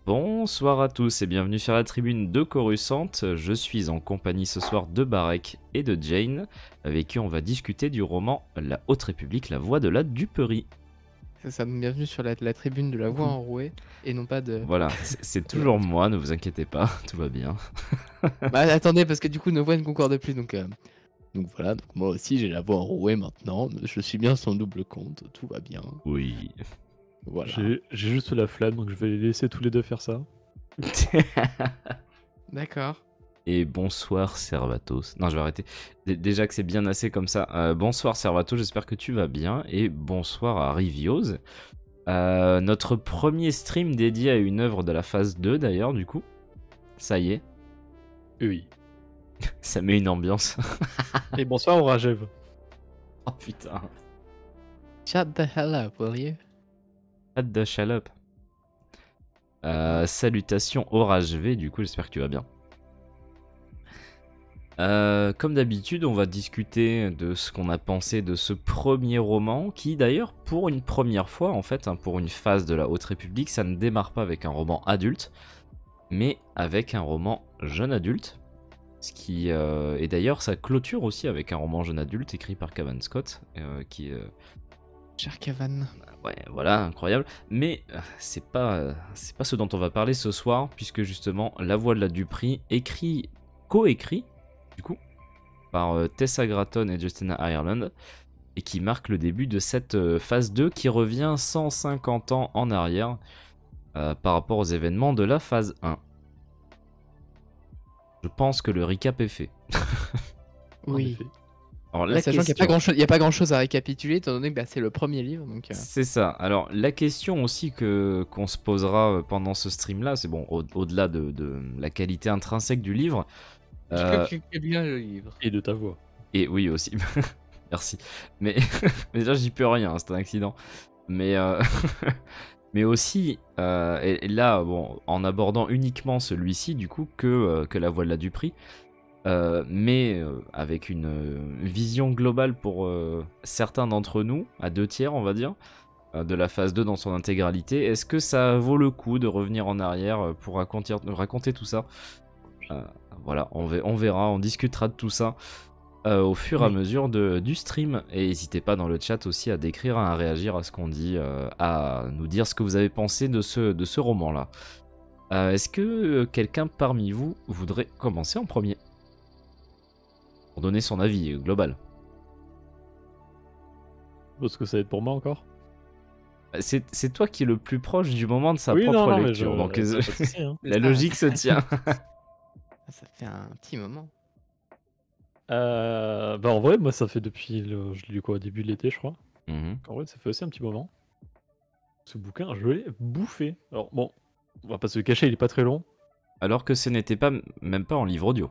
Bonsoir à tous et bienvenue sur la tribune de Coruscant. Je suis en compagnie ce soir de Barek et de Jane, avec qui on va discuter du roman La Haute République, la voix de la duperie. C'est ça, donc bienvenue sur la tribune de la voix Coucou. enrouée, et non pas de... Voilà, c'est toujours moi, ne vous inquiétez pas, tout va bien. Bah attendez, parce que du coup nos voix ne concordent plus, donc voilà, donc moi aussi j'ai la voix enrouée maintenant, je suis bien son double compte, tout va bien, Oui. voilà. J'ai juste la flemme, donc je vais les laisser tous les deux faire ça. D'accord. Et bonsoir Servatos. Non, je vais arrêter. Déjà que c'est bien assez comme ça. Bonsoir Servatos, j'espère que tu vas bien. Et bonsoir à Rivios. Notre premier stream dédié à une œuvre de la phase 2 d'ailleurs, du coup. Ça y est, Oui. ça met une ambiance. Et bonsoir au Rajev. Oh putain. Shut the hell up, will you? Hâte de chaloupe. Salutations Orage V, du coup j'espère que tu vas bien. Comme d'habitude, on va discuter de ce qu'on a pensé de ce premier roman, qui d'ailleurs, pour une première fois, en fait, pour une phase de la Haute République, ça ne démarre pas avec un roman adulte, mais avec un roman jeune adulte. Ce qui, et d'ailleurs, ça clôture aussi avec un roman jeune adulte écrit par Cavan Scott, qui Cher Cavan. ouais, voilà, incroyable. Mais c'est pas ce dont on va parler ce soir, puisque justement, La Voix de la Duperie, coécrit, du coup, par Tessa Gratton et Justina Ireland, et qui marque le début de cette phase 2 qui revient 150 ans en arrière par rapport aux événements de la phase 1. Je pense que le recap est fait. En Oui. effet. Alors, Là, sachant qu'il n'y a pas grand chose à récapituler, étant donné que c'est le premier livre, donc... C'est ça. Alors, la question aussi qu'on se posera pendant ce stream-là, c'est bon, au-delà de la qualité intrinsèque du livre. Je bien le livre. Et de ta voix. Et oui, aussi. Merci. Mais déjà, j'y peux rien, c'est un accident. Mais, mais aussi, et là, bon, en abordant uniquement celui-ci, du coup, que La Voix de la Duperie, mais avec une vision globale pour certains d'entre nous, à 2/3 on va dire, de la phase 2 dans son intégralité. Est-ce que ça vaut le coup de revenir en arrière pour raconter tout ça? Voilà, on verra, on discutera de tout ça au fur et à mesure du stream. Et n'hésitez pas dans le chat aussi à décrire, à réagir à ce qu'on dit, à nous dire ce que vous avez pensé de ce roman-là. Est-ce que quelqu'un parmi vous voudrait commencer en premier pour donner son avis global? Parce que ça va être pour moi encore. C'est toi qui es le plus proche du moment de sa Oui, propre non, mais lecture, donc pas de souci, hein. la logique se tient. Ça fait un petit moment. Bah en vrai, moi ça fait depuis je l'ai lu quoi, au début de l'été, je crois. Mhm. En vrai, ça fait aussi un petit moment. Ce bouquin, je l'ai bouffé. Alors bon, on va pas se le cacher, il est pas très long, Alors que ce n'était pas même pas en livre audio.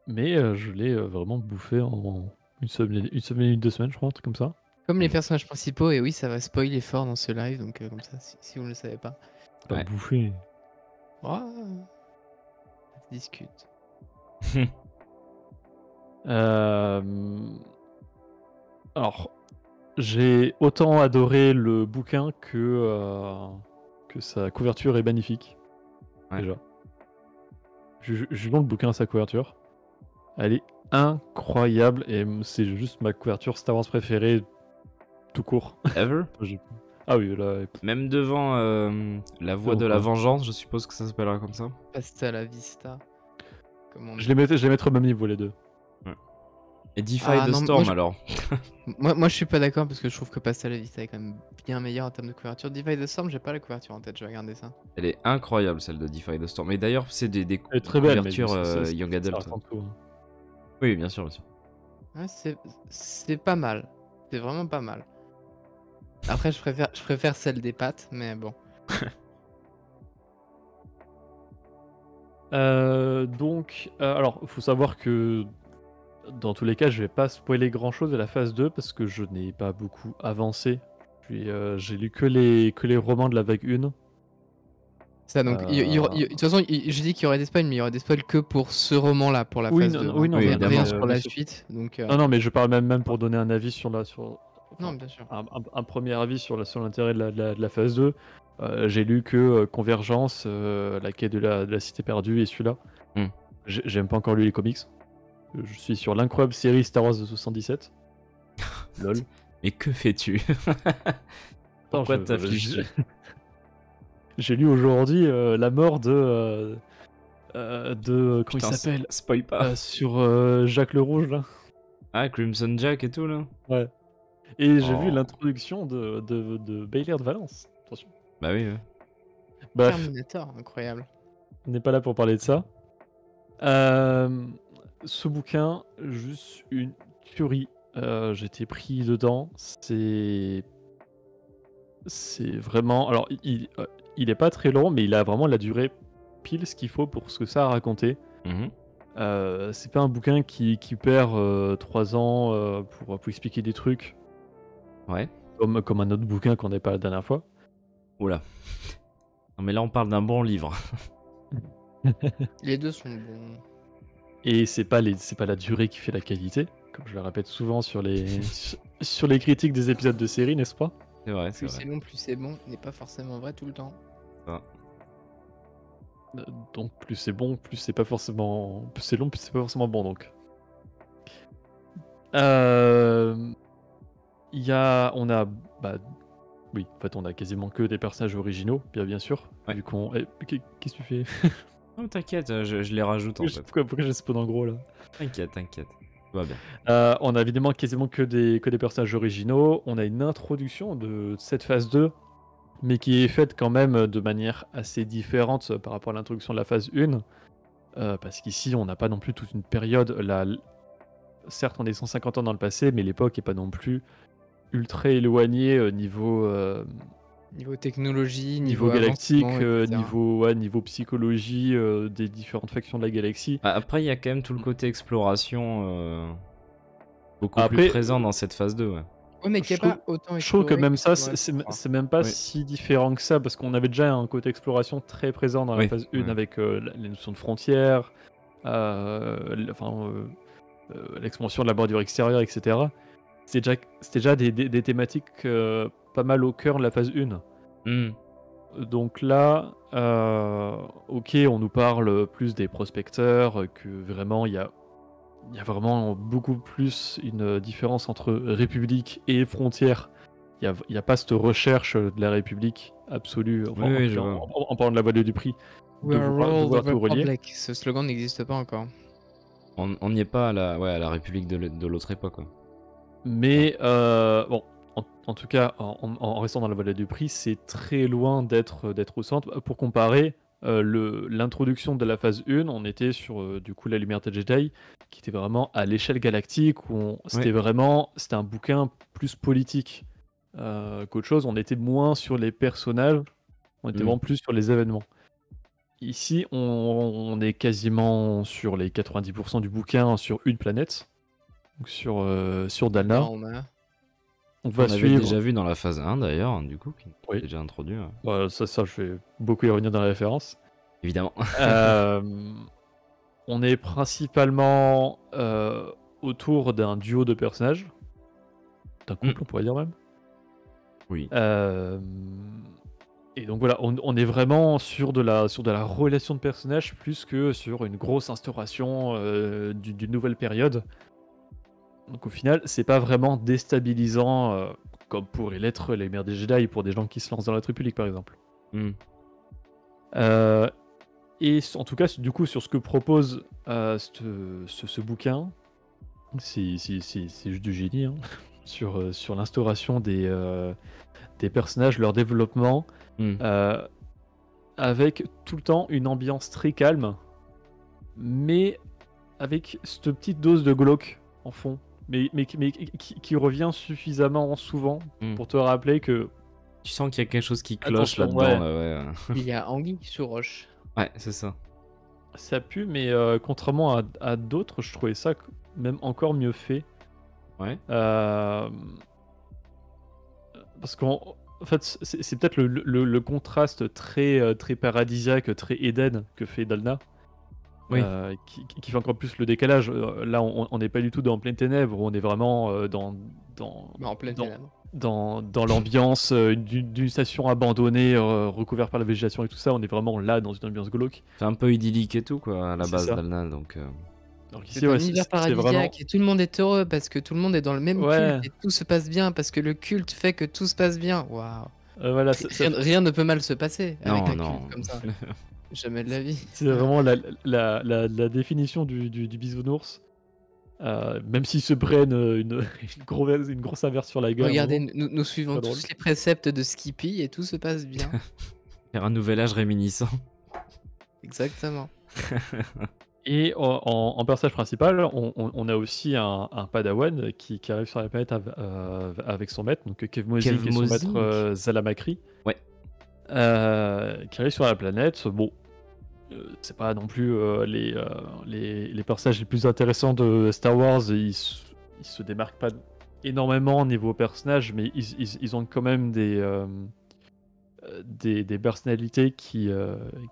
mais je l'ai vraiment bouffé en une semaine et 2 semaines, je crois, un truc comme ça. Comme les personnages principaux, et oui, ça va spoiler fort dans ce live, donc comme ça, si vous ne le savez pas. Pas Ouais. bouffé. Oh, ça se discute. Alors, j'ai autant adoré le bouquin que sa couverture est magnifique. Ouais. Déjà. Jugeons le bouquin à sa couverture. Elle est incroyable et c'est juste ma couverture Star Wars préférée tout court. Ever? Ah oui, là. Même devant La Voix de la Vengeance, je suppose que ça s'appellera comme ça. Hasta la vista. Comme on dit. Je les mettrais au même niveau les deux. Et Defy Ah, the non, Storm moi, alors. moi je suis pas d'accord parce que je trouve que Hasta la vista est quand même bien meilleur en termes de couverture. Divide the Storm, j'ai pas la couverture en tête, je vais regarder ça. Elle est incroyable celle de Defy the Storm. Et d'ailleurs, c'est des Elle est très belle, mais couvertures c'est Young ça Adult. reste en dessous, hein. Oui, bien sûr, bien sûr. Ouais, c'est pas mal. C'est vraiment pas mal. Après, je préfère celle des pattes, mais bon. Alors, faut savoir que dans tous les cas, je vais pas spoiler grand chose de la phase 2 parce que je n'ai pas beaucoup avancé. Puis j'ai lu que les romans de la vague 1. Ça, donc, de toute façon, j'ai dit qu'il y aurait des spoils, mais il y aurait des spoils que pour ce roman-là, pour la Oui, phase non, 2. oui, non, Oui, rien évidemment. sur la bien sûr. suite. Donc, Non, mais je parle même pour donner un avis sur la. Enfin, Non, bien sûr. un premier avis sur l'intérêt de la phase 2. J'ai lu que Convergence, la quête de la cité perdue et celui-là. Hmm. J'ai même pas encore lu les comics. Je suis sur l'incroyable série Star Wars de 77. Lol. Mais que fais-tu? Pourquoi t'affliges-tu? J'ai lu aujourd'hui la mort de comment Putain, il s'appelle spoil pas. sur Jacques le Rouge là. Ah, Crimson Jack et tout là. Ouais. Et j'ai vu Oh. l'introduction de Baylor de Valence. Attention. Bah oui. Bref, Terminator, incroyable. on n'est pas là pour parler de ça. Ce bouquin, juste une tuerie. J'étais pris dedans. C'est vraiment. Alors, il est pas très long, mais il a vraiment la durée pile ce qu'il faut pour ce que ça a raconté. Mhm. C'est pas un bouquin qui perd 3 ans pour expliquer des trucs Ouais. comme un autre bouquin qu'on n'avait pas la dernière fois. Oula. Non mais là on parle d'un bon livre. Les deux sont bons. Et c'est pas la durée qui fait la qualité, comme je le répète souvent sur sur les critiques des épisodes de série, n'est-ce pas? C'est vrai, c'est Plus vrai. c'est long, plus c'est bon, n'est pas forcément vrai tout le temps. Donc plus c'est bon, plus c'est pas forcément. Plus c'est long, plus c'est pas forcément bon donc. On a. Bah, oui, en fait on a quasiment que des personnages originaux, bien sûr. Ouais. Vu qu'on. Qu'est-ce que tu fais? Non t'inquiète, je les rajoute en fait. Pourquoi j'ai spawn en gros là? T'inquiète. Tout va bien. On a évidemment quasiment que des personnages originaux. On a une introduction de cette phase 2, mais qui est faite quand même de manière assez différente par rapport à l'introduction de la phase 1. Parce qu'ici, on n'a pas non plus toute une période. Là, certes, on est 150 ans dans le passé, mais l'époque n'est pas non plus ultra éloignée Niveau technologie, niveau galactique, avancement, etc. niveau psychologie des différentes factions de la galaxie. Ah, après il y a quand même tout le côté exploration beaucoup Après, plus présent dans cette phase 2. Ouais. Ouais, mais qui je est pas autant Je trouve que exploré même que ça, sur la phase 3. c'est même pas Oui. si différent que ça, parce qu'on avait déjà un côté exploration très présent dans la Oui, phase 1 oui. avec les notions de frontières, l'expansion de la bordure extérieure, etc. C'était déjà des thématiques pas mal au cœur de la phase 1. Hmm. Donc là, ok, on nous parle plus des prospecteurs, que vraiment il y a vraiment beaucoup plus une différence entre République et frontières. Il y a pas cette recherche de la République absolue, enfin, Oui, je vois. en parlant de la vallée du prix, We are all devoir of a tout relier. public. Ce slogan n'existe pas encore. On n'y est pas à la République de l'autre époque. Quoi. Mais bon, en tout cas, en restant dans la vallée du prix, c'est très loin d'être au centre. Pour comparer, l'introduction de la phase 1, on était sur du coup la lumière de Jedi, qui était vraiment à l'échelle galactique, où c'était un bouquin plus politique qu'autre chose. On était moins sur les personnages, on était vraiment plus sur les événements. Ici, on est quasiment sur les 90% du bouquin sur une planète, donc sur Dalna. Non, on a... On va avait suivre. déjà vu dans la phase 1 d'ailleurs, du coup, qui Oui. est déjà introduit. Ouais. Bah, ça, je vais beaucoup y revenir dans la référence. Évidemment. On est principalement autour d'un duo de personnages, d'un couple, on pourrait dire même. Oui. Et donc voilà, on est vraiment sur de la relation de personnages plus que sur une grosse instauration d'une nouvelle période. Donc au final, c'est pas vraiment déstabilisant comme pourraient l'être les mères des Jedi pour des gens qui se lancent dans la République par exemple. Et en tout cas, du coup, sur ce que propose ce bouquin, c'est juste du génie, hein, sur l'instauration des personnages, leur développement, avec tout le temps une ambiance très calme, mais avec cette petite dose de glauque en fond, mais qui revient suffisamment souvent pour te rappeler que tu sens qu'il y a quelque chose qui cloche attention, là-dedans. Là, ouais. Il y a anguille sous roche. Ouais, c'est ça. Ça pue, mais contrairement à d'autres, je trouvais ça même encore mieux fait. Ouais. Parce qu'en fait, c'est peut-être le contraste très paradisiaque, très Éden que fait Dalna. Oui. Qui fait encore plus le décalage. Là, on n'est pas du tout dans pleine ténèbres, on est vraiment dans en pleine ténèbres. dans l'ambiance d'une station abandonnée recouverte par la végétation et tout ça. On est vraiment là dans une ambiance glauque. C'est un peu idyllique et tout, quoi, à la C'est base ça. d'Alnal, donc... Donc C'est ici, un ouais, univers c'est paradisiaque vraiment... et tout le monde est heureux parce que tout le monde est dans le même Ouais. culte et tout se passe bien parce que le culte fait que tout se passe bien. Waouh. voilà, Rien ne peut mal se passer avec Non, un non. culte comme ça. Jamais de la vie. c'est vraiment la définition du bisounours. Même s'ils se prennent une grosse averse sur la gueule. Regardez, vraiment. nous suivons Pas tous drôle. les préceptes de Skippy et tout se passe bien. Faire un nouvel âge réminiscent. Exactement. Et en personnage principal, on a aussi un padawan qui arrive sur la planète avec son maître, donc Kev Mosing et son Mosing. maître Zalamakri. Ouais. Qui arrive sur la planète. Bon, c'est pas non plus les personnages les plus intéressants de Star Wars. Ils se démarquent pas énormément niveau personnage, mais ils ont quand même des personnalités qui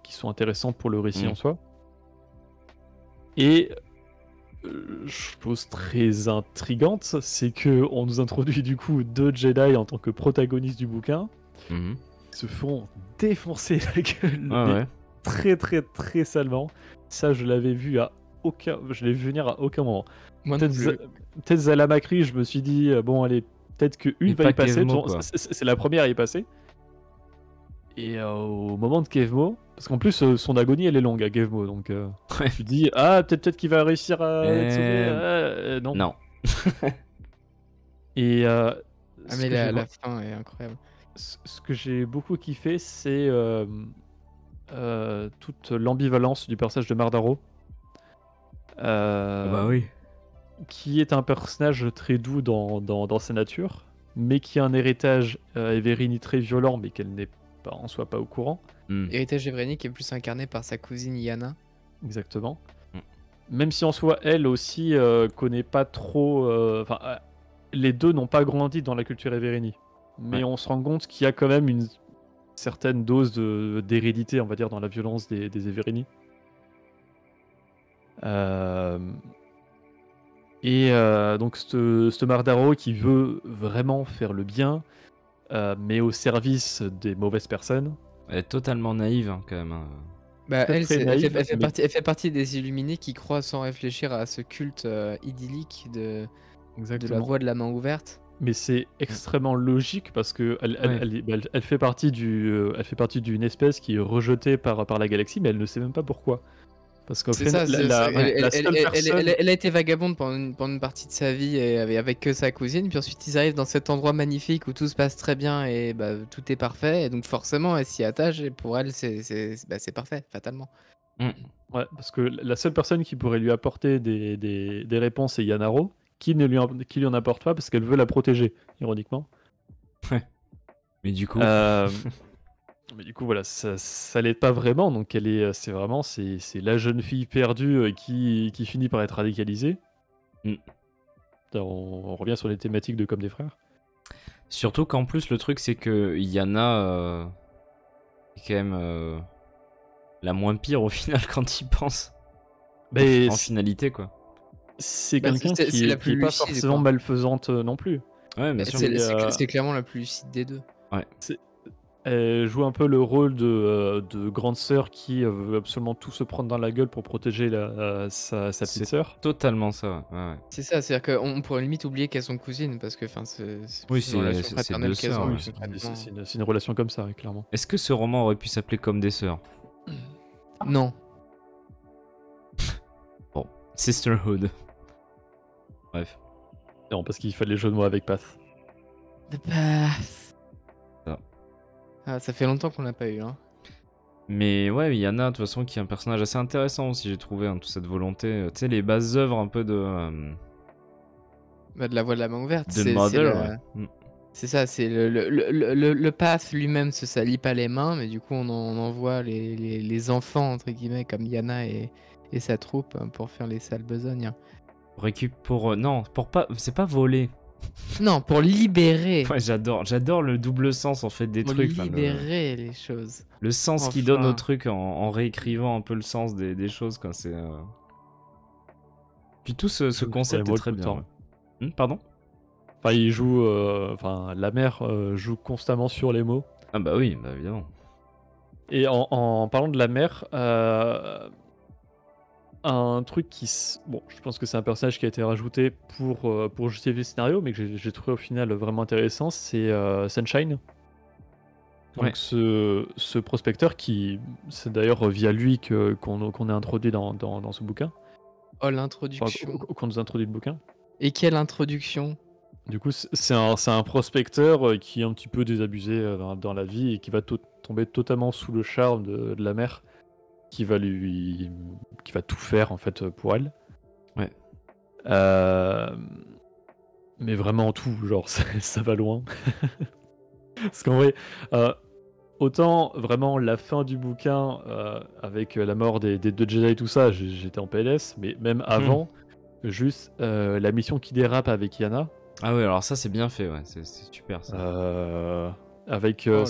sont intéressantes pour le récit en soi. Et chose très intrigante, c'est que on nous introduit du coup 2 Jedi en tant que protagonistes du bouquin, Mhm. se font défoncer la gueule, Ah mais ouais. très très très salement. Ça, je l'ai vu venir à aucun moment. Moi non Peut-être plus. peut-être Zalamakri, je me suis dit bon allez, peut-être que une Et va pas y passer. Kevmo, Genre, quoi. c'est la première à y passer. Et au moment de Kevmo, parce qu'en plus son agonie elle est longue à Kevmo, donc je me suis dit ah peut-être qu'il va réussir à être sauvé. Non. Non. Et Ah ce mais que j'ai la fin est incroyable. ce que j'ai beaucoup kiffé, c'est toute l'ambivalence du personnage de Mardaro. Bah oui. Qui est un personnage très doux dans sa nature, mais qui a un héritage Everini très violent, mais qu'elle n'est pas en soi pas au courant. Héritage Evrénique est plus incarné par sa cousine Yana. Exactement. Même si en soi, elle aussi connaît pas trop. Les deux n'ont pas grandi dans la culture Everini. Mais on se rend compte qu'il y a quand même une certaine dose d'hérédité, on va dire, dans la violence des Everini. Donc, ce Mardaro qui veut vraiment faire le bien, mais au service des mauvaises personnes. Elle est totalement naïve, hein, quand même. Bah, Très, elle, très elle naïve, fait mais- elle fait partie des illuminés qui croient sans réfléchir à ce culte idyllique de la Exactement. voie de la main ouverte. Mais c'est extrêmement logique parce que elle fait partie d'une espèce qui est rejetée par la galaxie, mais elle ne sait même pas pourquoi. Parce qu'au C'est final, ça, la seule personne. elle a été vagabonde pendant une partie de sa vie et avec que sa cousine, puis ensuite ils arrivent dans cet endroit magnifique où tout se passe très bien et bah, tout est parfait, et donc forcément elle s'y attache et pour elle c'est parfait, fatalement. Ouais, parce que la seule personne qui pourrait lui apporter des réponses, c'est Yanaro, qui lui en apporte pas parce qu'elle veut la protéger, ironiquement. Mais du coup, Mais du coup, voilà, ça l'aide pas vraiment. Donc, c'est vraiment la jeune fille perdue qui finit par être radicalisée. On revient sur les thématiques de Comme des frères. surtout qu'en plus, le truc, c'est que Yana est quand même la moins pire au final quand il pense. Mais En finalité, quoi. c'est Bah, quelqu'un c'est qui la est plus pas lucide, forcément quoi. malfaisante non plus. Ouais, bien sûr. C'est clairement la plus lucide des deux. Elle joue un peu le rôle de grande sœur qui veut absolument tout se prendre dans la gueule pour protéger sa petite C'est sœur. totalement ça. Ouais. C'est ça, c'est-à-dire qu'on pourrait limite oublier qu'elles sont cousines parce que c'est Oui, une relation c'est fraternelle deux qu'elles sœurs, ont. ouais. concrètement. C'est une relation comme ça, clairement. Est-ce que ce roman aurait pu s'appeler Comme des sœurs? Non. Sisterhood. Bref. Non, parce qu'il fallait les jeux de mots avec Path. Ça. Ah, ça fait longtemps qu'on l'a pas eu. Hein. Mais ouais, Yana, de toute façon, qui est un personnage assez intéressant aussi, j'ai trouvé, hein, toute cette volonté. Tu sais, les bases œuvres un peu de Bah, de la voie de la main ouverte. Mother, ouais. C'est ça, c'est le path lui-même se salit pas les mains, mais du coup on envoie les enfants entre guillemets comme Yana et sa troupe pour faire les sales besognes. Non, pour pas. C'est pas voler. Non, pour libérer. Ouais, j'adore le double sens en fait des Pour trucs. Enfin, libérer les choses. le sens qu'il donne Enfin. au truc en réécrivant un peu le sens des choses, quoi. C'est. Puis tout ce concept est très bien. Ouais. Pardon? Enfin, il joue. Enfin, la mère joue constamment sur les mots. Ah bah oui, bah évidemment. Et en parlant de la mère, un truc bon, je pense que c'est un personnage qui a été rajouté pour justifier le scénario, mais que j'ai trouvé au final vraiment intéressant, c'est Sunshine. Donc Ouais. ce prospecteur c'est d'ailleurs via lui qu'on est introduit dans ce bouquin, Oh, enfin, l'introduction. qu'on nous introduit le bouquin. Et quelle introduction? Du coup, c'est un prospecteur qui est un petit peu désabusé dans la vie et qui va tomber totalement sous le charme de la mère, qui va tout faire en fait pour elle. Ouais. Mais vraiment tout, genre ça va loin. Parce qu'en vrai, autant vraiment la fin du bouquin avec la mort des deux Jedi et tout ça, j'étais en PLS, mais même avant, juste la mission qui dérape avec Yana. Ah ouais, alors ça c'est bien fait, ouais, c'est super ça. Avec Oh là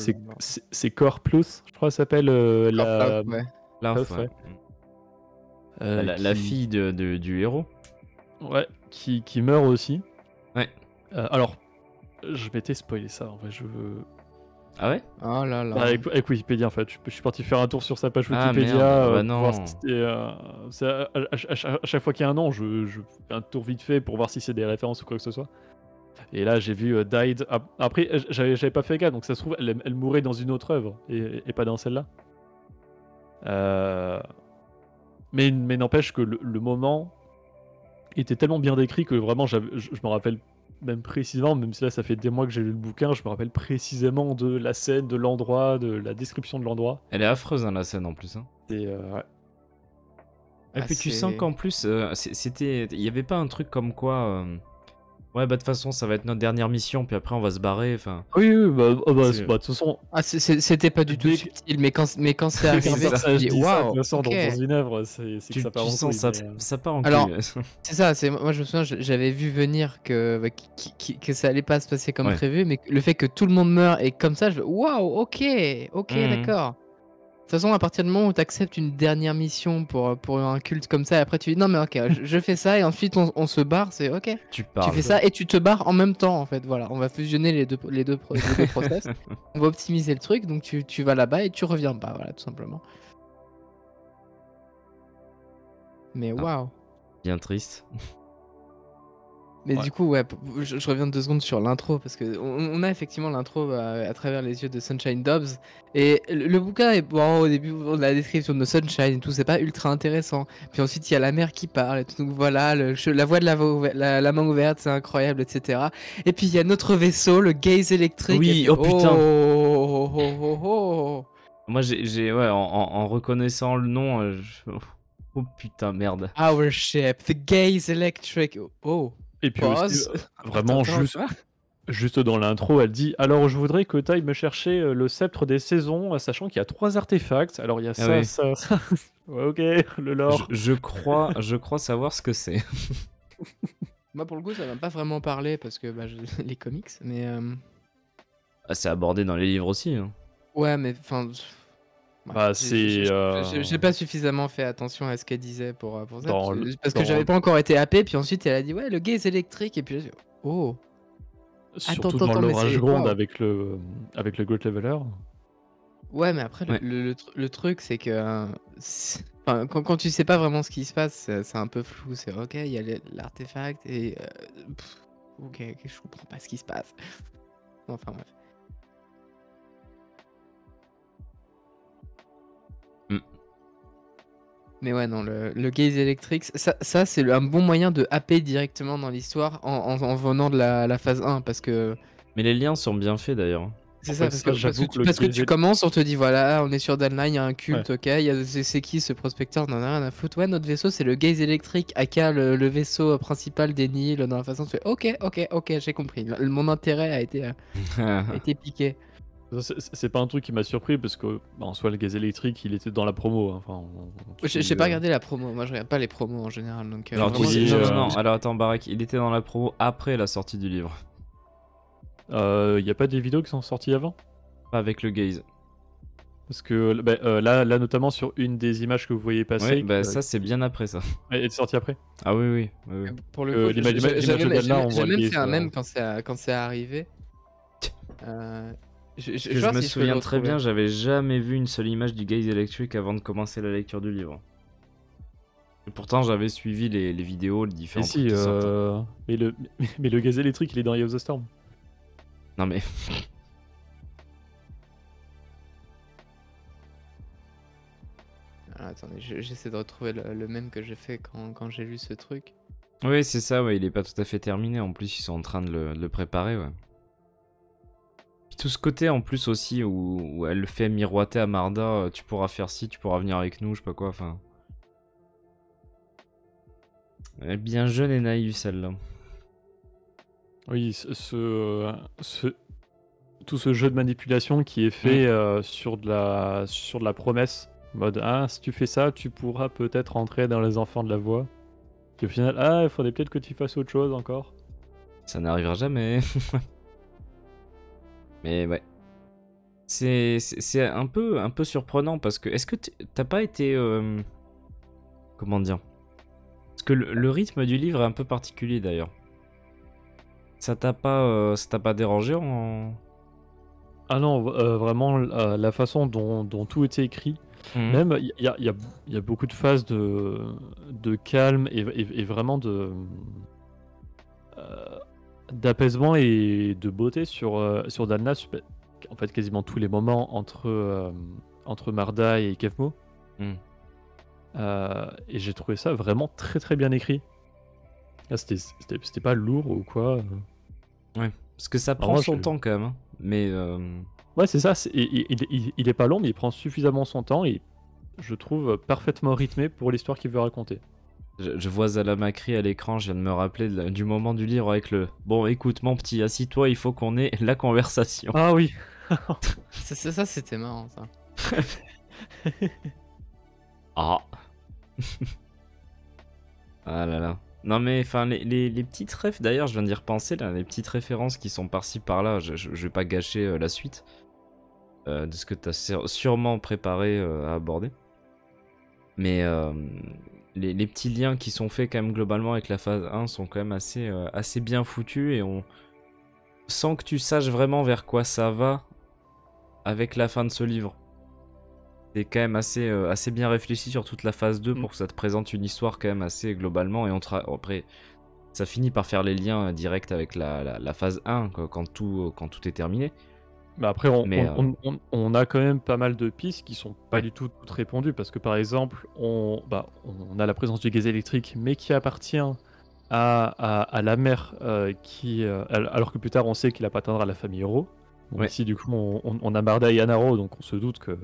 c'est Core Plus, je crois que ça s'appelle la. Ouais. Là, Puff, ouais. la qui- fille du héros. Ouais, qui meurt aussi. Ouais. Alors, je m'étais spoilé ça, en vrai, je... Ah ouais? Oh là là. Bah, avec Wikipédia, en fait, je suis parti faire un tour sur sa page Ah, Wikipédia, merde. Bah pour voir non. si c'était... à chaque fois qu'il y a un nom, je fais un tour vite fait pour voir si c'est des références ou quoi que ce soit. Et là, j'ai vu Died... Après, j'avais pas fait gaffe, donc ça se trouve, elle mourait dans une autre œuvre, et pas dans celle-là. Mais n'empêche que le moment était tellement bien décrit que vraiment, je me rappelle même précisément, même si là ça fait des mois que j'ai lu le bouquin, je me rappelle précisément de la scène, de l'endroit, de la description de l'endroit. Elle est affreuse, hein, la scène en plus. Hein. Et ouais. Et Ah, puis tu c'est- sens qu'en plus, c'était. Il y avait pas un truc comme quoi. Ouais, bah de toute façon, ça va être notre dernière mission, puis après on va se barrer. Enfin. Oui, bah, C'est- de toute façon, Ah, c'était pas du tout Dès- subtil, mais quand c'est C'est arrivé, ça. tu te personnage dis dit ça, de waouh, toute façon, ok. dans une œuvre, c'est que Tu, ça part tu en sens couille, ça, mais, ça part en Alors, couille. C'est ça, moi je me souviens, j'avais vu venir que ça allait pas se passer comme Ouais. prévu, mais le fait que tout le monde meurt et comme ça, je waouh, ok, Mhm. d'accord. De toute façon, à partir du moment où tu acceptes une dernière mission pour un culte comme ça, et après tu dis non, mais ok, je fais ça, et ensuite on se barre, c'est ok. Tu Tu parles. fais ça et tu te barres en même temps, en fait. Voilà, on va fusionner les deux process, on va optimiser le truc, donc tu vas là-bas et tu reviens pas, voilà, tout simplement. Mais Ah. waouh. Bien triste. Mais Ouais. du coup, ouais, je reviens 2 secondes sur l'intro parce que on a effectivement l'intro à travers les yeux de Sunshine Dobbs. Et le bouquin est bon au début, la description de Sunshine et tout, c'est pas ultra intéressant. Puis ensuite, il y a la mère qui parle et tout. Donc voilà, la voix de la main ouverte, c'est incroyable, etc. Et puis il y a notre vaisseau, le gaze électrique. Oui, et puis, oh putain. Oh, oh, oh, oh. Moi, ouais, en reconnaissant le nom, oh putain, merde. Our ship, the gaze electric. Oh, Et puis aussi, pause. vraiment, Attends, juste, quoi juste dans l'intro, elle dit alors je voudrais que tu ailles me chercher le sceptre des saisons, sachant qu'il y a 3 artefacts. Alors il y a ça, oui. ça, ça. Ouais, ok, le lore. Je crois savoir ce que c'est. Moi, pour le coup, ça m'a pas vraiment parlé parce que les comics, mais Ah, c'est abordé dans les livres aussi. Hein. ouais, mais enfin, ouais, Bah, c'est, j'ai pas suffisamment fait attention à ce qu'elle disait pour ça, Dans parce que dans- j'avais pas encore été happé, puis ensuite elle a dit ouais, le gaze électrique, et puis j'ai dit, oh, surtout attends, dans mais l'orage c'est- gronde wow. avec le Great Leveler. Ouais, mais après, Ouais. le truc, c'est que enfin, quand tu sais pas vraiment ce qui se passe, c'est un peu flou. C'est ok, il y a l'artefact, et ok, je comprends pas ce qui se passe. Enfin, bref. Mais ouais, non, le gaze électrique, ça c'est un bon moyen de happer directement dans l'histoire en venant de la phase 1, parce que Mais les liens sont bien faits d'ailleurs. c'est En ça, fait, parce ça, que, j'avoue que le parce que gaze tu éle- commences, on te dit voilà, on est sur Danline, il y a un culte, ok, c'est qui ce prospecteur, on en a rien à foutre. Ouais, notre vaisseau c'est le gaze électrique, aka le vaisseau principal des Nihil dans la façon, tu fais ok, j'ai compris. Mon intérêt a été piqué. C'est pas un truc qui m'a surpris parce que bah, en soi le gaz électrique il était dans la promo. Hein. Enfin, J'ai pas regardé la promo, moi je regarde pas les promos en général, donc Alors, vraiment, tu sais, c'est, non, alors attends, Barak, il était dans la promo après la sortie du livre. y a pas des vidéos qui sont sorties avant? Pas avec le gaze. Parce que là, notamment sur une des images que vous voyez passer, Ouais, bah ça c'est bien après ça. elle est sortie après. Ah oui, oui, oui, oui. Pour le coup, l'image de Delna, on j'ai voit le même gaze, fait un voilà. mème quand c'est arrivé. Je Parce vais que je voir me si je peux le souviens très retrouver. bien, j'avais jamais vu une seule image du gaze électrique avant de commencer la lecture du livre. Et pourtant j'avais suivi les vidéos, les Et différents si, trucs qui sortent. mais le gaz électrique, il est dans Eye of the Storm. Non mais... Alors, attendez, j'essaie de retrouver le mème que j'ai fait quand j'ai lu ce truc. Oui, c'est ça, ouais, il est pas tout à fait terminé. En plus, ils sont en train de le préparer, ouais. Puis tout ce côté en plus aussi où elle fait miroiter à Marda, tu pourras faire ci, tu pourras venir avec nous, je sais pas quoi, enfin. Elle est bien jeune et naïve celle-là. Oui, tout ce jeu de manipulation qui est fait sur de la promesse. En mode, ah, si tu fais ça, tu pourras peut-être entrer dans les enfants de la voix. Puis au final, ah, il faudrait peut-être que tu fasses autre chose encore. Ça n'arrivera jamais. Mais ouais. C'est un peu surprenant parce que est-ce que t'as pas été comment dire? Parce que le rythme du livre est un peu particulier d'ailleurs. Ça t'a pas dérangé en... Ah non, vraiment, la façon dont tout était écrit, Mhm. même, il y a beaucoup de phases de calme et vraiment d'apaisement et de beauté sur Dalna. En fait, quasiment tous les moments entre Marda et Kevmo. Mhm. Et j'ai trouvé ça vraiment très très bien écrit. Là, c'était pas lourd ou quoi. Ouais. Parce que ça prend Vraiment, son temps quand même, hein. Mais Ouais, c'est ça. Il est pas long, mais il prend suffisamment son temps et je trouve parfaitement rythmé pour l'histoire qu'il veut raconter. je vois Zalamakri à l'écran, je viens de me rappeler du moment du livre avec le... Bon, écoute mon petit, assis-toi, il faut qu'on ait la conversation. Ah oui. Ça, c'était marrant, ça. Ah. Ah là là. Non mais enfin les petites refs d'ailleurs, je viens d'y repenser là, les petites références qui sont par-ci par-là, je vais pas gâcher la suite de ce que t'as sûrement préparé à aborder. Mais les petits liens qui sont faits quand même globalement avec la phase 1 sont quand même assez bien foutus et on sent que tu saches vraiment vers quoi ça va avec la fin de ce livre. C'est quand même assez bien réfléchi sur toute la phase 2 pour que ça te présente une histoire quand même assez globalement et après ça finit par faire les liens directs avec la phase 1 quoi, quand tout est terminé. Mais après, Mais, on a quand même pas mal de pistes qui sont pas Ouais. du tout toutes répondues parce que par exemple, on a la présence du gaz électrique, mais qui appartient à la mère, alors que plus tard on sait qu'il appartiendra à la famille Hero. Bon, Ouais. ici, du coup, on a Marda et Anaro, donc on se doute que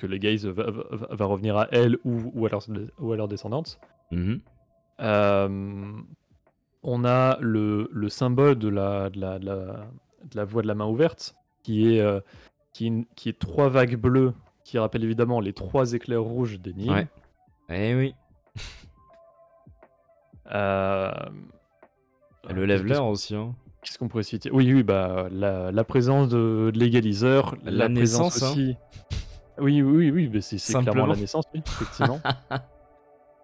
le gaze va revenir à elle ou à leur descendante. Mhm. On a le symbole de la voie de la main ouverte, qui est trois vagues bleues, qui rappellent évidemment les trois éclairs rouges des Nils. Ouais. Eh oui. Le leveler aussi, hein. Qu'est-ce qu'on pourrait citer? Oui, bah la présence de l'égaliseur, La présence naissance, hein. aussi. Oui, mais c'est clairement Simplement. la naissance, oui, effectivement.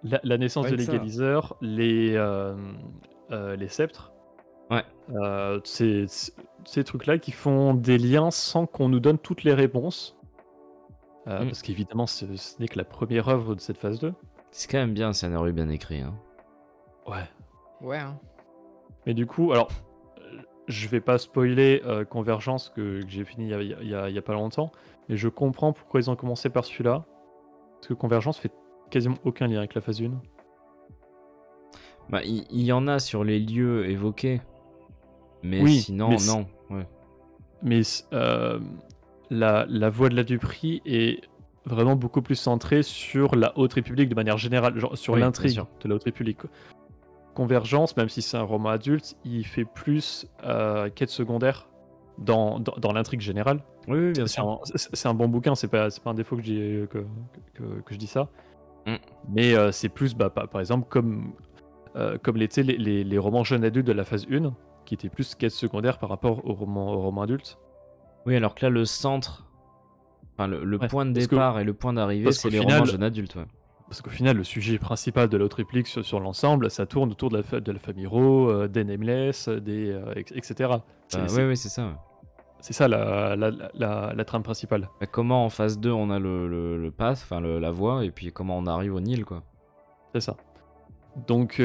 La naissance Ouais, de que ça. l'égaliseur, les sceptres. Ouais. Ces trucs-là qui font des liens sans qu'on nous donne toutes les réponses. Parce qu'évidemment, ce n'est que la première œuvre de cette phase 2. C'est quand même bien un scénario bien écrit, hein. Ouais. Ouais, hein. Mais du coup, alors, je vais pas spoiler Convergence que j'ai fini il y a pas longtemps, mais je comprends pourquoi ils ont commencé par celui-là. Parce que Convergence fait quasiment aucun lien avec la phase 1. Bah, il y en a sur les lieux évoqués. Mais Oui, sinon, mais non. Ouais. Mais la voix de la Dupri est vraiment beaucoup plus centrée sur la Haute République de manière générale, genre sur Oui, bien l'intrigue sûr. de la Haute République. Convergence, même si c'est un roman adulte, il fait plus quête secondaire dans l'intrigue générale. Oui, bien sûr. C'est un bon bouquin, c'est pas un défaut que je dis ça. Mm. Mais c'est plus, par exemple, comme l'étaient les romans jeunes adultes de la phase 1, qui étaient plus quête secondaire par rapport aux romans adultes. Oui, alors que là, le centre Enfin, le Ouais, point de parce que- départ et le point d'arrivée, parce c'est qu'au les final- romans jeunes adultes. Ouais. Parce qu'au final, le sujet principal de la triplique sur l'ensemble, ça tourne autour de la famille Raw, des Nameless, etc. Ouais, c'est ça. Ouais. C'est ça la trame principale. Bah, comment en phase 2 on a le path, enfin la voie, et puis comment on arrive au Nil, quoi. C'est ça. Donc,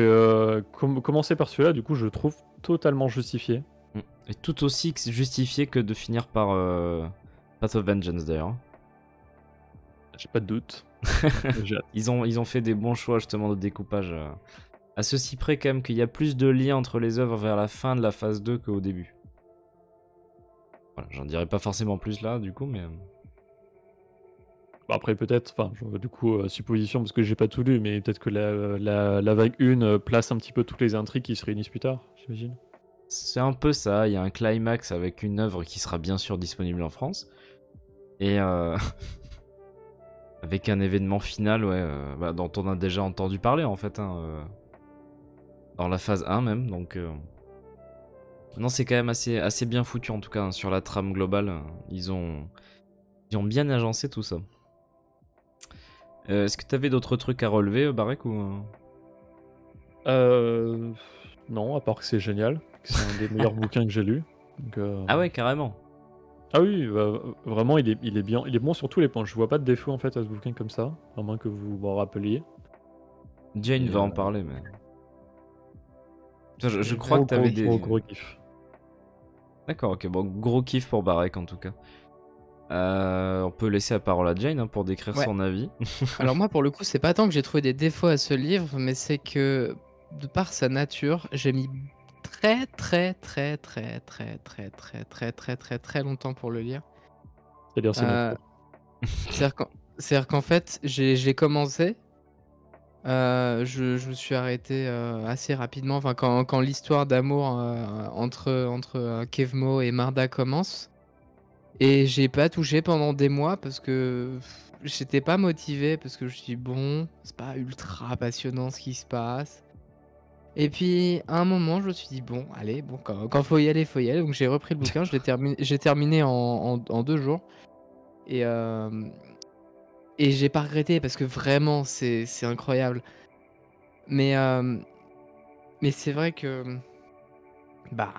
commencer par celui-là, du coup, je trouve totalement justifié. Et tout aussi justifié que de finir par Path of Vengeance, d'ailleurs. J'ai pas de doute. J'ai hâte. Ils ont fait des bons choix, justement, de découpage. À ceci près, quand même, qu'il y a plus de liens entre les œuvres vers la fin de la phase 2 qu'au début. Voilà, j'en dirais pas forcément plus là, du coup, mais... Bah, après, peut-être, enfin, du coup, supposition, parce que j'ai pas tout lu, mais peut-être que la vague 1 place un petit peu toutes les intrigues qui se réunissent plus tard, j'imagine. C'est un peu ça, il y a un climax avec une œuvre qui sera bien sûr disponible en France. Et avec un événement final, ouais, dont on a déjà entendu parler en fait, hein, dans la phase 1 même, donc... Non, c'est quand même assez bien foutu en tout cas, hein, sur la trame globale. Ils ont bien agencé tout ça. Est-ce que t'avais d'autres trucs à relever, Barek, ou... Non, à part que c'est génial, que c'est un des meilleurs bouquins que j'ai lu. Donc, Ah ouais, carrément. Ah oui, vraiment, il est bien, il est bon sur tous les points. Je vois pas de défaut en fait à ce bouquin comme ça, à moins que vous m'en rappeliez. Jane Et, va en parler, mais... Je crois que t'avais des... Gros kiff. D'accord, ok, bon, gros kiff pour Barek en tout cas. On peut laisser la parole à Jane, hein, pour décrire Ouais. son avis. Alors moi, pour le coup, c'est pas tant que j'ai trouvé des défauts à ce livre, mais c'est que, de par sa nature, j'ai mis très longtemps pour le lire. C'est-à-dire, c'est Euh, mon C'est-à-dire qu'en fait, j'ai commencé, je me suis arrêté assez rapidement, enfin, quand l'histoire d'amour entre Kevmo et Marda commence, et j'ai pas touché pendant des mois parce que j'étais pas motivé, parce que je me suis dit, bon, c'est pas ultra passionnant ce qui se passe. Et puis, à un moment, je me suis dit, bon, allez, bon, quand faut y aller, faut y aller. Donc, j'ai repris le bouquin, j'ai terminé en 2 jours. Et, et j'ai pas regretté parce que vraiment, c'est incroyable. Mais, mais c'est vrai que, bah,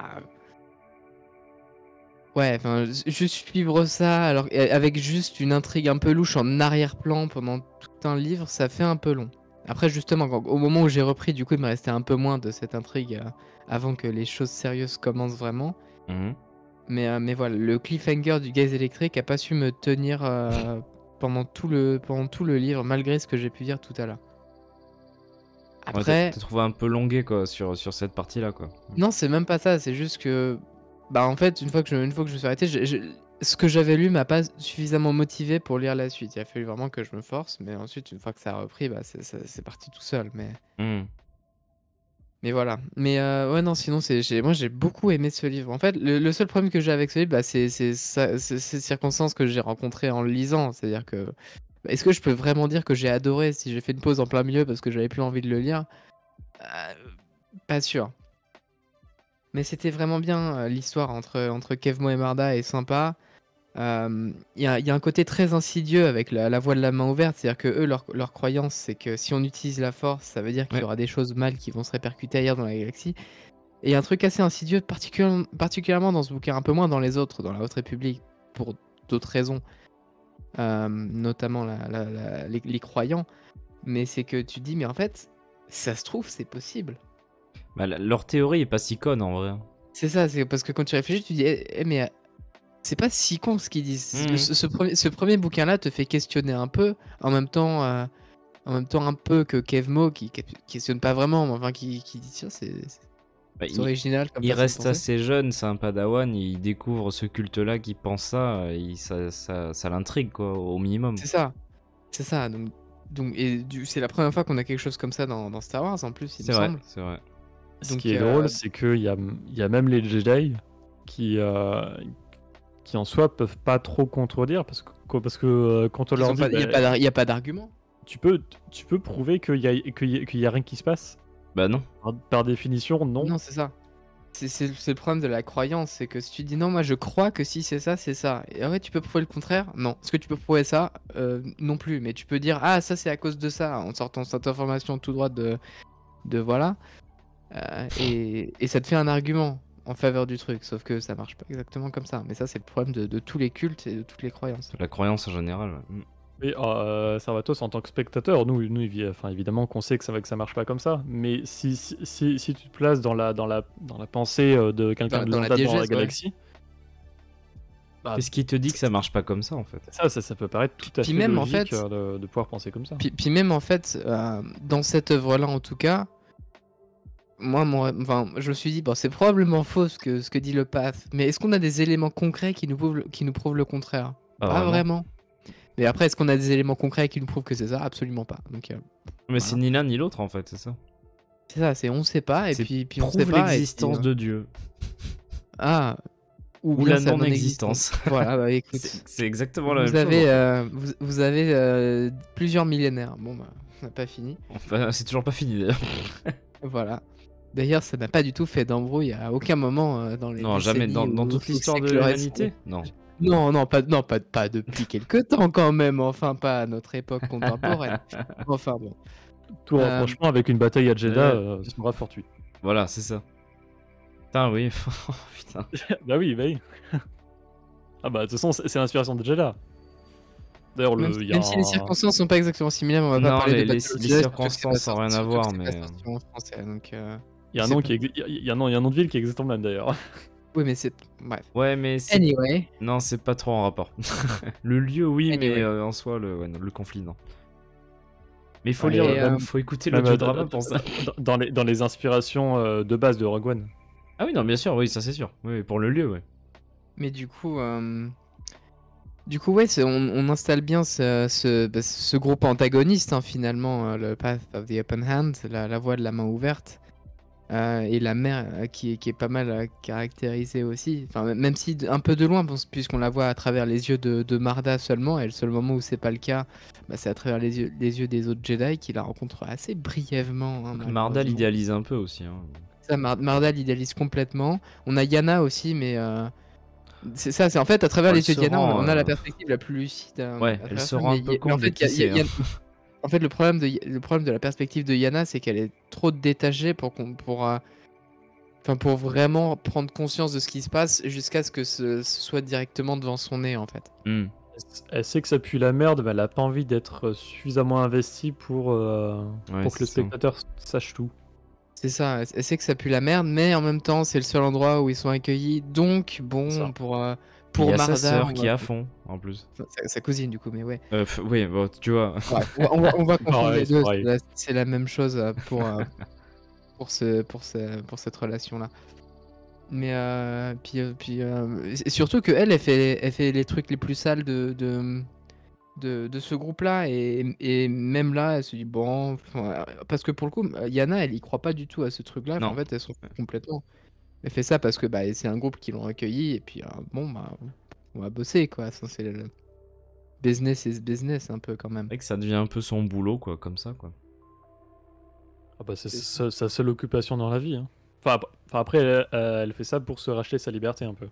ouais, enfin, juste suivre ça, alors avec juste une intrigue un peu louche en arrière-plan pendant tout un livre, ça fait un peu long. Après, justement, au moment où j'ai repris, du coup, il me restait un peu moins de cette intrigue avant que les choses sérieuses commencent vraiment. Mhm. Mais voilà, le cliffhanger du gaz électrique a pas su me tenir pendant tout le livre, malgré ce que j'ai pu dire tout à l'heure. Ouais, Après, t'as trouvé un peu longué, quoi, sur cette partie-là, quoi. non, c'est même pas ça, c'est juste que, bah, en fait, une fois que je me suis arrêté, ce que j'avais lu m'a pas suffisamment motivé pour lire la suite. Il a fallu vraiment que je me force, mais ensuite, une fois que ça a repris, bah, c'est parti tout seul. Mhm. Mais voilà. Mais ouais, non, sinon, moi, j'ai beaucoup aimé ce livre. En fait, le seul problème que j'ai avec ce livre, bah, c'est ces circonstances que j'ai rencontrées en le lisant. C'est-à-dire que, est-ce que je peux vraiment dire que j'ai adoré si j'ai fait une pause en plein milieu parce que j'avais plus envie de le lire? Pas sûr. Mais c'était vraiment bien, l'histoire entre Kevmo et Marda est sympa. Il y a un côté très insidieux avec la voie de la main ouverte, c'est-à-dire que eux, leur croyance, c'est que si on utilise la force, ça veut dire qu'il y Ouais. aura des choses mal qui vont se répercuter ailleurs dans la galaxie. Et il y a un truc assez insidieux, particulièrement dans ce bouquin, un peu moins dans les autres, dans la Haute République, pour d'autres raisons, notamment les croyants. Mais c'est que tu te dis, mais en fait, ça se trouve, c'est possible. Bah, leur théorie est pas si conne, en vrai. C'est ça, c'est parce que quand tu réfléchis, tu dis, mais c'est pas si con ce qu'ils disent. Mhm. Ce premier bouquin-là te fait questionner un peu, en même temps un peu que Kevmo qui questionne pas vraiment, mais enfin qui dit tiens, Bah, c'est original comme il façon de reste penser. assez jeune, c'est un padawan, il découvre ce culte-là, qui pense ça, et ça l'intrigue, quoi, au minimum. C'est ça. Donc c'est la première fois qu'on a quelque chose comme ça dans Star Wars en plus, il me C'est vrai, semble. c'est vrai. Ce Donc, qui est drôle, c'est qu'il y a même les Jedi qui en soi peuvent pas trop contredire parce que quand on leur dit, il y a pas d'argument. tu peux prouver qu'il y a rien qui se passe. Bah non. Par définition, non. Non, c'est ça. c'est le problème de la croyance, c'est que si tu dis non, moi je crois que si c'est ça, c'est ça. Et ouais, tu peux prouver le contraire? Non. Est-ce que tu peux prouver ça? Non plus. Mais tu peux dire ah ça c'est à cause de ça en sortant cette information tout droit de voilà. Et ça te fait un argument en faveur du truc. Sauf que ça marche pas exactement comme ça. Mais ça c'est le problème de tous les cultes et de toutes les croyances. La croyance en général. Ouais. Oui, Servatos, en tant que spectateur, nous enfin, évidemment qu'on sait que ça marche pas comme ça, mais si tu te places dans la pensée de quelqu'un de Dans la lambda dans la diégèse, ouais. galaxie, bah, Qu'est-ce qui te dit que ça marche pas comme ça en fait? ça peut paraître tout à Puis fait même, en logique fait- de pouvoir penser comme ça. Puis même en fait, dans cette œuvre-là en tout cas, moi, enfin, je me suis dit, bon, c'est probablement faux ce que dit le Path, mais est-ce qu'on a des éléments concrets qui nous prouvent le contraire? Pas Pas vraiment. vraiment. Mais après, est-ce qu'on a des éléments concrets qui nous prouvent que c'est ça? Absolument pas. Donc, Mais c'est ni l'un ni l'autre en fait, c'est ça. c'est ça, c'est on sait pas, et C'est puis on sait prouve pas. et puis, l'existence de Dieu. Ah, Ou bien la sa non-existence. Voilà, bah écoute. C'est exactement la Vous même avez, chose. vous avez plusieurs millénaires. Bon, bah, on n'a pas fini. Enfin, c'est toujours pas fini d'ailleurs. Voilà. D'ailleurs, ça n'a pas du tout fait d'embrouille à aucun moment dans les Non, jamais. décennies Dans où- toute où l'histoire c'est de que le reste- l'humanité. Non. Non, pas depuis quelques temps quand même. Enfin, pas à notre époque contemporaine. Enfin bon. Tout franchement, avec une bataille à Jeddah, Ouais. ça sera fortuit. Voilà, c'est ça. Putain, oui. Putain. Bah oui. Ah bah de toute façon, c'est l'inspiration de Jeddah. D'ailleurs, Même, il y même a si les circonstances sont pas exactement similaires, on va Non, pas parler les- de les- Battle of les Jedi, circonstances surtout ont rien que à c'est pas voir, sorti- mais- c'est pas sorti en français, donc, il y a un c'est nom pas- il y a un nom de ville qui est exactement le même d'ailleurs. Oui, mais c'est. Bref. Ouais, mais c'est. Anyway. Non, c'est pas trop en rapport. Le lieu, oui, mais Anyway. en soi, ouais, non, le conflit, non. Mais il faut Ouais, lire, et, faut écouter Même, l'audiodrama pour ça. dans les inspirations de base de Rogue One. Ah oui, non, bien sûr, oui, ça c'est sûr. Oui, pour le lieu, ouais. Mais du coup, ouais, on installe bien ce groupe antagoniste, hein, finalement, le Path of the Open Hand, la voie de la main ouverte, et la mer qui est pas mal caractérisée aussi. Enfin, même si un peu de loin, puisqu'on la voit à travers les yeux de Marda seulement, et le seul moment où c'est pas le cas, bah, c'est à travers les yeux des autres Jedi qui la rencontrent assez brièvement. Hein, Marda malheureusement. l'idéalise un peu aussi. Hein. Ça, Marda l'idéalise complètement. On a Yana aussi, mais c'est ça, c'est en fait à travers Elle les yeux se de Yana, rend, on a la perspective la plus lucide. Ouais, à elle travers se ça, rend mais un peu mais compte en de fait, qui c'est. Hein. en fait, le problème de la perspective de Yana, c'est qu'elle est trop détachée pour vraiment prendre conscience de ce qui se passe jusqu'à ce que ce soit directement devant son nez, en fait. Hmm. Elle sait que ça pue la merde, mais elle a pas envie d'être suffisamment investie pour que le c'est ça. spectateur sache tout. C'est ça, elle sait que ça pue la merde, mais en même temps, c'est le seul endroit où ils sont accueillis. Donc, Ça. bon, pour Il y a Marda, sa sœur on qui est va- à fond, en plus. Enfin, sa cousine, du coup, mais ouais. Oui, bon, tu vois. Ouais, on va confondre Pareil, les c'est deux, pareil. c'est la même chose pour cette relation-là. Mais et surtout que elle fait les trucs les plus sales de ce groupe-là, et même là, elle se dit bon, enfin, parce que pour le coup, Yana, elle y croit pas du tout à ce truc-là. Non. En fait, elle s'en fout complètement. Elle fait ça parce que bah, c'est un groupe qui l'ont accueilli, et puis bon, bah, on va bosser, quoi. Ça, c'est le business is business, un peu quand même. C'est vrai que ça devient un peu son boulot, quoi, comme ça, quoi. Ah bah, c'est sa seule occupation dans la vie. Hein. Enfin, après, elle fait ça pour se racheter sa liberté un peu.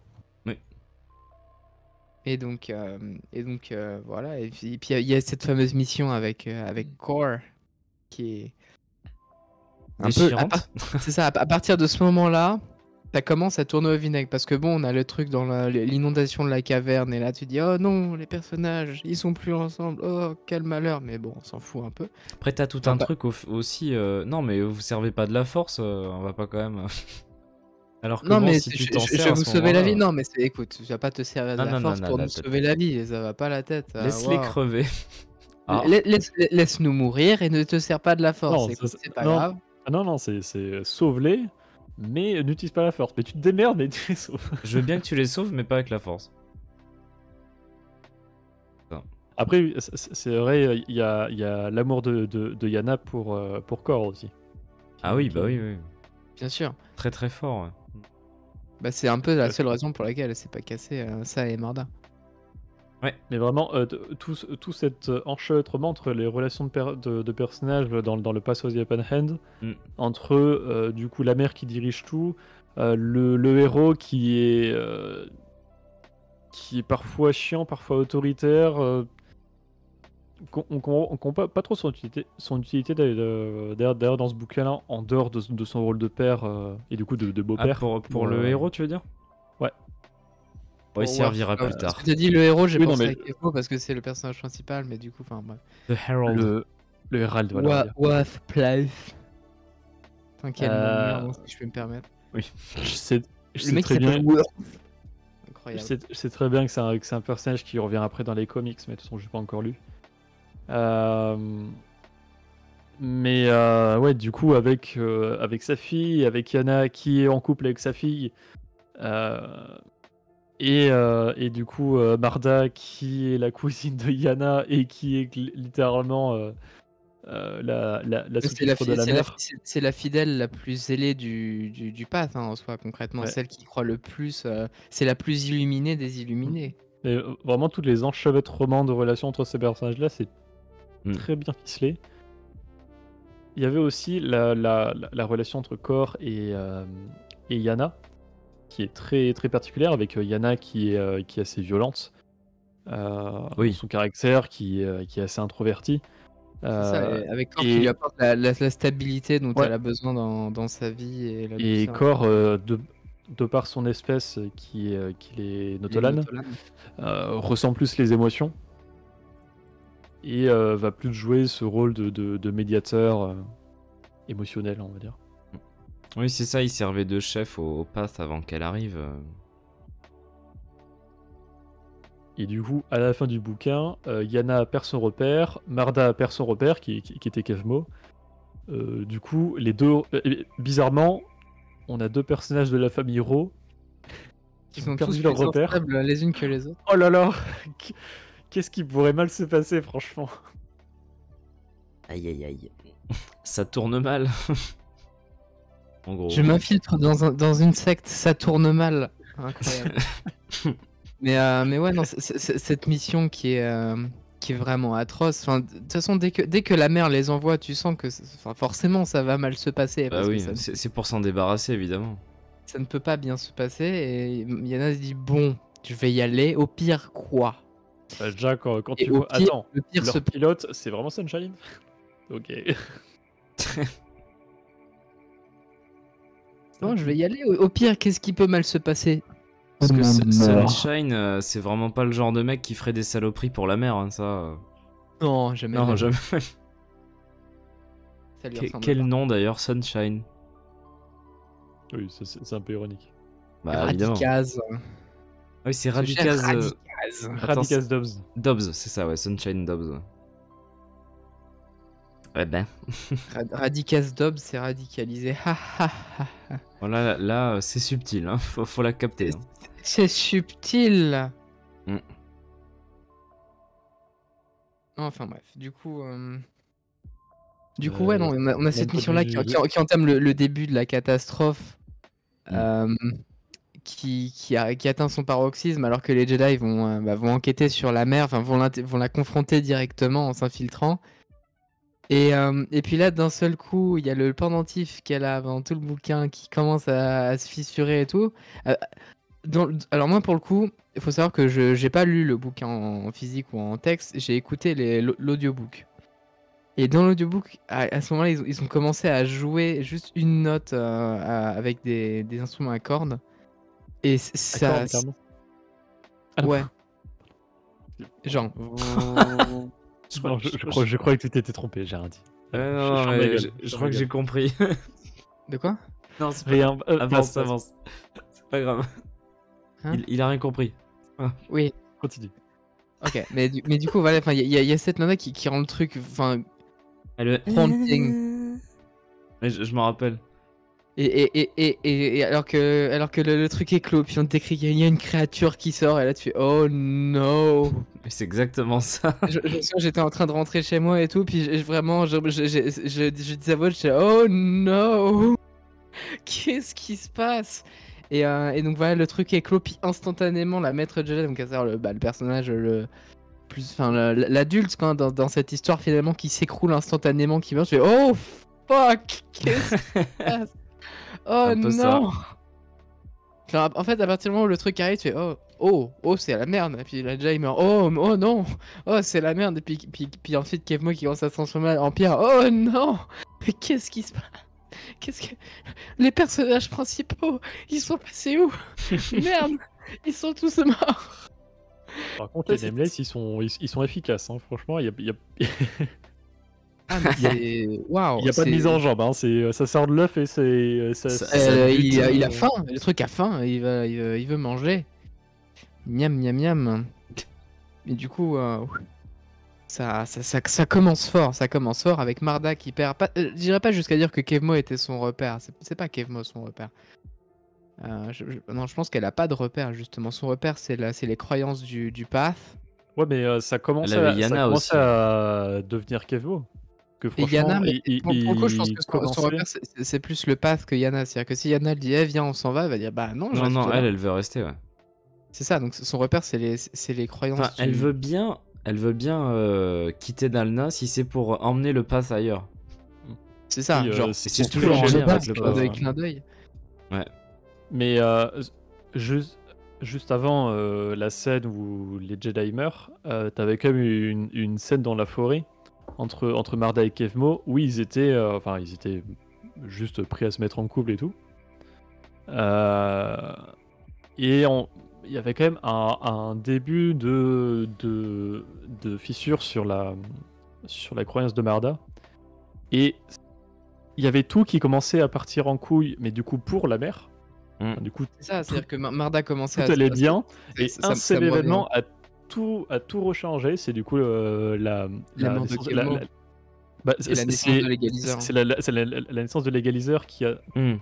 Et donc, voilà. Et puis il y a cette fameuse mission avec Core qui est un peu. Déchirante. C'est ça. À partir de ce moment-là, ça commence à tourner au vinaigre parce que bon, on a le truc dans l'inondation de la caverne, et là tu dis oh non, les personnages ils sont plus ensemble. Oh quel malheur. Mais bon, on s'en fout un peu. Après, t'as tout Ah un bah. truc aussi. Non, mais vous servez pas de la force, on va pas quand même. Alors que Non, bon, mais si tu je t'en je sers vais à vous ce sauver la vie. moment-là, Non, mais écoute, tu vas pas te servir de Non, la non, force non, pour non, nous non, sauver la vie. Ça va pas la tête. laisse-les Waouh. crever. Ah. Laisse-nous mourir et ne te sers pas de la force. Non, Écoute, ça, c'est pas non. grave. Ah non, c'est sauve-les, mais n'utilise pas la force. Mais tu te démerdes, mais tu les sauves. Je veux bien que tu les sauves, mais pas avec la force. Après, c'est vrai, il y a l'amour de Yana pour Core aussi. Ah oui, bah oui, oui. Bien sûr. Très très fort. Ouais. Bah, c'est un peu la seule raison pour laquelle elle s'est pas cassée, ça et Marda. Mais vraiment, tout cet enchevêtrement entre les relations de personnages dans le Pass of the Open Hand, Mm. entre du coup la mère qui dirige tout, Le héros qui est parfois chiant, parfois autoritaire. On comprend pas trop son utilité d'ailleurs dans ce bouquin-là, en dehors de son rôle de père et du coup de Ah, beau-père. pour le héros, tu veux dire? Ouais. Ouais, il servira Parce plus tard. que t'as dit le héros, j'ai Oui, non, pensé mais- à Kefo parce que c'est le personnage principal, mais du coup, enfin bref. The Herald. Le Herald, voilà. on va dire. Worth place. Enfin, quel nom de merde, Euh, si je peux me permettre. Je sais Le mec très bien. s'appelle Worth. Je Incroyable. sais très bien que c'est un personnage qui revient après dans les comics, mais de toute façon, j'ai pas encore lu. Ouais, du coup, avec sa fille, avec Yana qui est en couple avec sa fille, et du coup, Marda qui est la cousine de Yana et qui est littéralement la sous-titre de la mère. C'est la fidèle la plus zélée du path, hein, en soi, concrètement. Ouais. Celle qui croit le plus. C'est la plus illuminée des illuminés. Et vraiment, tous les enchevêtrements de relations entre ces personnages-là, c'est Mm. très bien ficelé. Il y avait aussi la relation entre Cor et Yana, qui est très, très particulière, avec Yana qui est assez violente. Oui. Son caractère qui est assez introverti. C'est ça, et avec Cor et- qui lui apporte la stabilité dont Ouais. elle a besoin dans sa vie. Et la Et douceur. Cor, de par son espèce qui est Notolan, ressent plus les émotions et va plus jouer ce rôle de médiateur émotionnel, on va dire. Oui, c'est ça, il servait de chef au Path avant qu'elle arrive. Et du coup, à la fin du bouquin, Yana perd son repère, Marda perd son repère, qui était Kevmo. Du coup, les deux... bizarrement, on a deux personnages de la famille Ro Qui qui sont ont tous perdu plus leur repère. sensibles les unes que les autres. Oh là là Qu'est-ce qui pourrait mal se passer, franchement? Aïe aïe aïe. Ça tourne mal. En gros. Je m'infiltre dans une secte, ça tourne mal. Incroyable. mais ouais, non, cette mission qui est vraiment atroce. Enfin, de toute façon, dès que la mère les envoie, tu sens que forcément ça va mal se passer. Bah Parce oui, que c'est pour s'en débarrasser, évidemment. ça ne peut pas bien se passer. Et Yana se dit bon, je vais y aller. Au pire, quoi? Déjà, quand Et tu au vois... pire, Attends, le pire leur se pilote, c'est vraiment Sunshine? Ok. Non, je vais y aller. Au pire, qu'est-ce qui peut mal se passer? Parce que Mort. Sunshine, c'est vraiment pas le genre de mec qui ferait des saloperies pour la mère, hein, ça. Non, jamais. Non, jamais. Ça lui ressemble Quel pas. nom d'ailleurs, Sunshine? Oui, c'est un peu ironique. Bah évidemment. Radicaz. Oui, c'est Ce cher Radicaz. Radicaz. Attends, Radicaz Dobbs. Dobbs, c'est ça, ouais, Sunshine Dobbs. Ouais, ben. Radicaz Dobbs s'est radicalisé. Ha, ha, ha, ha. Voilà, là, c'est subtil, hein. Faut la capter. Hein. C'est subtil. Mm. Enfin bref, du coup, ouais, non, on a cette pas mission-là du- qui entame le début de la catastrophe, Mm. qui atteint son paroxysme alors que les Jedi vont enquêter sur la mer, enfin vont la confronter directement en s'infiltrant. Et puis là, d'un seul coup, il y a le pendentif qu'elle a dans tout le bouquin qui commence à se fissurer et tout. Alors moi, pour le coup, il faut savoir que je n'ai pas lu le bouquin en physique ou en texte, j'ai écouté l'audiobook. Et dans l'audiobook, à ce moment-là, ils ont commencé à jouer juste une note avec des instruments à cordes. Et ça... Accord, carrément. Ah, Ouais. Genre... non, je crois que tu t'étais trompé, j'ai rien dit. Non, ferme ouais, ma gueule, je ferme crois ma que j'ai gueule. compris. De quoi? Non, c'est pas... Rien. Avance, passe. avance. C'est pas grave. Hein Il a rien compris. Oui. Continue. Ok, mais du coup, voilà, il y a cette nana qui rend le truc, enfin, Elle... Prompting. Mais je m'en rappelle. et alors que le truc est clos, puis on te décrit qu'il y a une créature qui sort, et là tu fais oh no. Mais c'est exactement ça. Je me souviens, j'étais en train de rentrer chez moi et tout, puis vraiment, je disais à voix, je disais oh no, qu'est-ce qui se passe? Et donc voilà, le truc est clos, puis instantanément, la maître Jedi, donc à savoir le personnage l'adulte dans cette histoire finalement qui s'écroule instantanément, qui meurt, je fais oh fuck, qu'est-ce qui se passe? Oh Un peu ça. non. Genre, en fait, à partir du moment où le truc arrive, tu fais oh, c'est la merde. Et puis là, déjà, il meurt. Oh non, oh, c'est la merde. Et puis ensuite, Kevmo qui commence à se transformer en pierre. Oh non, mais qu'est-ce qui se passe? Qu'est-ce que. Les personnages principaux, ils sont passés où? Merde, ils sont tous morts. Par contre, les Nameless, ils sont efficaces. Hein. Franchement, il y a Ah, mais c'est. Waouh! pas de c'est- mise en jambe. Hein. Ça sort de l'œuf et ça bute, il a faim, le truc a faim, il veut manger. Miam miam miam. Et du coup, ça commence fort avec Marda qui perd. Pas, je dirais pas jusqu'à dire que Kevmo était son repère, c'est pas Kevmo son repère. Non, je pense qu'elle a pas de repère justement. Son repère, c'est les croyances du Path. Ouais, mais ça commence Elle avait Yana aussi. à devenir Kevmo. Que Et Yana, franchement, mais pour le coup, je pense que son commençait- repère, c'est plus le Path que Yana. C'est-à-dire que si Yana elle dit, eh, viens, on s'en va, elle va dire, bah non, je Non, reste non, là. elle veut rester, ouais. C'est ça, donc son repère, c'est les croyances. Enfin, elle veut bien quitter Dalna si c'est pour emmener le pass ailleurs. C'est ça, Oui, genre, c'est pour toujours toucher en le lien Path, avec le avec Path. clin d'œil. Mais juste avant la scène où les Jedi meurent, t'avais quand même une scène dans la forêt entre Marda et Kevmo où ils étaient juste prêts à se mettre en couple et tout. Et il y avait quand même un début de fissure sur la croyance de Marda. Et il y avait tout qui commençait à partir en couille, mais du coup pour la mère. Enfin, du coup, C'est ça, c'est-à-dire que Marda commençait tout allait bien. Et ça- un ça seul me revient. événement a tout rechangé. C'est du coup la mort de naissance- Kevmo. bah, Et la naissance de l'égaliseur. c'est la naissance de l'égaliseur qui a Hmm.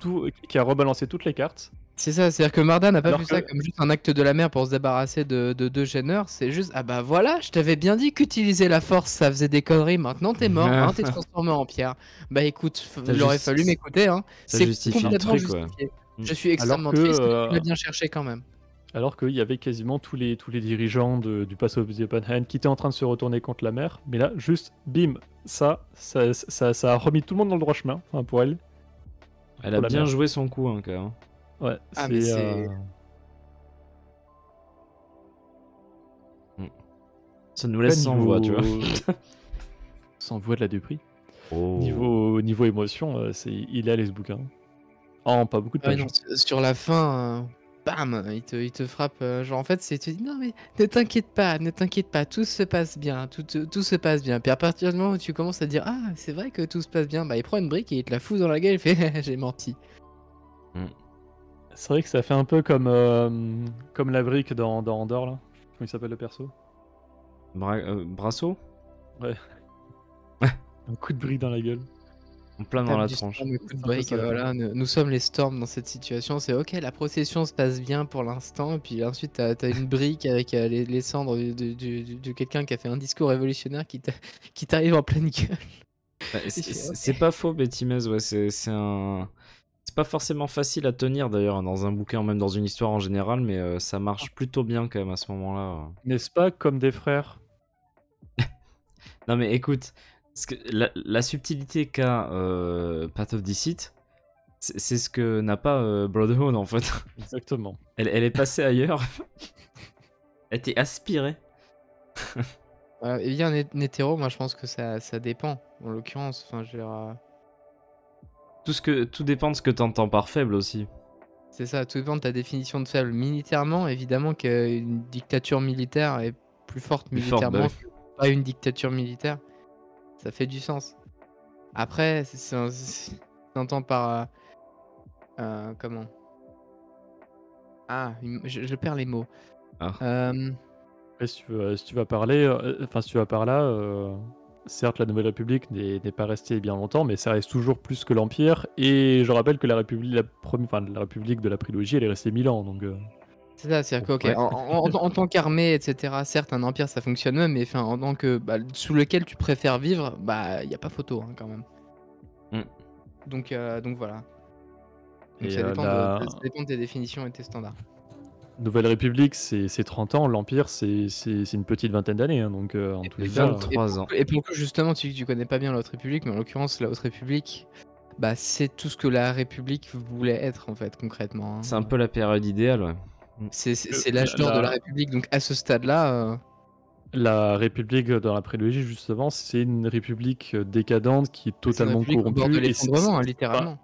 qui a rebalancé toutes les cartes. C'est ça, c'est-à-dire que Marda n'a pas Alors vu ça que- comme juste un acte de la mère pour se débarrasser de deux gêneurs. C'est juste, ah bah voilà, je t'avais bien dit qu'utiliser la force ça faisait des conneries, maintenant t'es mort, hein, t'es transformé en pierre. Bah écoute, Ça il aurait juste- fallu m'écouter, hein. ça C'est justifie le complètement truc, ouais. justifié. Mm. Je suis extrêmement que, triste, mais tu l'as bien cherché quand même. Alors qu'il y avait quasiment tous les dirigeants du Pass of the Open Hand qui étaient en train de se retourner contre la mer. Mais là, juste, bim, ça a remis tout le monde dans le droit chemin, enfin, pour elle. Elle a Pour la bien mère. joué son coup, hein, quand même. Ouais, Ah, mais c'est- Ça nous laisse sans voix, tu vois. Sans voix de la Dupri. Oh. Niveau émotion, il est allé ce bouquin. Oh, pas beaucoup de Ouais, pages. non, sur la fin, bam, il te frappe. Genre en fait, c'est tu dis non mais ne t'inquiète pas, tout se passe bien, tout se passe bien. Puis à partir du moment où tu commences à dire ah c'est vrai que tout se passe bien, bah il prend une brique et il te la fout dans la gueule, il fait j'ai menti. C'est vrai que ça fait un peu comme la brique dans Andorre, là. Comment il s'appelle le perso? Brasso Un coup de brique dans la gueule. En plein dans Tape la du tranche. Storm, coup de C'est un peu break, ça, voilà, nous sommes les Storms dans cette situation. C'est ok, la procession se passe bien pour l'instant, et puis ensuite t'as une brique avec les cendres de quelqu'un qui a fait un discours révolutionnaire qui t'arrive en pleine gueule. Bah, Il fait, ok. c'est pas faux, Betty Mez, ouais, c'est pas forcément facile à tenir d'ailleurs dans un bouquin, même dans une histoire en général, mais ça marche plutôt bien quand même à ce moment-là. N'est-ce pas comme des frères? Non mais écoute, parce que la subtilité qu'a Path of Deceit, c'est ce que n'a pas Bloodhound en fait. Exactement. Elle est passée ailleurs. Elle était aspirée. Voilà, et bien un hétéro, moi je pense que ça dépend. En l'occurrence, enfin je veux dire, Tout dépend de ce que t'entends par faible aussi. c'est ça, tout dépend de ta définition de faible. Militairement, évidemment qu'une dictature militaire est plus forte Plus forte, militairement bah que pas une dictature militaire. Ça fait du sens. Après, t'entends par comment? Ah, je perds les mots. Ah. Et si tu vas parler, si tu vas par là, certes la Nouvelle République n'est pas restée bien longtemps, mais ça reste toujours plus que l'Empire. Et je rappelle que la République de la prélogie, elle est restée 1000 ans, donc. C'est ça, c'est-à-dire que, ok, Ouais. en tant qu'armée, etc., certes, un empire, ça fonctionne même, mais enfin, en tant que sous lequel tu préfères vivre, bah, y a pas photo, hein, quand même. Mm. Donc voilà. Donc Et, ça dépend, la ça dépend de tes définitions et tes standards. Nouvelle République, c'est 30 ans, l'Empire, c'est une petite vingtaine d'années, hein, donc en tous les cas. 23 ans. Et pour le coup, justement, tu connais pas bien la Haute République, mais en l'occurrence, la Haute République, Bah, c'est tout ce que la République voulait être, en fait, concrètement, C'est un hein. peu la période idéale, ouais. C'est l'âge d'or de la République, donc à ce stade-là, La République dans la prélogie, justement, c'est une République décadente qui est c'est une totalement République au bord de corrompue. l'effondrement, hein, Enfin, littéralement.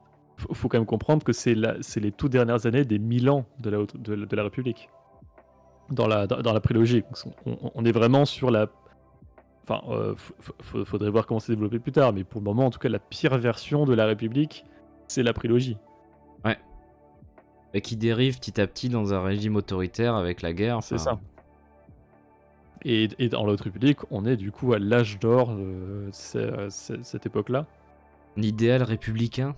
faut quand même comprendre que c'est les toutes dernières années des 1000 ans de la République dans la prélogie. Donc, on est vraiment sur la. Enfin, faudrait voir comment c'est développé plus tard, mais pour le moment, en tout cas, la pire version de la République, c'est la prélogie. Ouais. Et qui dérive petit à petit dans un régime autoritaire avec la guerre. C'est enfin, ça. Et dans l'autre République, on est du coup à l'âge d'or de cette époque-là. L'idéal républicain.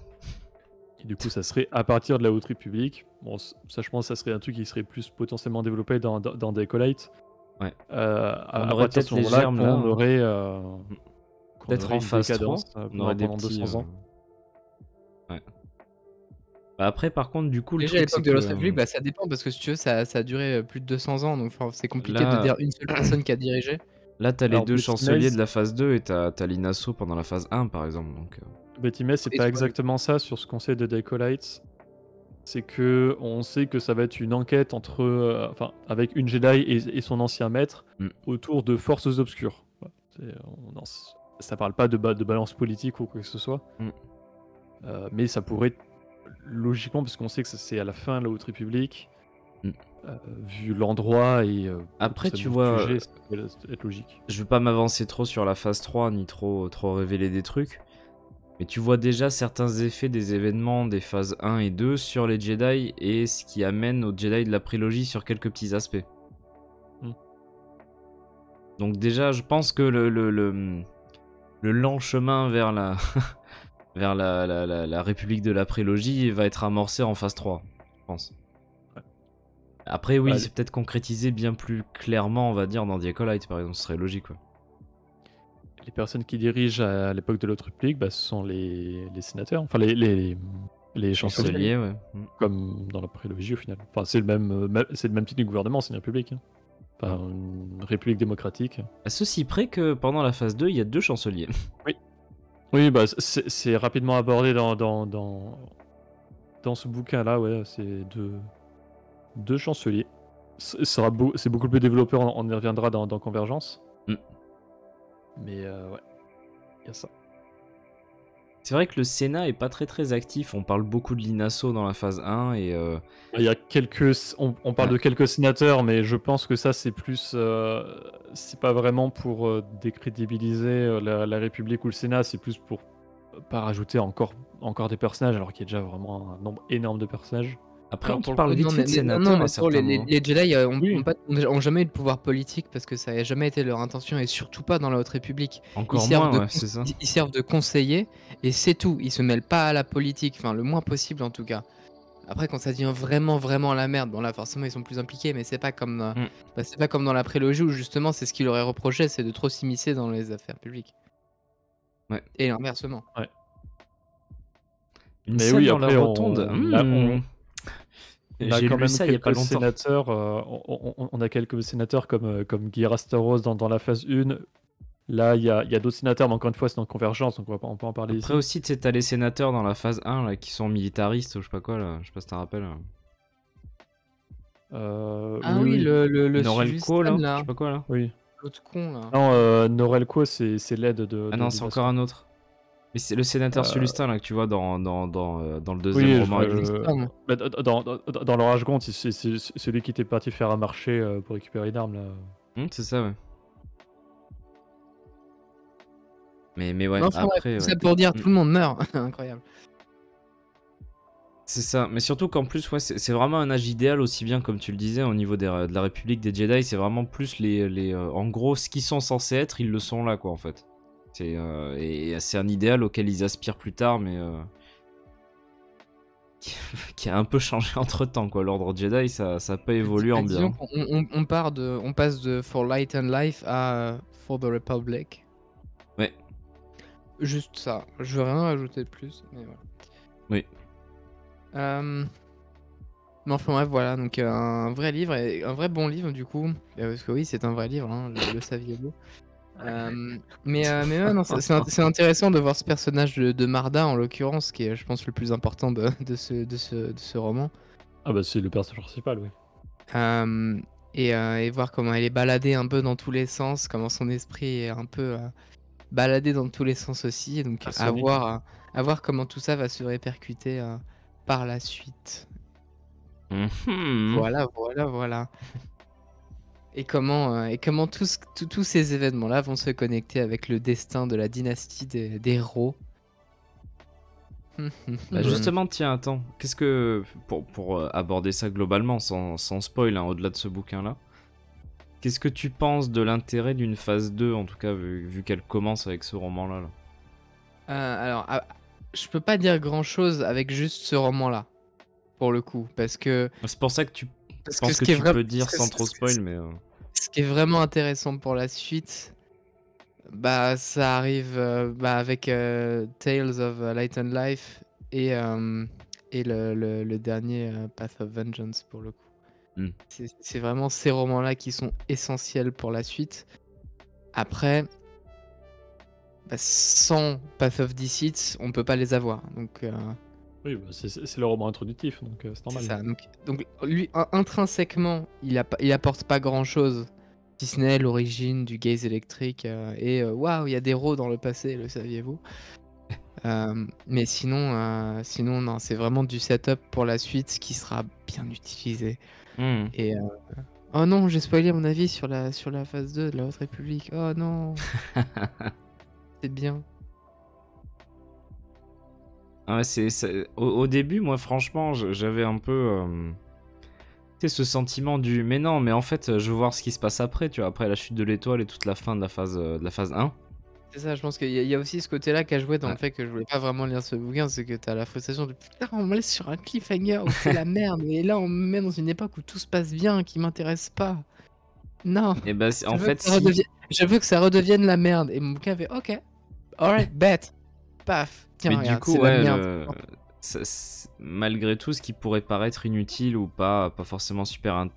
Et du coup, ça serait à partir de la Haute République. Bon, ça, je pense, ça serait un truc qui serait plus potentiellement développé dans des acolytes. Ouais. À On aurait partir de peut-être ce les moment-là, germes, là. qu'on aurait, Peut-être en une phase 3, décadence, on aurait des pendant petits. 200 ans. Ouais. Bah après, par contre, du coup, le Déjà, à truc, c'est l'époque de l'autre que République, bah, ça dépend parce que si tu veux, ça a duré plus de 200 ans, donc enfin, c'est compliqué de là, dire une seule personne qui a dirigé. là t'as les Alors, deux Betty chanceliers Mays- de la phase 2 et t'as l'INASO pendant la phase 1, par exemple. Donc, Betty Mays, c'est Et pas sur- exactement ça sur ce qu'on sait de Acolytes. C'est que on sait que ça va être une enquête entre, enfin, avec une Jedi et son ancien maître Mm. autour de forces obscures. Voilà. Ça parle pas de balance politique ou quoi que ce soit. Mm. Mais ça pourrait logiquement, parce qu'on sait que c'est à la fin de la Haute République, Mm. vu l'endroit et Après, tu potentiellement le vois, sujet, ça peut être logique. je veux pas m'avancer trop sur la phase 3, ni trop révéler des trucs. Mais tu vois déjà certains effets des événements des phases 1 et 2 sur les Jedi et ce qui amène aux Jedi de la prélogie sur quelques petits aspects. Mm. Donc déjà, je pense que le lent chemin vers la vers la République de la prélogie va être amorcé en phase 3, je pense. Ouais. Après, oui, Allez. c'est peut-être concrétisé bien plus clairement, on va dire, dans The Acolyte, par exemple, ce serait logique, quoi. Les personnes qui dirigent à l'époque de l'Haute République, bah, ce sont les sénateurs, enfin les chanceliers, Chancelier, ouais. comme dans la prélogie au final. Enfin, c'est le même type de gouvernement, c'est une république. Hein. Enfin, une république démocratique. À ceci près que pendant la phase 2, il y a 2 chanceliers. Oui, bah, c'est rapidement abordé dans ce bouquin-là, ouais, c'est deux chanceliers. C'est beaucoup plus développé, on y reviendra dans Convergence. Mm. Mais ouais, il y a ça. C'est vrai que le Sénat est pas très actif. On parle beaucoup de l'INASO dans la phase 1 et Il y a on parle Ouais. de quelques sénateurs, mais je pense que ça c'est plus, c'est pas vraiment pour décrédibiliser la République ou le Sénat, c'est plus pour pas rajouter encore des personnages, alors qu'il y a déjà vraiment un nombre énorme de personnages. après Alors, on pour te le parle coup, vite non, fait de mais sénateurs à pour certains moments. les Jedi Oui. ont jamais eu de pouvoir politique parce que ça n'a jamais été leur intention et surtout pas dans la Haute République. Encore moins, ouais, c'est ça. Ils servent de conseillers et c'est tout. Ils se mêlent pas à la politique, enfin le moins possible en tout cas. Après, quand ça devient vraiment la merde, bon là forcément ils sont plus impliqués, mais c'est pas comme, c'est pas comme dans la prélogie où justement c'est ce qu'il aurait reproché, c'est de trop s'immiscer dans les affaires publiques. Ouais. Et inversement. Une Mais scène oui, dans après, la rotonde. on a J'ai quand lu même ça il y a pas quelques longtemps. sénateurs, on a quelques sénateurs comme Guy Rastaros dans la phase 1. Là, il y a d'autres sénateurs, mais encore une fois, c'est dans Convergence, donc on peut en parler Après ici. aussi, tu sais, t'as les sénateurs dans la phase 1 là, qui sont militaristes ou je sais pas quoi là. Je sais pas si t'en rappelles. Ah oui, le Norelco là, Suzistan, je là, sais pas quoi là. Oui. l'autre con là. Non, Norelco, c'est l'aide de. Ah non, c'est encore un autre. Mais c'est le sénateur Sulustin là que tu vois dans le deuxième Oui, roman. bah, dans l'Orage Gond, c'est celui qui était parti faire un marché pour récupérer une arme là. C'est ça, ouais. Mais ouais, Non, enfin, bref, après. tout Ouais. ça pour dire, tout le monde meurt. Incroyable. C'est ça, mais surtout qu'en plus, ouais, c'est vraiment un âge idéal, aussi bien comme tu le disais, au niveau de la République des Jedi, c'est vraiment plus en gros, ce qu'ils sont censés être, ils le sont là, quoi, en fait. Et c'est un idéal auquel ils aspirent plus tard, mais qui a un peu changé entre temps, quoi. L'ordre Jedi, ça a pas évolué en bien. Disons on passe de For Light and Life à For the Republic. Ouais. Juste ça. Je veux rien rajouter de plus, mais voilà. Oui. Mais enfin bref, voilà, donc un vrai livre, et un vrai bon livre du coup. Parce que oui, c'est un vrai livre, hein, le saviez-vous. Mais ouais, non, c'est intéressant de voir ce personnage de Marda en l'occurrence, qui est, je pense, le plus important de ce roman. Ah bah c'est le personnage principal, oui. Et voir comment elle est baladée un peu dans tous les sens, comment son esprit est un peu baladé dans tous les sens aussi. Donc Façonné. à voir comment tout ça va se répercuter par la suite. Mhm. Voilà, voilà, voilà. Et comment tous ces événements-là vont se connecter avec le destin de la dynastie des héros. Bah justement, tiens, attends. Qu'est-ce que. Pour aborder ça globalement, sans spoil, hein, au-delà de ce bouquin-là, qu'est-ce que tu penses de l'intérêt d'une phase 2, en tout cas, vu qu'elle commence avec ce roman-là là Alors, je peux pas dire grand-chose avec juste ce roman-là, pour le coup, parce que C'est pour ça que je parce que pense ce que qui est tu vraiment peux dire sans trop spoil, mais. ce qui est vraiment intéressant pour la suite, bah ça arrive avec Tales of Light and Life et le dernier Path of Vengeance pour le coup. Hmm. C'est vraiment ces romans-là qui sont essentiels pour la suite. Après, sans Path of Deceit, on peut pas les avoir. Donc Oui, bah, c'est le roman introductif, donc c'est normal. c'est ça. Donc lui, intrinsèquement, il apporte pas grand-chose, si ce n'est l'origine du gaze électrique et waouh, il y a des rots dans le passé, le saviez-vous? Mais sinon non, c'est vraiment du setup pour la suite qui sera bien utilisé. Hmm. Et oh non, j'ai spoilé mon avis sur la phase 2 de la Haute République. Oh non, c'est bien. Ouais, au début, moi, franchement, j'avais un peu. Tu sais, ce sentiment du. Mais non, mais en fait, je veux voir ce qui se passe après, tu vois, après la chute de l'étoile et toute la fin de la phase 1. C'est ça, je pense qu'il y a aussi ce côté-là qui a joué dans Ouais. le fait que je voulais pas vraiment lire ce bouquin, c'est que t'as la frustration de putain, on me laisse sur un cliffhanger où c'est la merde, et là on me met dans une époque où tout se passe bien, qui m'intéresse pas. Non, Et bah, en je veux fait, que ça je veux que ça redevienne la merde. Et mon bouquin fait ok, alright, bet, paf, tiens, Mais du regarde, coup, c'est la ouais, merde. malgré tout, ce qui pourrait paraître inutile ou pas forcément super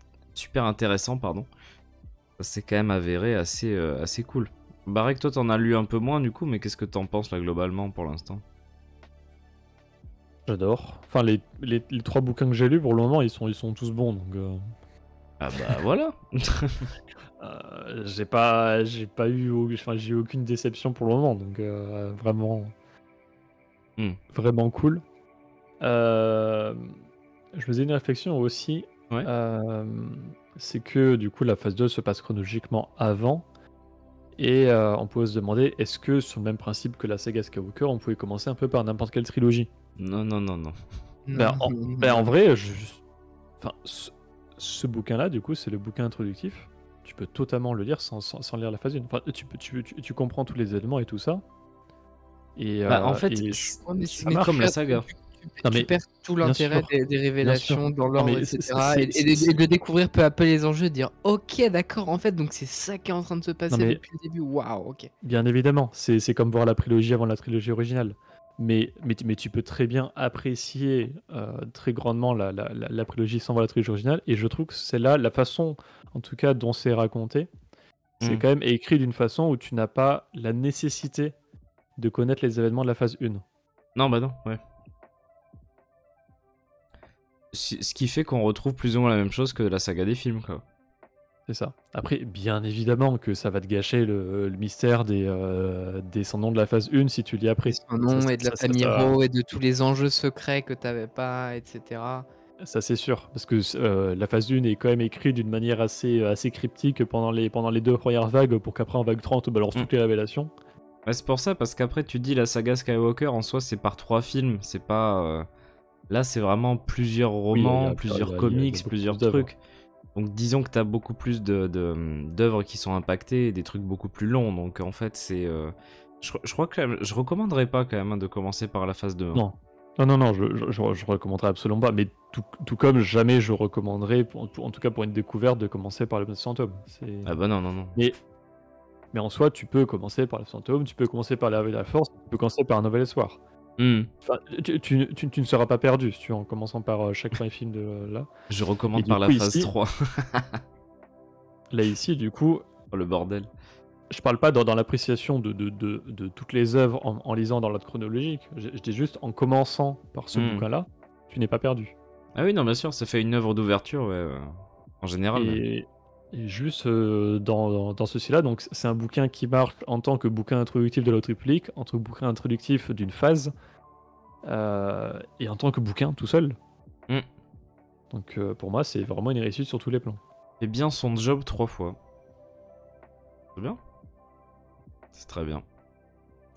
intéressant, pardon, ça s'est quand même avéré assez cool. Barek, toi, t'en as lu un peu moins du coup, mais qu'est-ce que t'en penses là globalement pour l'instant? J'adore. Enfin, les 3 bouquins que j'ai lus, pour le moment, ils sont tous bons, donc Ah bah voilà. j'ai pas eu, enfin, j'ai eu aucune déception pour le moment, donc vraiment, vraiment cool. Je me faisais une réflexion aussi, Ouais. c'est que du coup la phase 2 se passe chronologiquement avant, et on peut se demander, est-ce que sur le même principe que la saga Skywalker, on pouvait commencer un peu par n'importe quelle trilogie? Non, non, non, non. En vrai, enfin, ce bouquin-là, du coup, c'est le bouquin introductif. Tu peux totalement le lire sans lire la phase 1. Enfin, tu comprends tous les éléments et tout ça. Et, Bah, en fait, Ouais, mais c'est comme la saga. Non, tu mais perds tout bien l'intérêt sûr, des révélations dans Non, l'ordre, mais etc. Et de découvrir peu à peu les enjeux, de dire ok, d'accord, en fait, donc c'est ça qui est en train de se passer mais- depuis le début. Waouh, ok. bien évidemment, c'est comme voir la prélogie avant la trilogie originale. Mais tu peux très bien apprécier très grandement la prélogie sans voir la trilogie originale. Et je trouve que c'est là la façon, en tout cas, dont c'est raconté. C'est quand même écrit d'une façon où tu n'as pas la nécessité de connaître les événements de la phase 1. Non, bah non, ouais. Ce qui fait qu'on retrouve plus ou moins la même chose que la saga des films, quoi. C'est ça. Après, bien évidemment que ça va te gâcher le mystère des descendants de la phase 1 si tu lis après. Et son nom, et de la famille ça- Ro, et de tous les enjeux secrets que t'avais pas, etc. Ça, c'est sûr, parce que la phase 1 est quand même écrite d'une manière assez cryptique pendant les 2 premières vagues, pour qu'après en vague 3 on te balance toutes les révélations. Ouais, c'est pour ça, parce qu'après tu dis la saga Skywalker en soi c'est par 3 films, c'est pas... Là c'est vraiment plusieurs romans, plusieurs comics, beaucoup plusieurs plus d'œuvres. trucs. Donc disons que t'as beaucoup plus d'œuvres qui sont impactées, et des trucs beaucoup plus longs, donc en fait c'est... Je crois que je recommanderais pas quand même de commencer par la phase 2. Hein. Non, je recommanderais absolument pas, mais tout comme jamais je recommanderais, en tout cas pour une découverte, de commencer par le Phantom. Ah bah non, non, non. Mais en soi, tu peux commencer par le Phantom, tu peux commencer par la Force, tu peux commencer par un nouvel espoir. Enfin, tu ne seras pas perdu si tu en commençant par chaque premier film de là. Je recommande Et du par la coup, phase ici- 3. Là ici, du coup, Oh, le bordel. je parle pas dans l'appréciation de toutes les œuvres en lisant dans l'ordre chronologique. Je dis juste en commençant par ce bouquin-là, tu n'es pas perdu. Ah oui, non, bien sûr, ça fait une œuvre d'ouverture, ouais, en général. Et juste dans ceci-là, donc c'est un bouquin qui marche en tant que bouquin introductif de la Haute République, en tant que bouquin introductif d'une phase, et en tant que bouquin tout seul. Donc pour moi, c'est vraiment une réussite sur tous les plans. Il fait bien son job 3 fois. C'est bien. C'est très bien.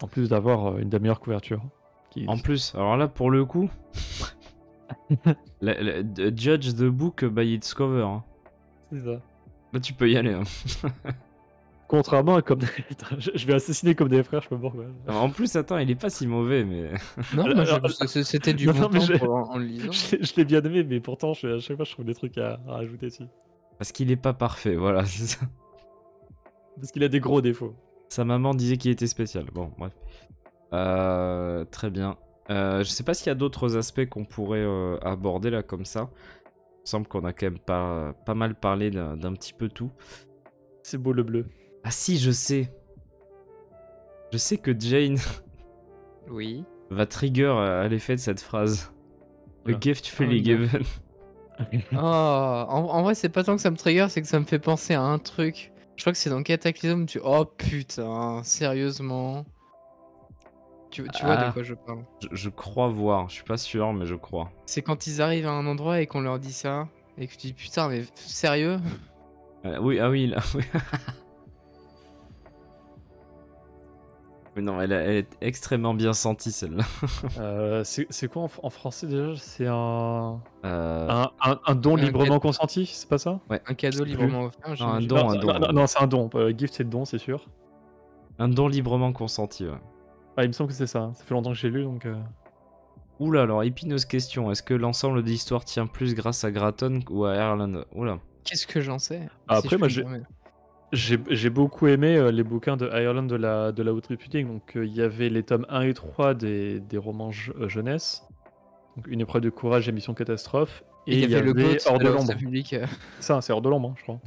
En plus d'avoir une des meilleures couvertures. En plus, alors là, pour le coup, judge the book by its cover. Hein. C'est ça. Là, tu peux y aller. Hein. Contrairement à comme je vais assassiner comme des frères, je peux pas pourquoi. En plus, attends, il est pas si mauvais, mais. Non, moi, c'était du bon temps en le lisant. Je l'ai bien aimé, mais pourtant, à chaque fois, je trouve des trucs à rajouter dessus. Parce qu'il est pas parfait, voilà, c'est ça. Parce qu'il a des gros défauts. Sa maman disait qu'il était spécial. Bon, bref. Très bien. Je sais pas s'il y a d'autres aspects qu'on pourrait aborder là comme ça. Il me semble qu'on a quand même pas mal parlé d'un petit peu tout. C'est beau le bleu. Ah si, je sais. Je sais que Jane Oui. va trigger à l'effet de cette phrase. Voilà. A gift freely given. Oh, en vrai, c'est pas tant que ça me trigger, c'est que ça me fait penser à un truc. Je crois que c'est dans Cataclysm, oh putain, sérieusement. Tu vois de quoi je parle. Je crois voir, je suis pas sûr, mais je crois. C'est quand ils arrivent à un endroit et qu'on leur dit ça, et que tu dis putain, mais sérieux? Oui, ah oui, là, oui. Mais non, elle est extrêmement bien sentie celle-là. C'est quoi en français déjà? C'est un Un don librement consenti, c'est pas ça? Ouais. Un cadeau librement offert. Non, un don, Non, c'est un don. Gift, c'est le don, c'est sûr. Un don librement consenti, ouais. Ah, il me semble que c'est ça. Ça fait longtemps que j'ai lu, donc... Oula, alors, épineuse question. Est-ce que l'ensemble de l'histoire tient plus grâce à Gratton ou à Ireland? Oula. Qu'est-ce que j'en sais? Après, moi, j'ai beaucoup aimé les bouquins de Ireland de la Haute République. Donc, il y avait les tomes 1 et 3 des romans jeunesse. Donc, Une épreuve de courage et Mission catastrophe. Et il y avait le GOAT Hors de la Haute l'ombre. République. Ça, c'est Hors de l'ombre, hein, je crois.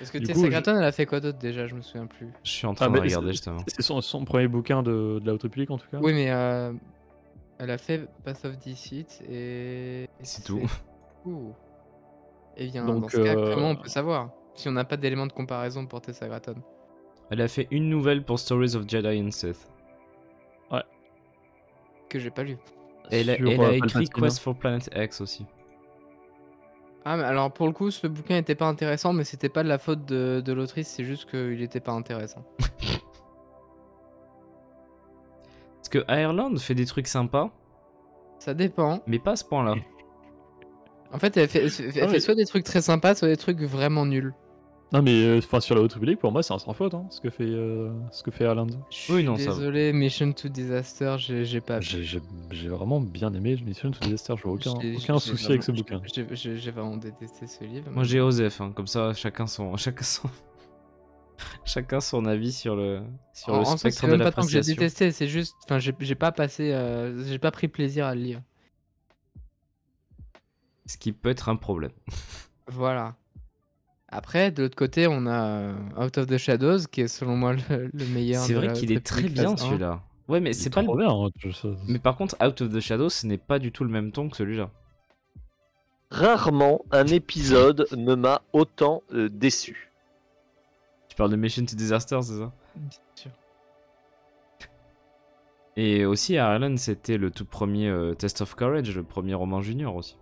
Parce que Du Tessa coup, Gratton, elle a fait quoi d'autre déjà? Je me souviens plus. Je suis en train de regarder justement. C'est son premier bouquin de la Haute République, en tout cas. Oui, mais elle a fait Path of Deceit et... C'est tout. Et bien, Donc, dans ce cas, comment on peut savoir? Si on n'a pas d'éléments de comparaison pour Tessa Gratton. Elle a fait une nouvelle pour Stories of Jedi and Sith. Que j'ai pas lu. Et elle a écrit Quest for Planet X aussi. Ah, mais alors pour le coup, ce bouquin était pas intéressant, mais c'était pas de la faute de l'autrice, c'est juste qu'il était pas intéressant. Parce que Ireland fait des trucs sympas. Ça dépend. Mais pas à ce point-là. En fait, elle fait soit des trucs très sympas, soit des trucs vraiment nuls. Non, mais sur la Haute République, pour moi, c'est un sans faute, hein, ce que fait Ireland. Oui, non, ça Désolé, Mission to Disaster, j'ai pas. J'ai vraiment bien aimé Mission to Disaster, je vois aucun souci avec ce bouquin. J'ai vraiment détesté ce livre. Moi j'ai Osef, hein, comme ça chacun son avis sur le spectre de l'appréciation. C'est même pas tant que j'ai l'appréciation. détesté, c'est juste, enfin, j'ai pas pris plaisir à le lire. Ce qui peut être un problème. Voilà. Après, de l'autre côté, on a Out of the Shadows, qui est selon moi le meilleur. C'est vrai qu'il est très bien celui-là. Ouais, mais c'est pas trop bien. Hein, Mais par contre, Out of the Shadows, ce n'est pas du tout le même ton que celui-là. Rarement un épisode ne m'a autant déçu. Tu parles de Mission to Disaster, c'est ça? Bien sûr. Et aussi, Ireland, c'était le tout premier Test of Courage, le premier roman junior aussi.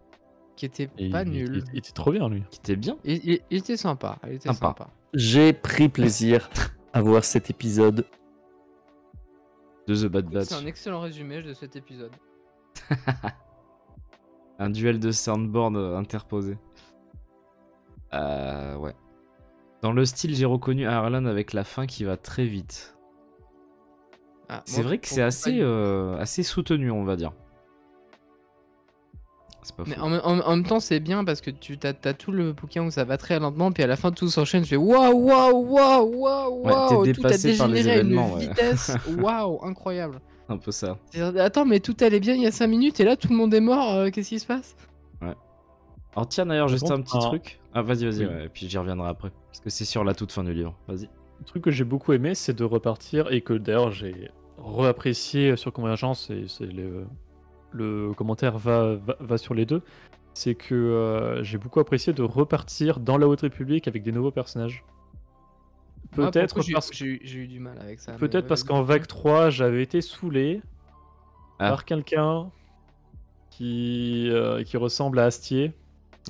Qui était pas nul. Il était trop bien, lui. Qui était bien. Il était sympa. Il était sympa. J'ai pris plaisir à voir cet épisode. De The Bad Batch. C'est un excellent résumé de cet épisode. Un duel de soundboard interposé. Ouais. Dans le style, j'ai reconnu Ireland avec la fin qui va très vite. Ah, C'est vrai que c'est assez soutenu, on va dire. C'est pas faux. Mais en même temps, c'est bien parce que tu t'as tout le bouquin où ça va très lentement, puis à la fin tout s'enchaîne. Tu fais waouh, waouh, waouh, waouh, Ouais, t'es waouh, tout a dépassé par les dégénéré à une événements, ouais. vitesse. Waouh, incroyable. Un peu ça. Attends, mais tout allait bien il y a 5 minutes et là tout le monde est mort. Qu'est-ce qui se passe? Alors tiens d'ailleurs, juste contre, un petit truc. Ah vas-y, Oui. ouais, et puis j'y reviendrai après. Parce que c'est sur la toute fin du livre. Vas-y. Le truc que j'ai beaucoup aimé, c'est de repartir, et que d'ailleurs j'ai reapprécié sur Convergence, et c'est le commentaire va sur les deux, c'est que j'ai beaucoup apprécié de repartir dans la Haute République avec des nouveaux personnages. Moi, pour le Peut-être coup, j'ai parce, j'ai eu j'ai eu du mal avec ça. mais peut-être ouais, parce vas-y. qu'en vague 3, j'avais été saoulé Ah. par quelqu'un qui ressemble à Astier,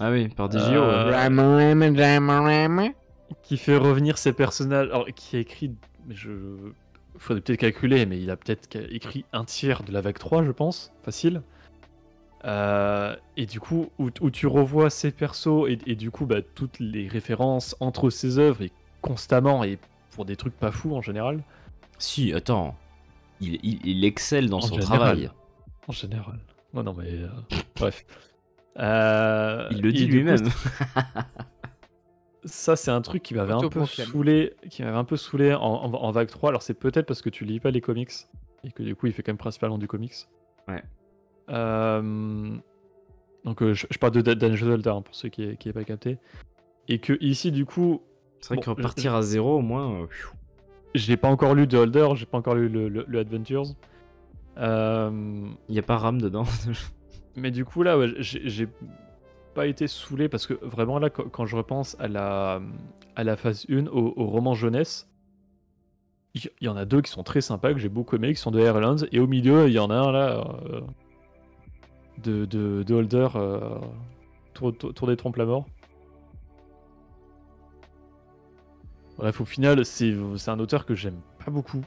Ah oui, par Digio. Ouais. qui fait revenir ses personnages, alors qui a écrit, mais faudrait peut-être calculer, mais il a peut-être écrit un tiers de la vague 3, je pense, facile. Et du coup, où tu revois ses persos, et du coup, bah, toutes les références entre ses œuvres, et constamment, et pour des trucs pas fous en général. Si, attends. Il excelle dans En son général. travail. En général. Non, mais bref. Il le Et dit du coup, lui-même. ça, c'est un truc qui m'avait un peu Autoproclamé. saoulé en vague 3. Alors, c'est peut-être parce que tu lis pas les comics, et que du coup, il fait quand même principalement du comics. Ouais. Donc, je parle de Daniel Holder, hein, pour ceux qui n'aient pas capté. Et que ici, du coup, C'est vrai bon, que repartir à zéro, au moins. j'ai pas encore lu The Holder, j'ai pas encore lu le Adventures. Il n'y a pas Ram dedans. Mais du coup, là, ouais, j'ai pas été saoulé, parce que vraiment, là, quand je repense à la phase 1, au roman jeunesse, il y en a deux qui sont très sympas, que j'ai beaucoup aimé, qui sont de Ireland, et au milieu, il y en a un là, de Holder, Tour des Trompes la mort. Bref, au final, c'est un auteur que j'aime pas beaucoup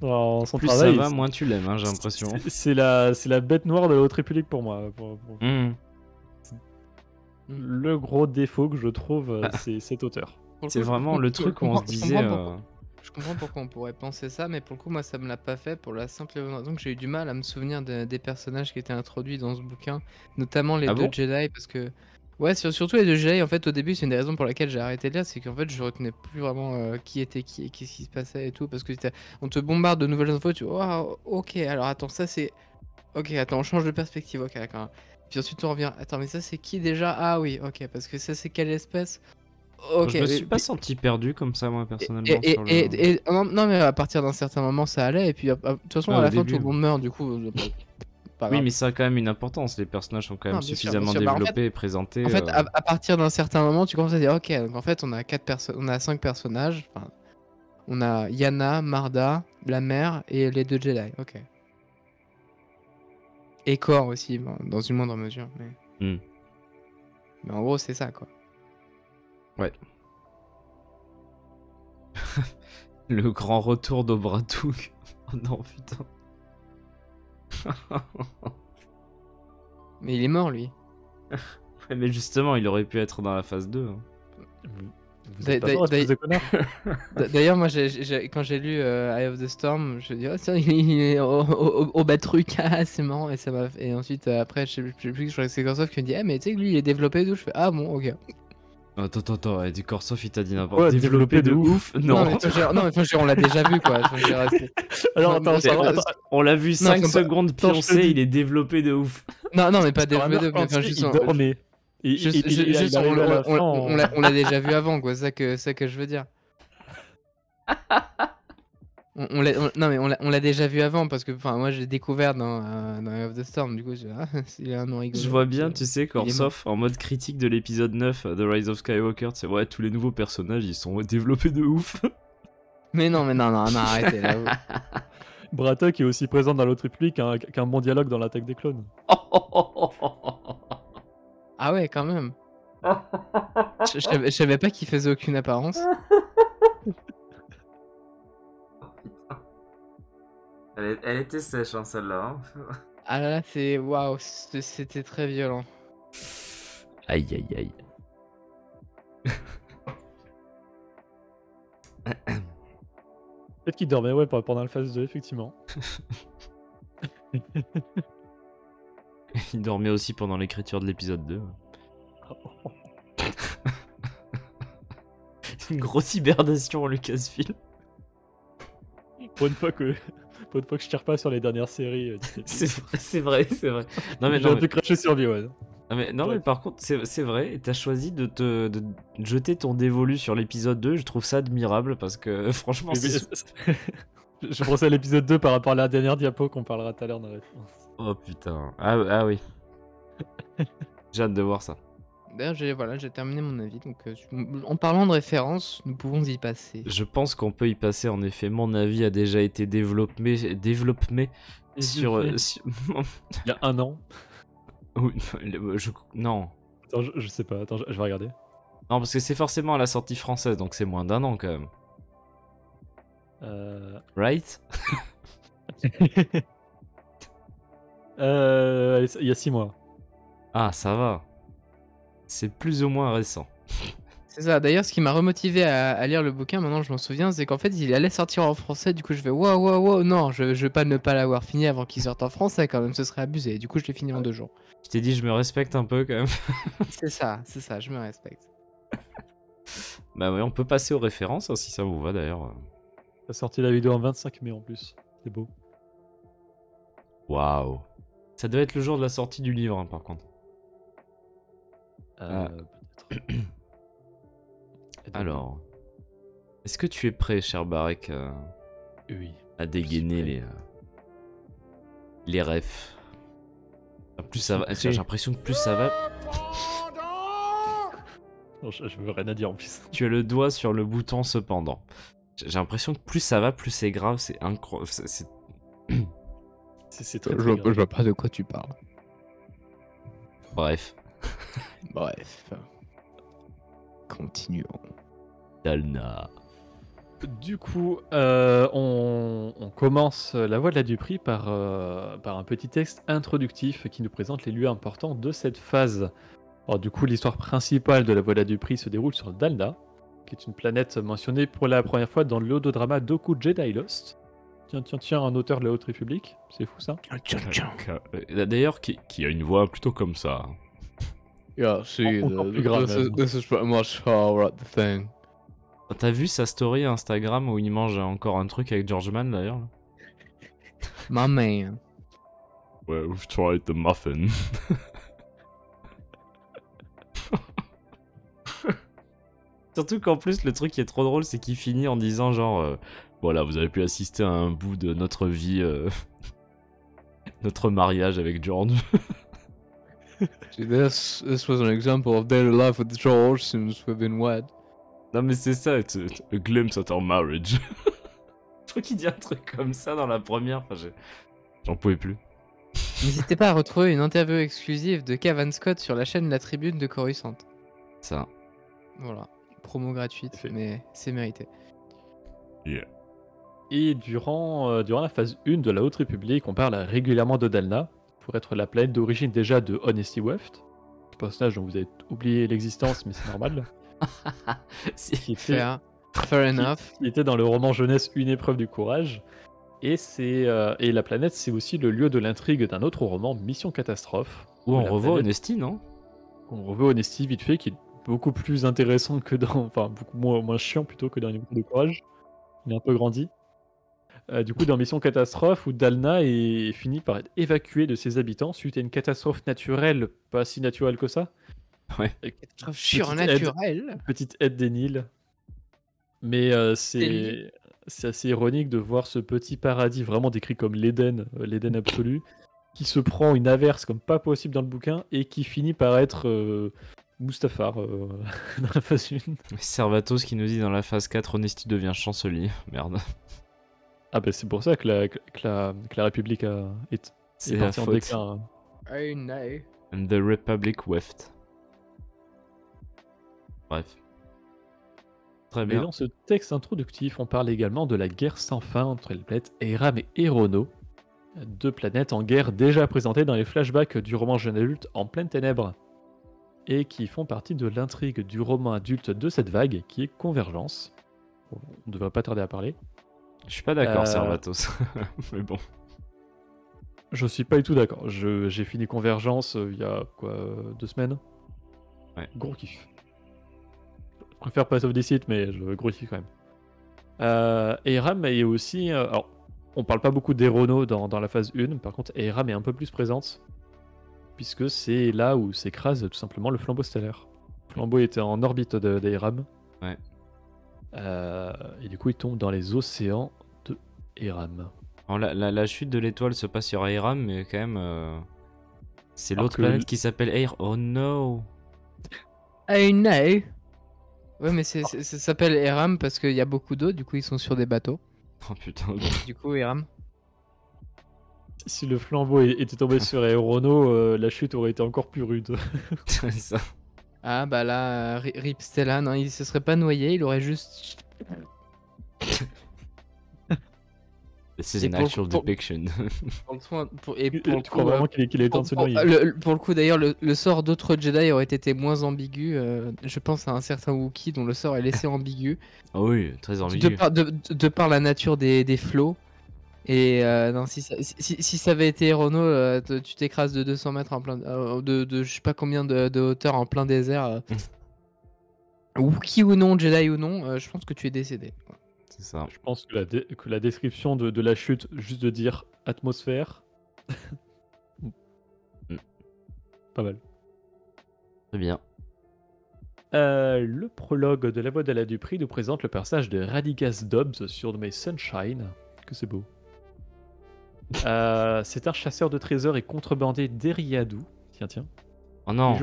dans son Plus travail. ça va, moins tu l'aimes, hein, j'ai l'impression. C'est la bête noire de la Haute République pour moi. Mmh. Le gros défaut que je trouve, c'est cet auteur. Pour le C'est coup, vraiment le truc où on se disait. Je comprends pourquoi on pourrait penser ça, mais pour le coup, moi, ça me l'a pas fait pour la simple et bonne raison que j'ai eu du mal à me souvenir des personnages qui étaient introduits dans ce bouquin, notamment les Ah deux bon Jedi, parce que. Ouais, surtout les deux Jedi, en fait, au début, c'est une des raisons pour laquelle j'ai arrêté de lire, c'est qu'en fait, je retenais plus vraiment qui était qui et qu'est-ce qui se passait et tout, parce que on te bombarde de nouvelles infos, tu vois, oh, ok, alors attends, ça c'est. Ok, attends, on change de perspective, ok, d'accord. Puis ensuite, on revient, attends, mais ça c'est qui déjà? Ah oui, ok, parce que ça c'est quelle espèce? Ok, Je me suis mais- pas senti perdu comme ça, moi, et, personnellement. et- sur le... et- non, non, mais à partir d'un certain moment, ça allait. Et puis, de toute façon, Ah, à au la fin, début, tout le monde meurt. Du coup, pas Oui, grave. mais ça a quand même une importance. Les personnages sont quand même Non, bien sûr, suffisamment bien sûr. Bah, en fait- développés et présentés. En fait, à partir d'un certain moment, tu commences à dire, ok, donc en fait, on a on a 5 personnages. Enfin, on a Yana, Marda, la mère et les deux Jedi. Ok. Et Kor aussi, bon, dans une moindre mesure. Hmm. Mais en gros, c'est ça, quoi. Ouais. Le grand retour d'Obratuk. Oh non, putain. Mais il est mort, lui. Ouais, mais justement, il aurait pu être dans la phase 2. hein. Vous êtes pas fort, espèce de connard. D'ailleurs, moi, quand j'ai lu Eye of the Storm, je me dis, oh tiens, il est au bas truc, ah, c'est marrant. Et, et ensuite, après, je sais plus, je crois que c'est Corsoff qui me dit, ah, mais tu sais que lui, il est développé et tout. Je fais, ah bon, ok. Attends, et du Korsov, il t'a dit n'importe Quoi, quoi. Développé de ouf Non, mais, non, mais on l'a déjà vu, quoi. Enfin, je veux dire, Alors, Non, attends, mais- attends, on l'a vu 5 comme- secondes attends, je te pioncer, dis. il est développé de ouf. non, mais pas sur un développé de arc enfin, entier, juste il en- dormait. Et il juste, arrive à la fin, on l'a déjà vu avant, quoi. C'est ça que je veux dire. Non, mais on l'a déjà vu avant parce que moi j'ai découvert dans Eye of the Storm, du coup il a un nom rigolo. Je vois bien, tu sais, Il est mort. Korsov en mode critique de l'épisode 9, The Rise of Skywalker, tu sais, ouais, tous les nouveaux personnages, ils sont développés de ouf. Mais non, arrêtez là. Brata qui est aussi présent dans l'autre république qu'un bon dialogue dans l'attaque des clones. Ah ouais, quand même. Je savais pas qu'il faisait aucune apparence. Elle était sèche, hein, celle-là. Ah là là, waouh, c'était très violent. Aïe, aïe, aïe. Peut-être qu'il dormait, ouais, pendant la phase 2, effectivement. Il dormait aussi pendant l'écriture de l'épisode 2. Une grosse hibernation en Lucasfilm. Pour une fois que je tire pas sur les dernières séries. C'est vrai. Non mais J'ai un peu craché sur lui, ouais. Ah mais, non, Ouais. mais par contre, c'est vrai, t'as choisi de jeter ton dévolu sur l'épisode 2, je trouve ça admirable parce que franchement, Mais je pensais à l'épisode 2 par rapport à la dernière diapo qu'on parlera tout à l'heure dans la réponse. Oh putain. Ah oui. J'ai hâte de voir ça. D'ailleurs, j'ai terminé mon avis. Donc, en parlant de référence, nous pouvons y passer. Je pense qu'on peut y passer en effet. Mon avis a déjà été développé sur. Il y a 1 an. Oui, non. Attends, je sais pas. Attends, je vais regarder. Non, parce que c'est forcément à la sortie française, donc c'est moins d'1 an quand même. Right? Il y a 6 mois. Ah, ça va. C'est plus ou moins récent. C'est ça. D'ailleurs, ce qui m'a remotivé à lire le bouquin, maintenant je m'en souviens, c'est qu'en fait, il allait sortir en français. Du coup, je vais wow, non, je vais pas ne pas l'avoir fini avant qu'il sorte en français quand même, ce serait abusé. Du coup, je l'ai fini en 2 jours. Je t'ai dit, je me respecte un peu quand même. C'est ça, je me respecte. Bah ouais, on peut passer aux références hein, si ça vous va d'ailleurs. T'as sorti la vidéo en 25 mai en plus. C'est beau. Waouh. Ça doit être le jour de la sortie du livre, hein, par contre. Peut-être. Alors, est-ce que tu es prêt, cher Barek, Oui. à dégainer prêt. les refs? Plus ça va, prêt. j'ai l'impression que plus ça va, Non, je veux rien à dire en plus. tu as le doigt sur le bouton cependant. J'ai l'impression que plus ça va, plus c'est grave, c'est incroyable. C'est très, très grave. vois pas de quoi tu parles. Bref, Bref. Continuons. Dalna. Du coup, on commence La Voix de la Duperie par un petit texte introductif qui nous présente les lieux importants de cette phase. Alors, du coup, l'histoire principale de La Voix de la Duperie se déroule sur Dalna, qui est une planète mentionnée pour la première fois dans l'audodrama Doku Jedi Lost. Tiens, un auteur de la Haute République, c'est fou ça. D'ailleurs, qui a une voix plutôt comme ça. Yeah, see, Encore plus grave, même. this is pretty much how I wrote the thing. T'as vu sa story Instagram où il mange encore un truc avec George Mann d'ailleurs? My man. Ouais, we've tried the muffin. Surtout qu'en plus, le truc qui est trop drôle, c'est qu'il finit en disant genre, voilà, vous avez pu assister à un bout de notre vie, notre mariage avec George. See, this was an example of daily life with George since we've been wed. Non mais c'est ça, it's a glimpse at our marriage. Je crois qu'il dit un truc comme ça dans la première, enfin j'en pouvais plus. N'hésitez pas à retrouver une interview exclusive de Cavan Scott sur la chaîne La Tribune de Coruscant. Ça. Voilà. Promo gratuite, Fait. mais c'est mérité. Yeah. Et durant la phase 1 de la Haute République, on parle régulièrement de Dalna, pour être la planète d'origine déjà de Honesty Weft, personnage dont vous avez oublié l'existence, mais c'est normal. Qui était, Fair enough. qui était dans le roman jeunesse Une épreuve du courage. Et la planète, c'est aussi le lieu de l'intrigue d'un autre roman, Mission Catastrophe. Où on La revoit planète- Honesty, non? On revoit Honesty vite fait, qui est beaucoup plus intéressant que dans. Enfin, beaucoup moins chiant plutôt que dans Une épreuve du courage. Il est un peu grandi. Du coup, dans Mission Catastrophe, où Dalna est fini par être évacué de ses habitants suite à une catastrophe naturelle, pas si naturelle que ça. Ouais. Catastrophe surnaturelle. Petite aide des Nils. Mais c'est assez ironique de voir ce petit paradis vraiment décrit comme l'Éden absolu, qui se prend une averse comme pas possible dans le bouquin et qui finit par être Mustafar dans la phase 1. Servatos qui nous dit dans la phase 4, Honesty devient chancelier. Merde. Ah bah c'est pour ça que la République est C'est la partie en faute. déclin. Oh no. And the Republic Weft. Bref. Très Et bien. dans ce texte introductif, on parle également de la guerre sans fin entre les planètes Eiram et Erono, deux planètes en guerre déjà présentées dans les flashbacks du roman jeune adulte En pleine ténèbres, et qui font partie de l'intrigue du roman adulte de cette vague, qui est Convergence. On ne devrait pas tarder à parler. Je suis pas d'accord, Euh, Servatos. Mais bon. Je suis pas du tout d'accord. J'ai fini Convergence il y a 2 semaines. Ouais. Gros kiff. Je préfère Pass of Deceit, mais gros kiff quand même. Eiram est aussi. Alors, on parle pas beaucoup d'Erono dans la phase 1, par contre, Eiram est un peu plus présente. puisque c'est là où s'écrase tout simplement le flambeau stellaire. Le flambeau était en orbite d'Eiram. Ouais. Et du coup, il tombe dans les océans de Eiram. Alors, la chute de l'étoile se passe sur Aeram, mais quand même, c'est Alors l'autre que planète qui s'appelle Air. Oh no! I know. Ouais, mais ça s'appelle Eram parce qu'il y a beaucoup d'eau, du coup ils sont sur des bateaux. Oh putain. Du coup, Eram. Si le flambeau était tombé sur Aerono, la chute aurait été encore plus rude. C'est ça. Ah bah là, Rip Stella, non, il se serait pas noyé, il aurait juste. This is Et an pour le actual coup, pour- depiction. Pour le soin- pour- et pour le Tu coup, crois vraiment qu'il est temps de se noyer? pour le coup, d'ailleurs, le sort d'autres Jedi aurait été moins ambigu. Je pense à un certain Wookiee dont le sort est laissé ambigu. Ah oui, très De ambigu. par la nature des flots. Et non, si ça avait été Erono, tu t'écrases de 200 mètres en plein. De je sais pas combien de hauteur en plein désert. Wookiee ou non, Jedi ou non, je pense que tu es décédé. C'est ça. Je pense que la description de la chute, juste de dire atmosphère, pas mal. Très bien. Le prologue de la voix de la Dupree nous présente le personnage de Radagast Dobbs sur mes Sunshine. Que c'est beau. C'est un chasseur de trésors et contrebandier d'Eriadou. Tiens. Oh non.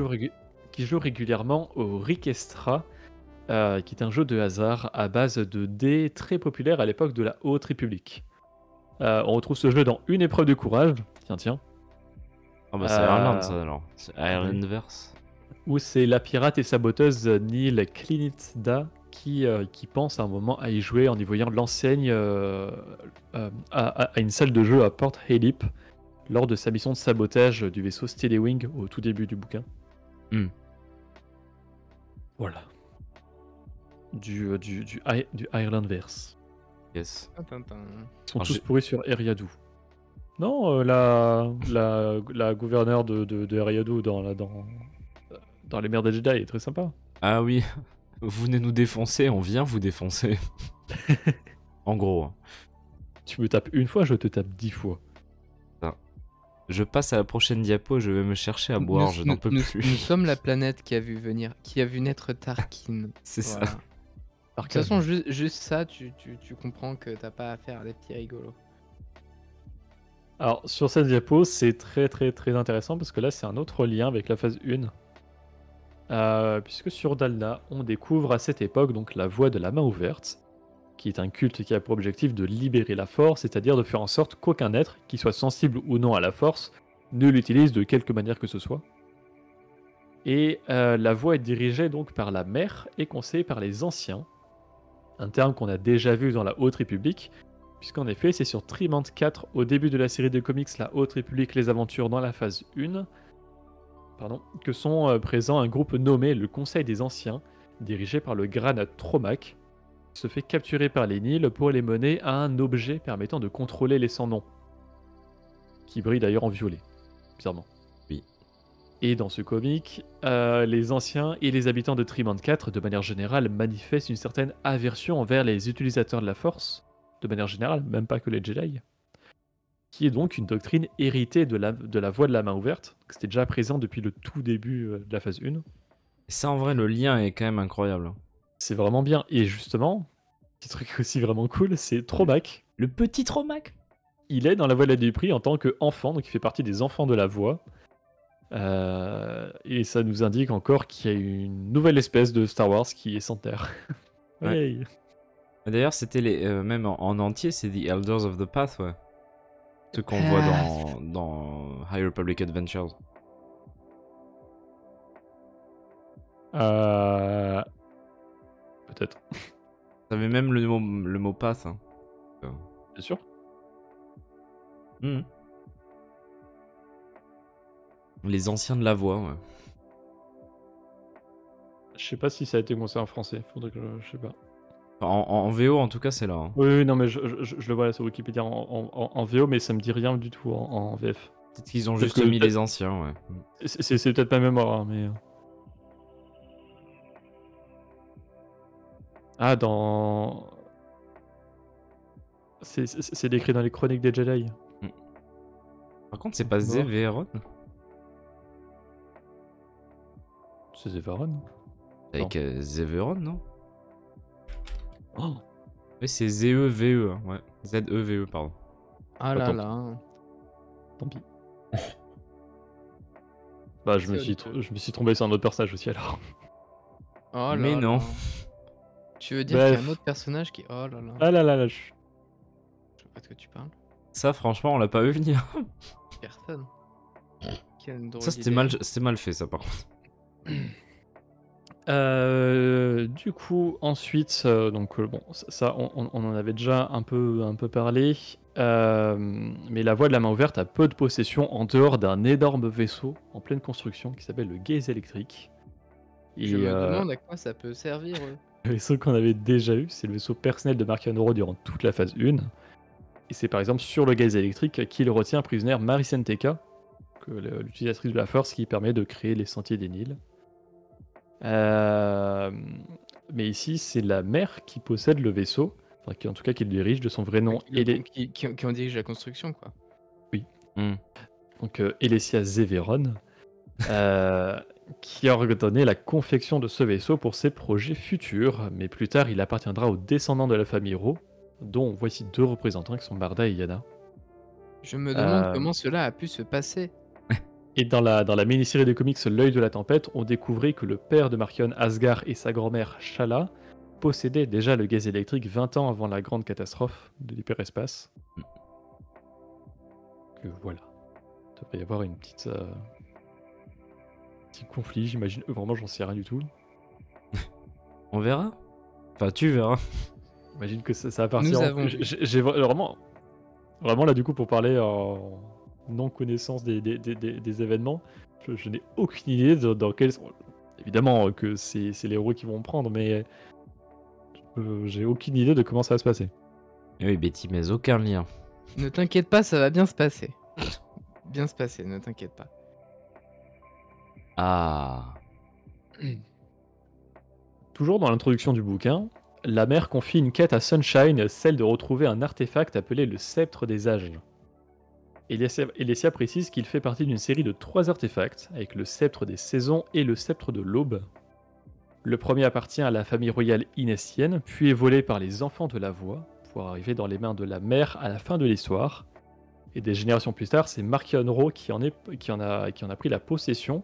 Qui joue régulièrement au Rikestra, qui est un jeu de hasard à base de dés très populaire à l'époque de la Haute République. On retrouve ce jeu dans une épreuve de courage. Tiens. Ah bah c'est Ireland ça alors. C'est Irelandverse. Où c'est la pirate et saboteuse Neil Clinitda qui pense à un moment à y jouer en y voyant l'enseigne à une salle de jeu à Port Helip lors de sa mission de sabotage du vaisseau Steelwing au tout début du bouquin. Voilà. Du Irelandverse. Yes. Ils sont Alors, tous pourris sur Eriadou. Non, la gouverneure de Eriadou dans les mers des Jedi est très sympa. Ah oui. Vous venez nous défoncer, on vient vous défoncer. En gros. Hein. Tu me tapes une fois, je te tape 10 fois. Je passe à la prochaine diapo, je vais me chercher à boire, je n'en peux Nous plus. sommes la planète qui a vu naître Tarkin. C'est ça. Voilà. De toute façon, juste ça, tu comprends que t'as pas à faire des petits rigolos. Alors, sur cette diapo, c'est très très très intéressant parce que là, c'est un autre lien avec la phase 1. Puisque sur Dalna, on découvre à cette époque donc la voie de la main ouverte, qui est un culte qui a pour objectif de libérer la force, c'est-à-dire de faire en sorte qu'aucun être, qui soit sensible ou non à la force, ne l'utilise de quelque manière que ce soit. Et la voie est dirigée donc par la mère et conseillée par les anciens, un terme qu'on a déjà vu dans la Haute République, puisqu'en effet c'est sur Trimant 4 au début de la série de comics La Haute République, les aventures dans la phase 1, que sont présents un groupe nommé le Conseil des Anciens, dirigé par le Granat Tromac, qui se fait capturer par les Nils pour les mener à un objet permettant de contrôler les sans-noms, qui brille d'ailleurs en violet, bizarrement. Oui. Et dans ce comic, les anciens et les habitants de Trimant 4, de manière générale, manifestent une certaine aversion envers les utilisateurs de la Force, de manière générale, même pas que les Jedi, qui est donc une doctrine héritée de la voie de la main ouverte, que c'était déjà présent depuis le tout début de la phase 1. Et ça en vrai, le lien est quand même incroyable. C'est vraiment bien. Et justement, petit truc aussi vraiment cool, c'est Tromac. Le petit Tromac. Il est dans la voie de la Dupree en tant qu'enfant, donc il fait partie des enfants de la voie. Et ça nous indique encore qu'il y a une nouvelle espèce de Star Wars qui est centenaire. Ouais. D'ailleurs, c'était même en entier, c'est The Elders of the Path, ouais. Ce qu'on voit dans High Republic Adventures. Peut-être. T'avais même le mot path. Hein. Bien sûr. Les anciens de la voie, ouais. Je sais pas si ça a été conçu en français. Faudrait que je sais pas. En VO, en tout cas, c'est là. Hein. Oui, non, mais je le vois là sur Wikipédia en VO, mais ça me dit rien du tout en VF. Peut-être qu'ils ont Parce juste que mis les anciens, ouais. C'est peut-être ma mémoire, hein, mais. Ah, dans. C'est décrit dans les chroniques des Jedi. Par contre, c'est pas Mort. Zeveron. C'est Zévaron. Avec Zeveron, non? Oh, Oui, c'est Z-E-V-E, hein, ouais. Z-E-V-E, pardon. Ah là Attends. là. tant pis. Bah, je me suis trompé sur un autre personnage aussi alors. Oh là Mais non. là. Tu veux dire qu'il y a Bref. un autre personnage qui. Oh là là. Ah là là là, Je sais pas de quoi tu parles. Ça, franchement, on l'a pas vu venir. Personne. Quelle drôle Ça, c'était mal fait, ça, par contre. Du coup, ensuite, donc bon, ça, on en avait déjà un peu parlé, mais la voie de la main ouverte a peu de possession en dehors d'un énorme vaisseau en pleine construction qui s'appelle le Gaze électrique. Et Je me demande à quoi ça peut servir. le vaisseau qu'on avait déjà eu, c'est le vaisseau personnel de Marchion Oro durant toute la phase 1. Et c'est par exemple sur le Gaze électrique qu'il retient prisonnière Maricen Teka, l'utilisatrice de la force qui permet de créer les sentiers des Nils. Mais ici, c'est la mère qui possède le vaisseau, enfin, en tout cas qui le dirige de son vrai nom. Qui en dirige la construction, quoi. Donc Elesia Zeveron, qui a ordonné la confection de ce vaisseau pour ses projets futurs. Mais plus tard, il appartiendra aux descendants de la famille Ro, dont voici 2 représentants qui sont Barda et Yana. Je me demande comment cela a pu se passer. Et dans la mini-série de comics L'œil de la tempête, on découvrait que le père de Marchion, Asgard, et sa grand-mère, Shala, possédaient déjà le gaz électrique 20 ans avant la grande catastrophe de l'hyperespace. Que voilà. Il devrait y avoir une petite... petit conflit, j'imagine. Vraiment, j'en sais rien du tout. On verra. Enfin, tu verras. J'imagine que ça va partir... Nous avons vu. J'ai vraiment là, du coup, pour parler en non-connaissance des événements, je n'ai aucune idée dans quel... Évidemment que c'est les héros qui vont me prendre, mais j'ai aucune idée de comment ça va se passer. Oui, Betty, mais aucun lien. Ne t'inquiète pas, ça va bien se passer. Bien se passer, ne t'inquiète pas. Ah. Toujours dans l'introduction du bouquin, la mère confie une quête à Sunshine, celle de retrouver un artefact appelé le Sceptre des Âges. Elesia précise qu'il fait partie d'une série de 3 artefacts, avec le Sceptre des Saisons et le Sceptre de l'Aube. Le premier appartient à la famille royale inestienne, puis est volé par les enfants de la voix, pour arriver dans les mains de la mère à la fin de l'histoire. Et des générations plus tard, c'est Marchion Ro qui en a pris la possession.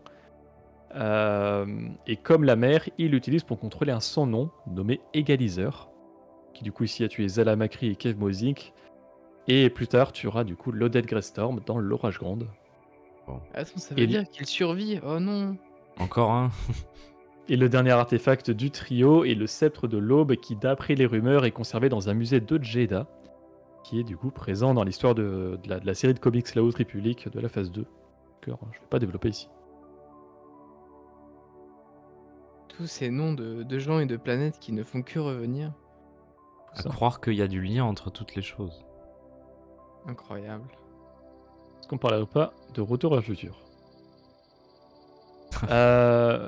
Et comme la mère, il l'utilise pour contrôler un sans-nom nommé Égaliseur, qui du coup ici a tué Zala Makri et Kev Mozink. Et plus tard, tu auras du coup l'Odette Greystorm dans l'Orage Grande. Attends, ça veut dire qu'il survit. Oh non. Encore un. Et le dernier artefact du trio est le Sceptre de l'Aube qui, d'après les rumeurs, est conservé dans un musée de Jeddah, qui est du coup présent dans l'histoire de la série de comics La Haute République de la phase 2, que je ne vais pas développer ici. Tous ces noms de gens et de planètes qui ne font que revenir. À croire qu'il y a du lien entre toutes les choses. Incroyable. Est-ce qu'on ne parlerait pas de Retour à le futur?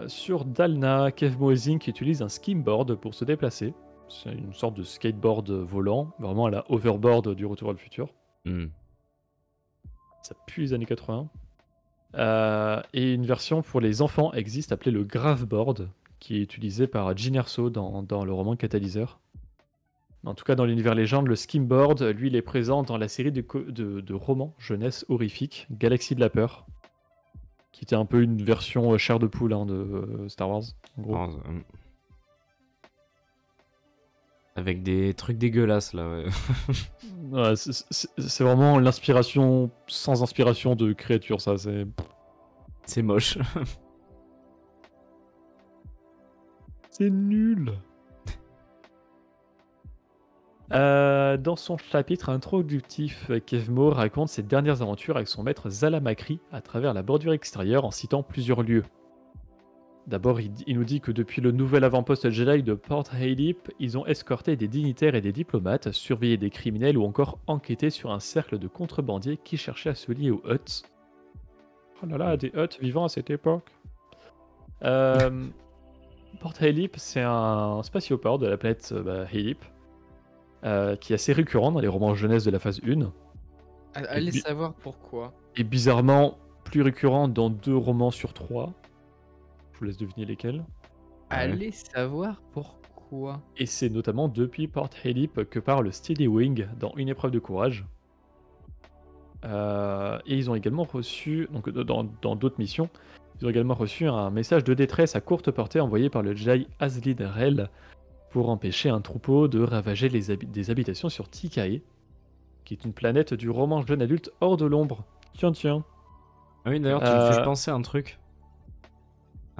Sur Dalna, Kev Mozink utilise un skimboard pour se déplacer. C'est une sorte de skateboard volant, vraiment à la hoverboard du Retour à le futur. Ça pue les années 80. Et une version pour les enfants existe appelée le Graveboard, qui est utilisé par Jyn Erso dans le roman Catalyseur. En tout cas, dans l'univers légende, le skimboard, lui, il est présent dans la série de romans jeunesse horrifique, Galaxie de la Peur, qui était un peu une version chair de poule de Star Wars, en gros. Avec des trucs dégueulasses, là, ouais. Ouais, c'est vraiment l'inspiration sans inspiration de créature, ça, c'est... C'est moche. C'est nul. Dans son chapitre introductif, Kevmo raconte ses dernières aventures avec son maître Zala Makri à travers la bordure extérieure en citant plusieurs lieux. D'abord, il nous dit que depuis le nouvel avant-poste Jedi de Port Hailip, ils ont escorté des dignitaires et des diplomates, surveillé des criminels ou encore enquêté sur un cercle de contrebandiers qui cherchaient à se lier aux Hutt. Oh là là, des Hutt vivant à cette époque. Port Hailip, c'est un spatioport de la planète Hailip, qui est assez récurrent dans les romans jeunesse de la phase 1. Allez savoir pourquoi. Et bizarrement, plus récurrent dans 2 romans sur 3. Je vous laisse deviner lesquels. Allez savoir pourquoi. Et c'est notamment depuis Port Helip que part le Steady Wing dans une épreuve de courage. Et ils ont également reçu, donc dans d'autres missions, ils ont également reçu un message de détresse à courte portée envoyé par le Jedi Azlin Rel pour empêcher un troupeau de ravager des habitations sur Tikae, qui est une planète du roman jeune adulte hors de l'ombre. Tiens. Ah oui, d'ailleurs, tu me fais penser à un truc.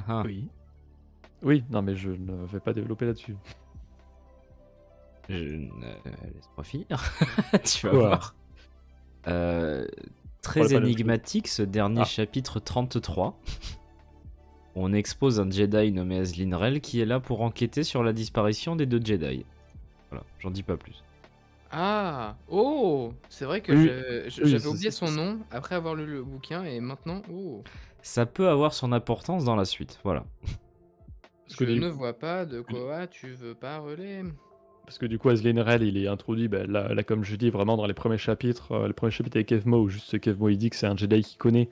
Ah. Oui, non, mais je ne vais pas développer là-dessus. Laisse-moi finir. Tu vas Quoi voir. Très Parle pas de énigmatique, ce dernier chapitre 33. On expose un Jedi nommé Azlin Rel qui est là pour enquêter sur la disparition des 2 Jedi. Voilà, j'en dis pas plus. Ah, oh, c'est vrai que Oui, j'avais oublié son nom après avoir lu le bouquin et maintenant, oh, Ça peut avoir son importance dans la suite, voilà. Parce que je ne vois pas de quoi tu veux parler. Parce que du coup, Azlin Rel, il est introduit, là, comme je dis, vraiment dans les premiers chapitres. Le premier chapitre avec Kevmo, où juste Kevmo, il dit que c'est un Jedi qu'il connaît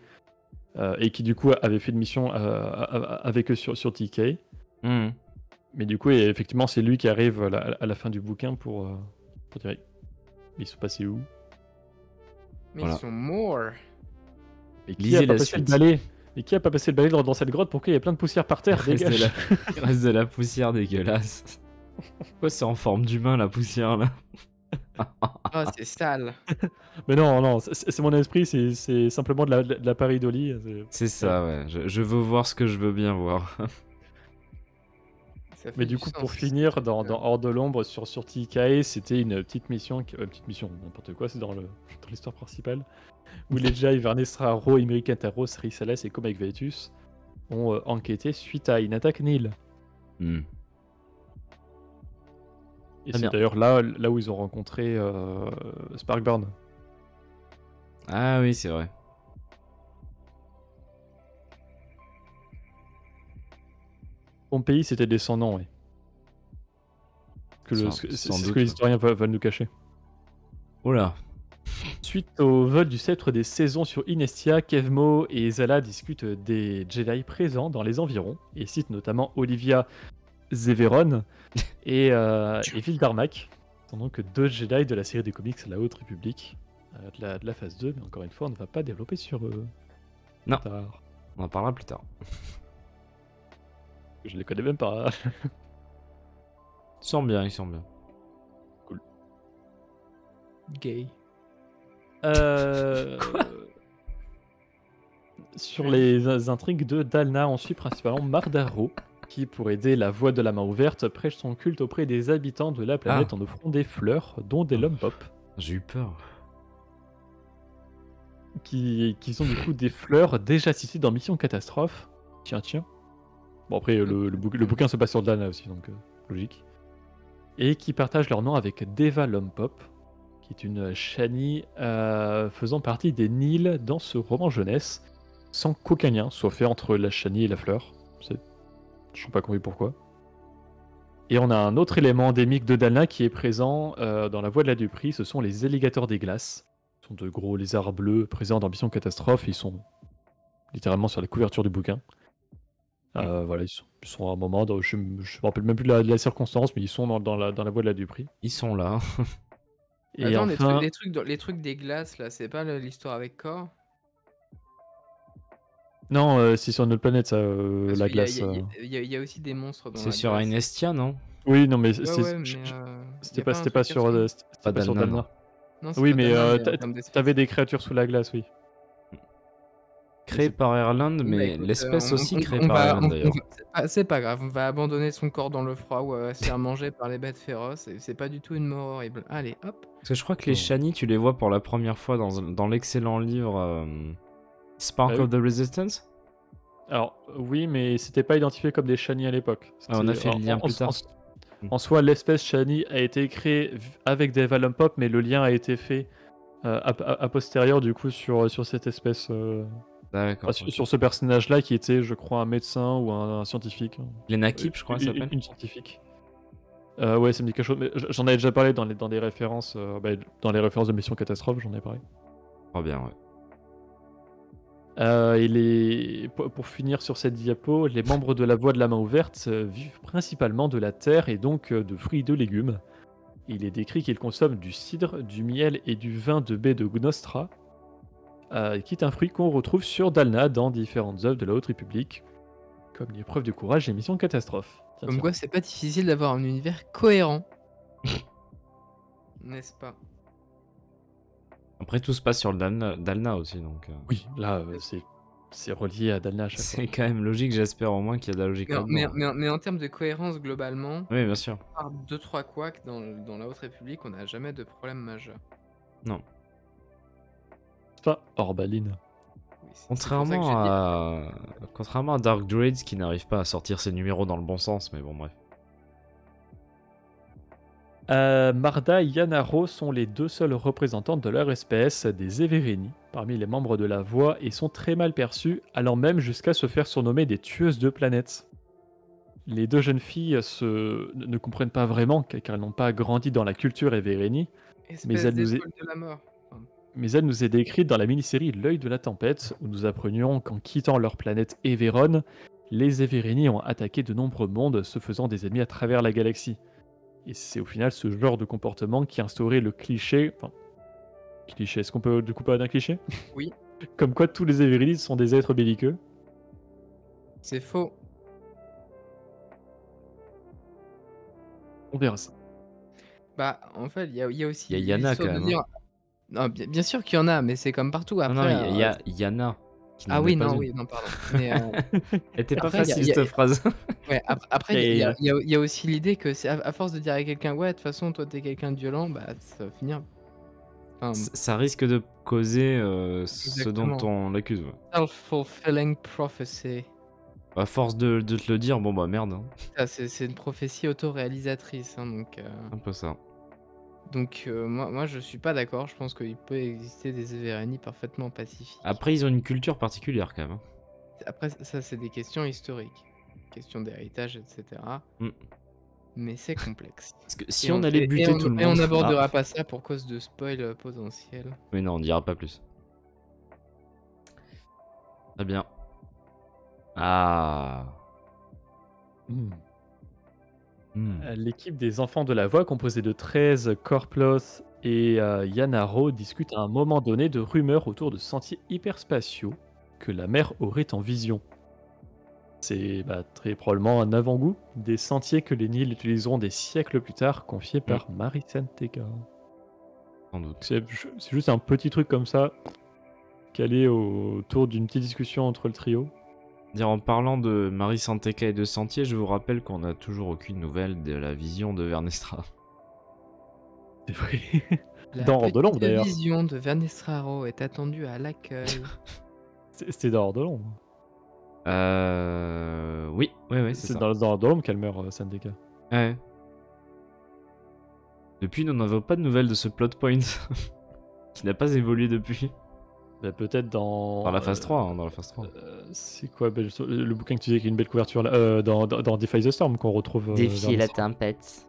et qui, du coup, avait fait une mission avec eux sur TK. Mais du coup, effectivement, c'est lui qui arrive à la fin du bouquin pour dire ils sont passés où. Mais Voilà. ils sont morts. Mais qui Lisez a pas la passé le suite. balai Et qui a pas passé le balai dans cette grotte? Pourquoi il y a plein de poussière par terre? Reste Dégage. de la poussière dégueulasse. Pourquoi c'est en forme d'humain la poussière là? Oh, c'est sale. Mais non, c'est mon esprit, c'est simplement de la pareidolie. C'est ça, ouais. Je veux voir ce que je veux bien voir. Ça fait Mais du du coup, sens, pour c'est finir, dans super. Hors de l'ombre sur TKE, c'était une petite mission, n'importe quoi, c'est dans l'histoire principale, où les Jedi Vernestra, Ro, Imri Kentaro, Srisales et Comac Vetus ont enquêté suite à une attaque Nihil. Et Très c'est bien. d'ailleurs là où ils ont rencontré Sparkburn. Ah oui, c'est vrai. Pompéi, c'était descendant, oui. Sans C'est doute, ce que les historiens veulent nous cacher. Oh là. Suite au vol du sceptre des saisons sur Inestia, Kevmo et Zala discutent des Jedi présents dans les environs et citent notamment Olivia Zeveron et Vildarmak, sont donc 2 Jedi de la série des comics La Haute République de la phase 2, mais encore une fois, on ne va pas développer sur eux. Non. Tard. On en parlera plus tard. Je les connais même pas. Ils sont bien, ils sont bien. Gay. Sur les intrigues de Dalna, on suit principalement Mardaro, qui, pour aider la voie de la main ouverte, prêche son culte auprès des habitants de la planète en offrant des fleurs, dont des Lumpop, J'ai eu peur. qui sont du coup des fleurs déjà citées dans Mission Catastrophe. Tiens. Bon, après, le bouquin se passe sur Dalna aussi, donc logique. Et qui partagent leur nom avec Deva Lumpop, qui est une Shani faisant partie des Nils dans ce roman jeunesse, sans qu'aucun lien soit fait entre la Shani et la fleur. Je n'ai pas compris pourquoi. Et on a un autre élément endémique de Dalna qui est présent dans la voie de la Dupri, ce sont les alligators des glaces. Ce sont de gros lézards bleus présents dans Mission Catastrophe, ils sont littéralement sur la couverture du bouquin. Voilà, ils sont à un moment, je me rappelle même plus de la circonstance, mais ils sont dans la voie de la Dupri. Ils sont là. Et Attends, enfin, les trucs des glaces là, c'est pas l'histoire avec Cor? non, c'est sur notre planète, ça, Parce la qu'il y a- glace. il y a aussi des monstres dans C'est la sur glace. Inestia, non? Oui, non, mais Ouais, mais c'était y a pas, un c'était truc pas comme sur, ça c'était Pas pas sur Dalna, Dalna. Non, c'est Oui, pas mais Dalna, en termes d'espèces. t'avais des créatures sous la glace, oui. Créé par Erland, Bah, mais écoute, l'espèce aussi créée on par va, Erland d'ailleurs. c'est pas grave, on va abandonner son corps dans le froid ou se faire manger par les bêtes féroces. Et c'est pas du tout une mort horrible. Allez, hop. Parce que je crois que les Oh. Shani, tu les vois pour la première fois dans l'excellent livre Spark Ah oui. of the Resistance. Alors, oui, mais c'était pas identifié comme des Shani à l'époque. Ah, on a fait le lien plus tard. En soi, l'espèce Shani a été créée avec des Valumpop, mais le lien a été fait a posterior, du coup, sur cette espèce. D'accord. Enfin, sur ce personnage-là qui était, je crois, un médecin ou un scientifique. Lena Kip, je crois, elle s'appelle. Une scientifique. Ouais, ça me dit quelque chose. Mais j'en avais déjà parlé dans des références, dans les références de Mission Catastrophe, j'en ai parlé. Oh bien, ouais. Pour finir sur cette diapo, les membres de la Voix de la Main Ouverte vivent principalement de la terre et donc de fruits et de légumes. Il est décrit qu'ils consomment du cidre, du miel et du vin de baie de Gnostra, qui est un fruit qu'on retrouve sur Dalna dans différentes œuvres de la Haute République, comme l'épreuve de courage et mission catastrophe. Tiens, Comme tiens. quoi, c'est pas difficile d'avoir un univers cohérent. N'est-ce pas? Après, tout se passe sur le Dalna aussi, donc Oui, là, c'est relié à Dalna à chaque fois. c'est quand même logique, j'espère au moins qu'il y a de la logique là-dedans. Mais en termes de cohérence, globalement, Oui, bien sûr. à part 2-3 couacs dans la Haute République, on n'a jamais de problème majeur. Non. Pas Orbaline. Oui, c'est pour ça que j'ai dit- Contrairement à Dark Druids qui n'arrive pas à sortir ses numéros dans le bon sens, mais bon, bref. Marda et Yanaro sont les deux seules représentantes de leur espèce, des Evereni, parmi les membres de la Voix, et sont très mal perçues, allant même jusqu'à se faire surnommer des tueuses de planètes. Les deux jeunes filles ne comprennent pas vraiment, car elles n'ont pas grandi dans la culture Evereni, Espèce elle nous est- d'étoile de la mort. Enfin, mais elle nous est décrite dans la mini-série L'œil de la tempête, où nous apprenions qu'en quittant leur planète Everon, les Evereni ont attaqué de nombreux mondes, se faisant des ennemis à travers la galaxie. Et c'est au final ce genre de comportement qui a instauré le cliché. Enfin, cliché, est-ce qu'on peut du coup parler d'un cliché? Oui. Comme quoi tous les Everini sont des êtres belliqueux. c'est faux. On verra ça. Bah, en fait, il y a aussi Il y a Yana l'histoire quand de même, dire... Non, bien sûr qu'il y en a, mais c'est comme partout. Non, Après, non, il y a Yana. Qui Ah n'en est oui, pas non, une. oui, non, pardon. Mais, Elle était pas Après, facile cette phrase. ouais, après, Et- il y a aussi l'idée que c'est à force de dire à quelqu'un, ouais, de toute façon, toi, t'es quelqu'un de violent, bah, ça va finir. Enfin, Ça risque de causer ce dont Exactement. on l'accuse. Ouais. self-fulfilling prophecy. À force de te le dire, bon bah merde. Hein. Ça, c'est une prophétie autoréalisatrice. Hein, Un peu ça. donc moi, je suis pas d'accord. Je pense qu'il peut exister des Evereni parfaitement pacifiques. Après, ils ont une culture particulière quand même. Hein. Après, ça, c'est des questions historiques. Questions d'héritage, etc. Mm. Mais c'est complexe. Parce que si on allait buter tout le monde. Et on n'abordera Ah. pas ça pour cause de spoil potentiel. Mais non, on dira pas plus. Très bien. Ah. L'équipe des enfants de la voix, composée de 13, Corploth et Yanaro, discute à un moment donné de rumeurs autour de sentiers hyperspatiaux que la mère aurait en vision. C'est très probablement un avant-goût des sentiers que les Nils utiliseront des siècles plus tard, confiés par Maricen Teka. Sans doute. C'est juste un petit truc comme ça, calé autour d'une petite discussion entre le trio. En parlant de Marie Santeka et de Sentier, je vous rappelle qu'on n'a toujours aucune nouvelle de la vision de Vernestra. C'est vrai. La Dans Hors de l'ombre, petite d'ailleurs. vision de Vernestraro est attendue à l'accueil. C'était dans Hors de l'ombre. Oui, c'est C'est ça. dans Hors de l'ombre qu'elle meurt, Santeka. Ouais. Depuis, nous n'avons pas de nouvelles de ce plot point qui n'a pas évolué depuis. Peut-être dans... Dans la phase 3, hein, dans la phase 3. C'est quoi le bouquin que tu disais qui a une belle couverture là, dans Defy the Storm qu'on retrouve. Défier la Vernestra. tempête.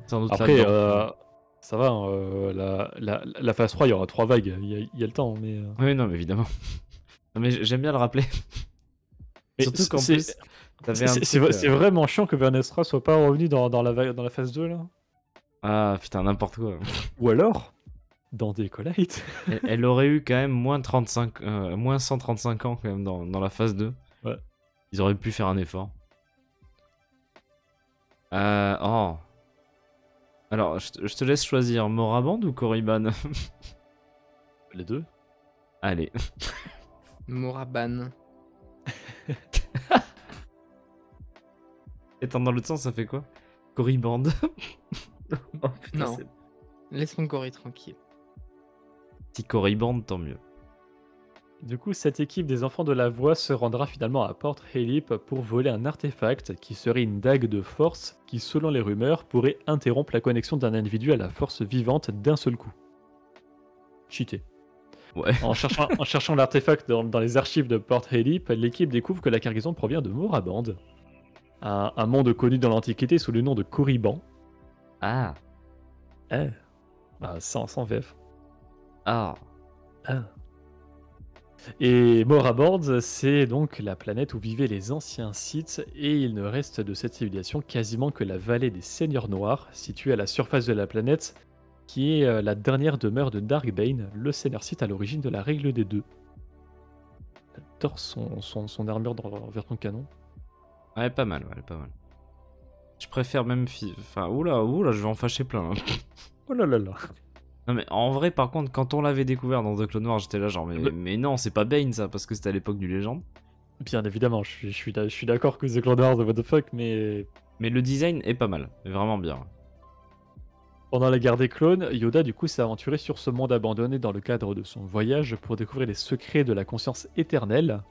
Sans doute Après, là-dedans. ça va, hein, la phase 3, il y aura 3 vagues, il y a le temps, mais... Oui, non, mais évidemment. Non, mais j'aime bien le rappeler. Mais Surtout qu'en c'est- plus, t'avais un truc, c'est vraiment chiant que Vernestra soit pas revenu dans la phase 2, là. Ah, putain, n'importe quoi. Ou alors, dans Decolite. Elle aurait eu quand même moins 135 ans quand même dans la phase 2. Ouais. Ils auraient pu faire un effort. Oh. Alors, je te laisse choisir Moraband ou Korriban. Les deux. Allez. Moraban. Étant dans l'autre sens, ça fait quoi Korriband. Oh, putain, Non. Laisse mon gorille tranquille. Si Korriband, tant mieux. Du coup, cette équipe des enfants de la voix se rendra finalement à Port Helip pour voler un artefact qui serait une dague de force qui, selon les rumeurs, pourrait interrompre la connexion d'un individu à la force vivante d'un seul coup. Cheaté. Ouais. En cherchant l'artefact dans les archives de Port Helip, l'équipe découvre que la cargaison provient de Moraband, un monde connu dans l'Antiquité sous le nom de Korriban. Ah. Sans VF. Ah. Et Morabord, c'est donc la planète où vivaient les anciens Sith, et il ne reste de cette civilisation quasiment que la vallée des Seigneurs Noirs, située à la surface de la planète, qui est la dernière demeure de Darkbane, le Seigneur Sith à l'origine de la règle des deux. J'adore son armure dans version canon. Ouais, pas mal, ouais, pas mal. Je préfère même... Enfin, oula, je vais en fâcher plein. Hein. Oh là là là. Non mais en vrai, par contre, quand on l'avait découvert dans The Clone Wars, j'étais là genre, mais non, c'est pas Bane ça, parce que c'était à l'époque du Légende. Bien évidemment, je suis d'accord que The Clone Wars, what the fuck, mais Mais le design est pas mal, est vraiment bien. pendant la guerre des clones, Yoda du coup s'est aventuré sur ce monde abandonné dans le cadre de son voyage pour découvrir les secrets de la conscience éternelle.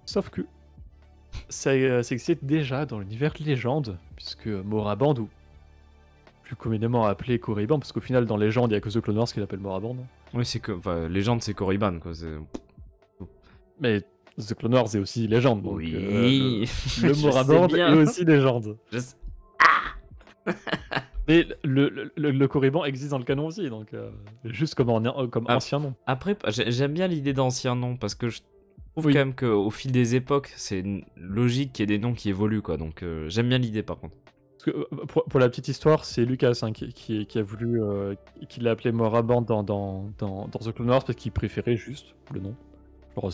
Sauf que ça existe déjà dans l'univers Légende, puisque Moraband, ou plus communément appelé Korriban, parce qu'au final dans Légende il n'y a que The Clone Wars qui l'appelle Moraband. Oui, c'est que... Enfin, Légende, c'est Korriban, quoi. Mais The Clone Wars est aussi Légende, donc Oui. le Je Moraband sais bien. est aussi Légende. Je sais- Mais le Korriban existe dans le canon aussi, donc juste comme Ah. ancien nom. Après, j'aime bien l'idée d'anciens noms, parce que je trouve Oui. quand même qu'au fil des époques, c'est logique qu'il y ait des noms qui évoluent, quoi. Donc j'aime bien l'idée, par contre. Parce que, pour la petite histoire, c'est Lucas hein, qui a voulu, qui l'a appelé Moraband dans The Clone Wars parce qu'il préférait juste le nom. Genre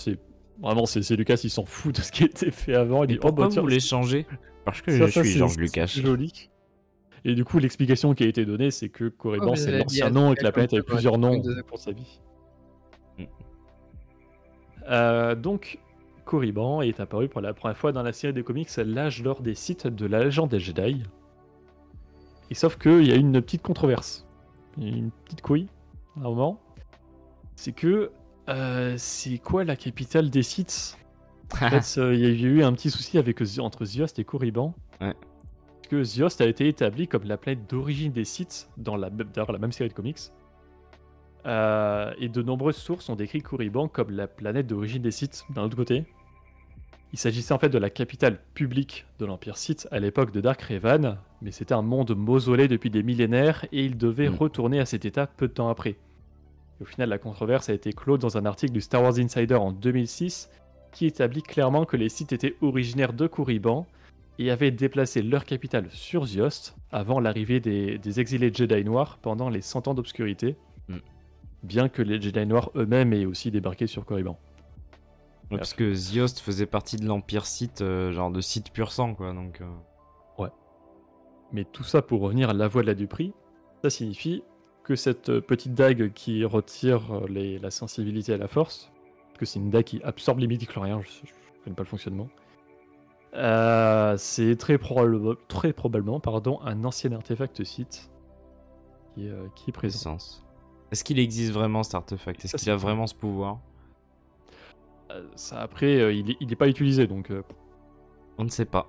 c'est Lucas, il s'en fout de ce qui a été fait avant. Il Mais dit pourquoi tiens, vous voulez changer? Parce que ça, je suis c'est- George c'est Lucas. joli. Et du coup, l'explication qui a été donnée, c'est que Korriban vous c'est avez l'ancien bien nom et que la comme planète avait ça, plusieurs ouais, noms comme de- pour sa vie. Mm. Donc, Korriban est apparu pour la première fois dans la série des comics L'âge d'or des Sith de la légende des Jedi. Et sauf qu'il y a une petite controverse, une petite couille, à un moment. C'est que, c'est quoi la capitale des Sith? En fait, il y a eu un petit souci entre Ziost et Korriban. Ouais. Parce que Ziost a été établi comme la planète d'origine des Sith dans d'ailleurs la même série de comics. Et de nombreuses sources ont décrit Korriban comme la planète d'origine des Sith d'un autre côté. Il s'agissait en fait de la capitale publique de l'Empire Sith à l'époque de Dark Revan, mais c'était un monde mausolé depuis des millénaires et il devait retourner à cet état peu de temps après. Et au final, la controverse a été close dans un article du Star Wars Insider en 2006 qui établit clairement que les Sith étaient originaires de Korriban et avaient déplacé leur capitale sur Ziost avant l'arrivée des exilés Jedi noirs pendant les 100 ans d'obscurité, bien que les Jedi noirs eux-mêmes aient aussi débarqué sur Korriban. Ouais, parce que Ziost faisait partie de l'Empire Sith, genre de Sith pur sang, quoi, donc... Mais tout ça pour revenir à la voie de la Dupree, ça signifie que cette petite dague qui retire la sensibilité à la force, parce que c'est une dague qui absorbe les midi-chloriens, je connais pas le fonctionnement, c'est très probablement un ancien artefact Sith qui est présent. Est-ce qu'il existe vraiment cet artefact? Est-ce qu'il a vraiment ce pouvoir? Ça après, il est pas utilisé, donc On ne sait pas.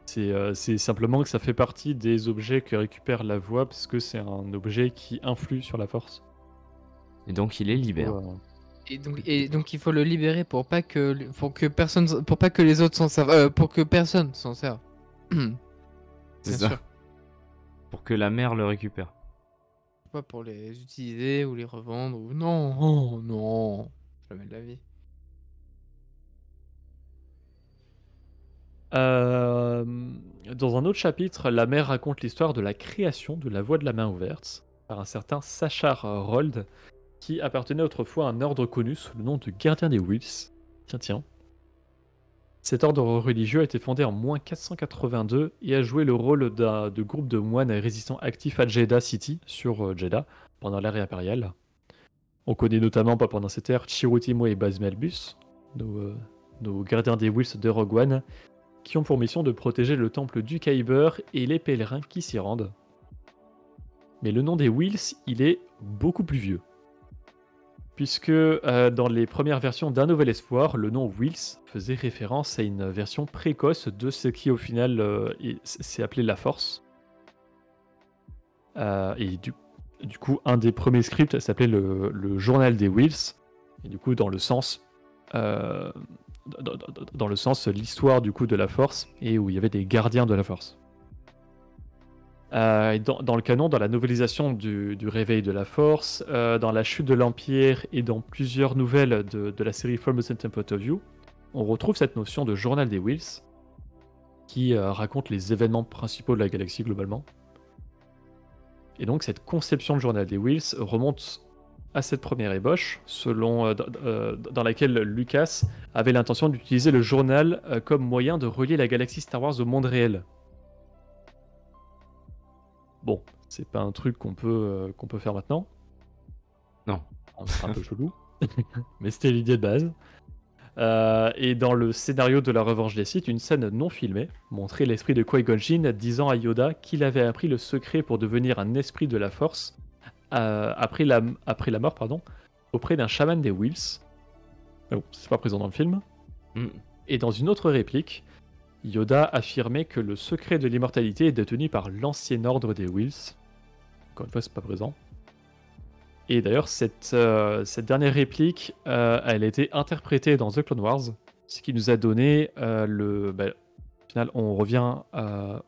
c'est simplement que ça fait partie des objets que récupère la voix, parce que c'est un objet qui influe sur la force. Et donc il est libéré. Et donc il faut le libérer pour pas que les autres s'en servent, pour que personne s'en serve. C'est Bien ça. sûr. Pour que la mère le récupère. Pas pour les utiliser ou les revendre ou non, oh, non, jamais de la vie. Dans un autre chapitre, la mère raconte l'histoire de la création de la voie de la main ouverte par un certain Sachar Rold, qui appartenait autrefois à un ordre connu sous le nom de Gardien des Whills. Tiens. Cet ordre religieux a été fondé en moins 482 et a joué le rôle de groupe de moines résistants actifs à Jeddah City, sur Jeddah, pendant l'ère impériale. On connaît notamment, pas pendant cette ère, Chirrut Îmwe et Baz Malbus, nos gardiens des Whills de Rogue One, qui ont pour mission de protéger le temple du Kyber et les pèlerins qui s'y rendent. Mais le nom des Whills, il est beaucoup plus vieux. Puisque dans les premières versions d'Un Nouvel Espoir, le nom Whills faisait référence à une version précoce de ce qui au final s'est appelé la Force. Et du coup, un des premiers scripts s'appelait le Journal des Whills, et du coup dans le sens l'histoire du coup de la Force, et où il y avait des gardiens de la Force. Et dans le canon, dans la novélisation du réveil de la Force, dans la chute de l'Empire et dans plusieurs nouvelles de la série From a Certain Point of View, on retrouve cette notion de journal des Whills qui raconte les événements principaux de la galaxie globalement. Et donc cette conception de journal des Whills remonte à cette première ébauche, dans laquelle Lucas avait l'intention d'utiliser le journal comme moyen de relier la galaxie Star Wars au monde réel. Bon, c'est pas un truc qu'on peut faire maintenant. Non. C'est un peu chelou. Mais c'était l'idée de base. Et dans le scénario de la Revanche des Sith, une scène non filmée montrait l'esprit de Qui-Gon Jinn disant à Yoda qu'il avait appris le secret pour devenir un esprit de la Force après la mort auprès d'un chaman des Whills. Oh, c'est pas présent dans le film. Et dans une autre réplique, Yoda affirmait que le secret de l'immortalité est détenu par l'ancien ordre des Whills. Encore une fois, c'est pas présent. Et d'ailleurs, cette dernière réplique, elle a été interprétée dans The Clone Wars, ce qui nous a donné au final, on revient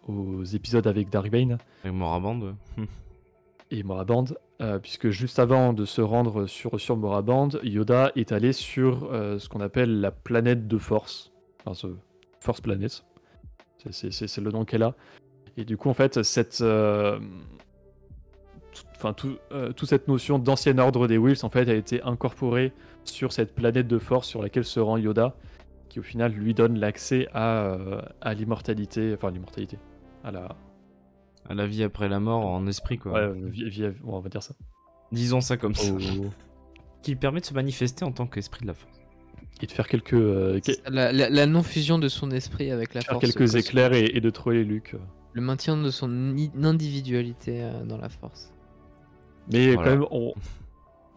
aux épisodes avec Dark Bane Et Moraband. et Moraband, puisque juste avant de se rendre sur Moraband, Yoda est allé sur ce qu'on appelle la planète de Force, enfin ce Force Planet, c'est le nom qu'elle a. Et du coup, en fait, toute cette notion d'ancien ordre des Whills en fait a été incorporée sur cette planète de Force sur laquelle se rend Yoda, qui au final lui donne l'accès à l'immortalité, à la vie après la mort en esprit, quoi. ouais, on va dire ça. Disons ça comme ça. Oh. Qui permet de se manifester en tant qu'esprit de la Force. Et de faire quelques La non-fusion de son esprit avec la Force. quelques éclairs et de troller Luke. Le maintien de son individualité dans la Force. Mais Voilà.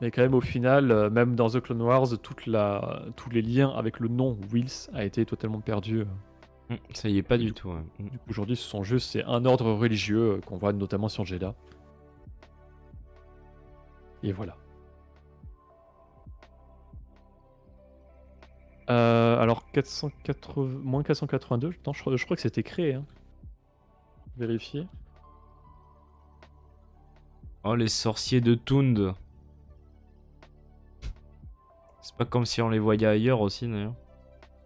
quand même au final, même dans The Clone Wars, tous les liens avec le nom Whills a été totalement perdu. Ça y est pas du tout. Ouais. Du coup, aujourd'hui, c'est un ordre religieux qu'on voit notamment sur Jedha. Et voilà. Alors, moins 482, non, je crois que c'était créé. Hein. Vérifier. Oh, les sorciers de Tund. C'est pas comme si on les voyait ailleurs aussi, d'ailleurs.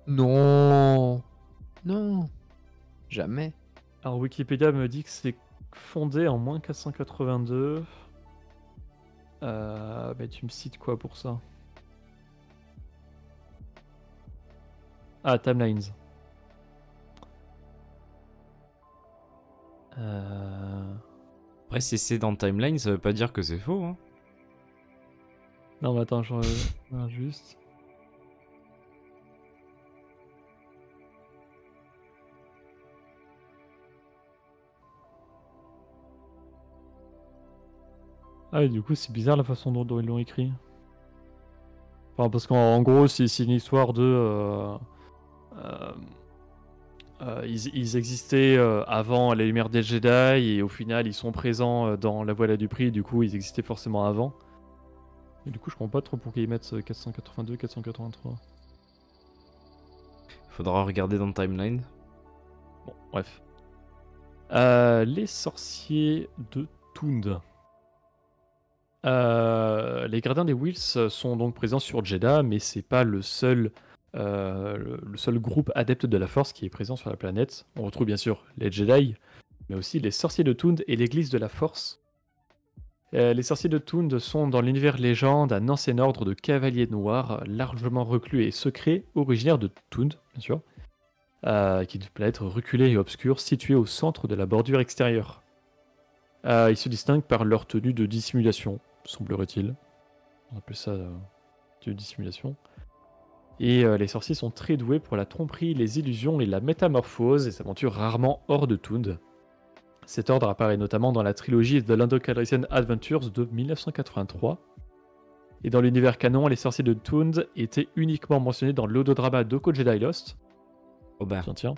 Non. Non. Jamais. Alors, Wikipédia me dit que c'est fondé en moins 482. Mais tu me cites quoi pour ça? Ah, Timelines. Après, si c'est dans Timeline, ça veut pas dire que c'est faux. Hein. Non, mais attends, je regarde juste. Ah, et du coup, c'est bizarre la façon dont ils l'ont écrit. Enfin, parce qu'en gros, c'est une histoire de. Ils existaient avant la lumière des Jedi et au final, ils sont présents dans la Voie du Prix. Du coup, ils existaient forcément avant. Et du coup, je comprends pas trop pourquoi ils mettent 482, 483. Faudra regarder dans Timeline. Bon, bref. Les sorciers de Tund. Les gardiens des Whills sont donc présents sur Jedha, mais c'est pas le seul groupe adepte de la Force qui est présent sur la planète. On retrouve bien sûr les Jedi, mais aussi les sorciers de Tund et l'église de la Force. Les sorciers de Tund sont dans l'univers légende un ancien ordre de cavaliers noirs largement reclus et secrets, originaire de Tund, bien sûr, qui est une planète reculée et obscure située au centre de la bordure extérieure. Ils se distinguent par leur tenue de dissimulation, semblerait-il. On appelle ça de dissimulation. Et les sorciers sont très doués pour la tromperie, les illusions et la métamorphose et s'aventurent rarement hors de Tund. Cet ordre apparaît notamment dans la trilogie The Lando Calrissian Adventures de 1983. Et dans l'univers canon, les sorciers de Tund étaient uniquement mentionnés dans l'audodrama Doko Jedi Lost. Oh ben. Tiens.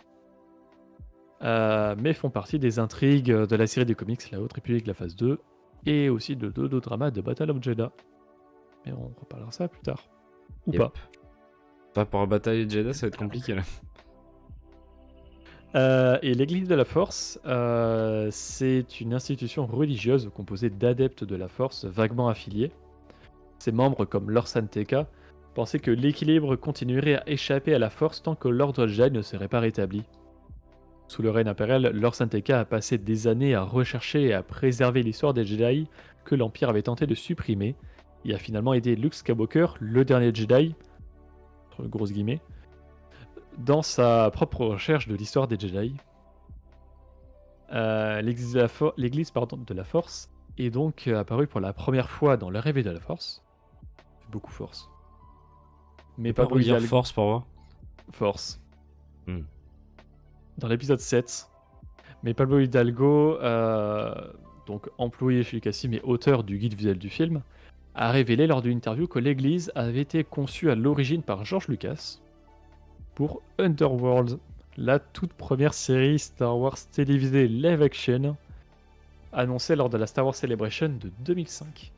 Mais font partie des intrigues de la série des comics La Haute République, la phase 2, et aussi de l'audodrama de Battle of Jedha. Mais on reparlera ça plus tard. Ou Yep. pas. Pas pour la bataille de Jedha, ça va être compliqué là. Et l'Église de la Force, c'est une institution religieuse composée d'adeptes de la Force vaguement affiliés. Ses membres, comme Lord Santeka, pensaient que l'équilibre continuerait à échapper à la Force tant que l'ordre Jedi ne serait pas rétabli. Sous le règne impérial, Lord Santeka a passé des années à rechercher et à préserver l'histoire des Jedi que l'Empire avait tenté de supprimer, et a finalement aidé Luke Skywalker, le dernier Jedi, entre grosses guillemets, dans sa propre recherche de l'histoire des Jedi. L'église de la Force est donc apparue pour la première fois dans le Réveil de la Force. Beaucoup Force. Mais Pas Pablo dire Hidalgo... force pour moi. Force. Hmm. Dans l'épisode 7. Mais Pablo Hidalgo, donc employé chez Lucasfilm et auteur du guide visuel du film, a révélé lors d'une interview que l'église avait été conçue à l'origine par George Lucas pour Underworld, la toute première série Star Wars télévisée live action annoncée lors de la Star Wars Celebration de 2005.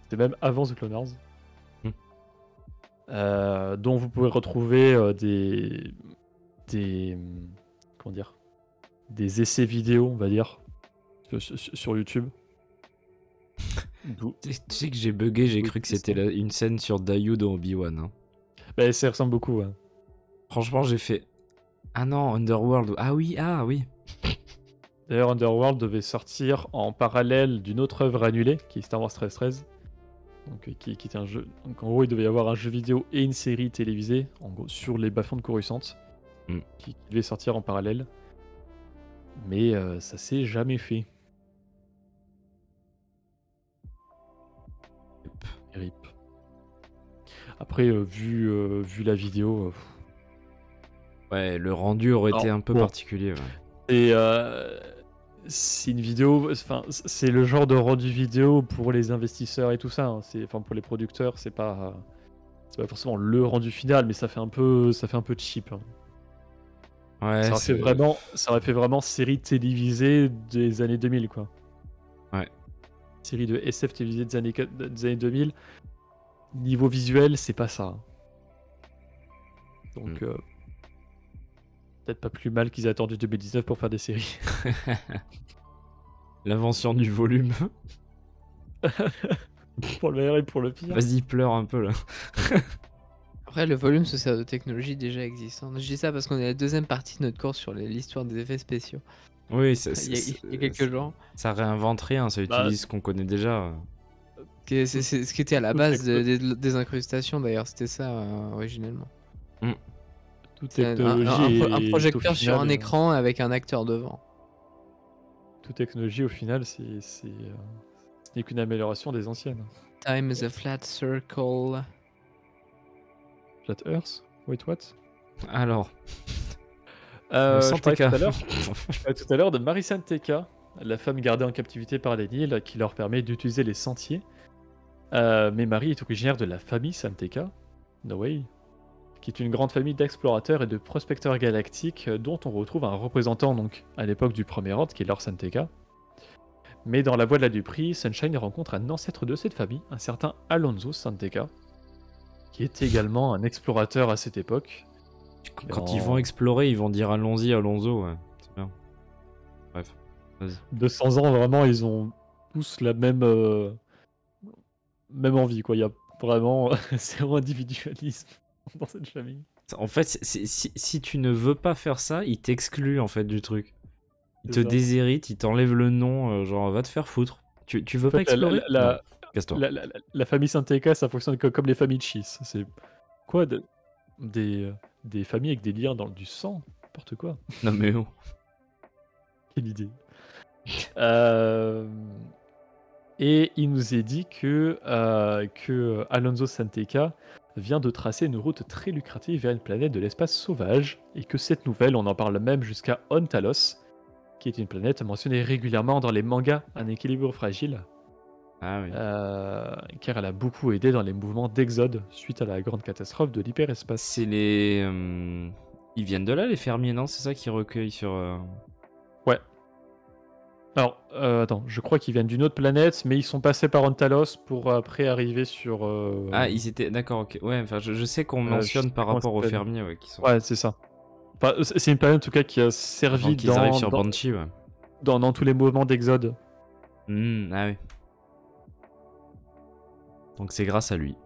C'était même avant The Clone Wars. Dont vous pouvez retrouver comment dire, des essais vidéo, on va dire, sur YouTube. Tu sais que j'ai bugué, j'ai cru que c'était une scène sur Dayu dans Obi-Wan. Hein. Bah, ça ressemble beaucoup. Ouais. Franchement, j'ai fait... Ah non, Underworld. Ah oui. D'ailleurs, Underworld devait sortir en parallèle d'une autre œuvre annulée, qui est Star Wars 1313. Donc, qui était un jeu. Donc, en gros, il devait y avoir un jeu vidéo et une série télévisée, en gros, sur les bas-fonds de Coruscant, qui devait sortir en parallèle. Mais ça s'est jamais fait. RIP. Après, vu la vidéo... Ouais, le rendu aurait été un peu particulier. Ouais. C'est une vidéo, enfin, c'est le genre de rendu vidéo pour les investisseurs et tout ça. Hein. Enfin, pour les producteurs, c'est pas forcément le rendu final, mais ça fait un peu cheap. Hein. Ouais, ça aurait fait vraiment série télévisée des années 2000, quoi. Ouais. Série de SF télévisée des années 2000. Niveau visuel, c'est pas ça. Donc, peut-être pas plus mal qu'ils aient attendu 2019 pour faire des séries. L'invention du volume. Pour le meilleur et pour le pire. Vas-y, pleure un peu là. Après, le volume se sert de technologies déjà existantes. Je dis ça parce qu'on est à la deuxième partie de notre cours sur l'histoire des effets spéciaux. Oui, il y a quelques jours. Ça réinvente rien, ça utilise ce qu'on connaît déjà. C'est ce qui était à la base des incrustations d'ailleurs, c'était ça originellement. Toute C'est technologie un projecteur sur un écran avec un acteur devant. Toute technologie au final, ce n'est qu'une amélioration des anciennes. Time is a flat circle. Flat Earth? Wait, what? Alors. Je parlais tout à l'heure de Mari Santeka, la femme gardée en captivité par les Nils, qui leur permet d'utiliser les sentiers. Mais Marie est originaire de la famille Santeka, no way, qui est une grande famille d'explorateurs et de prospecteurs galactiques dont on retrouve un représentant donc à l'époque du Premier Ordre, qui est Lord Santeka. Mais dans la voie de la Dupree, Sunshine rencontre un ancêtre de cette famille, un certain Alonso Santeka, qui est également un explorateur à cette époque. Quand ils vont explorer, ils vont dire allons-y, Alonso, ouais. C'est bien. Bref, vas-y. 200 ans, vraiment, ils ont tous la même envie, quoi. Il y a vraiment zéro individualisme dans cette famille. En fait, si tu ne veux pas faire ça, ils t'excluent en fait du truc. Ils te C'est ça. déshéritent, ils t'enlèvent le nom, genre va te faire foutre. Tu veux pas explorer? Non, casse-toi. La famille Santeka, ça fonctionne comme les familles Cheese. C'est quoi des familles avec des liens dans du sang? N'importe quoi. Non mais oh. Quelle idée. Et il nous est dit que Alonso Santeka vient de tracer une route très lucrative vers une planète de l'espace sauvage, et que cette nouvelle, on en parle même jusqu'à On-Talos, qui est une planète mentionnée régulièrement dans les mangas Un équilibre fragile, Ah oui. car elle a beaucoup aidé dans les mouvements d'exode suite à la grande catastrophe de l'hyperespace. C'est les... Ils viennent de là, les fermiers, non? C'est ça qu'ils recueillent sur... Ouais. Alors, attends, je crois qu'ils viennent d'une autre planète, mais ils sont passés par On-Talos pour après arriver sur... Ah, ils étaient... D'accord, ok. Ouais, enfin, je sais qu'on je mentionne sais par comment rapport aux ça s'appelle. fermiers, ouais, qui sont... Ouais, c'est ça. Enfin, c'est une période en tout cas qui a Avant servi qu'ils arrivent sur Banshee, ouais. dans tous les mouvements d'Exode. Ah oui. Donc c'est grâce à lui.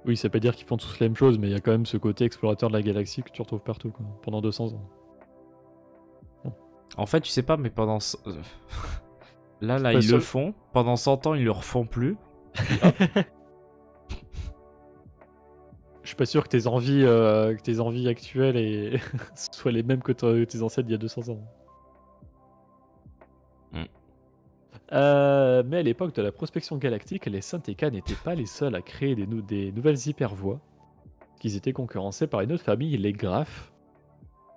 Oui, ça veut pas dire qu'ils font tous la même chose, mais il y a quand même ce côté explorateur de la galaxie que tu retrouves partout, quoi, pendant 200 ans. En fait, tu sais pas, mais pendant... là, Pas ils sûr. le font. Pendant 100 ans, ils le refont plus. Je suis pas sûr que tes envies actuelles soient les mêmes que tes ancêtres d'il y a 200 ans. Mm. Mais à l'époque de la prospection galactique, les Synthéka n'étaient pas les seuls à créer des nouvelles hypervoies, qu'ils étaient concurrencés par une autre famille, les Graphes,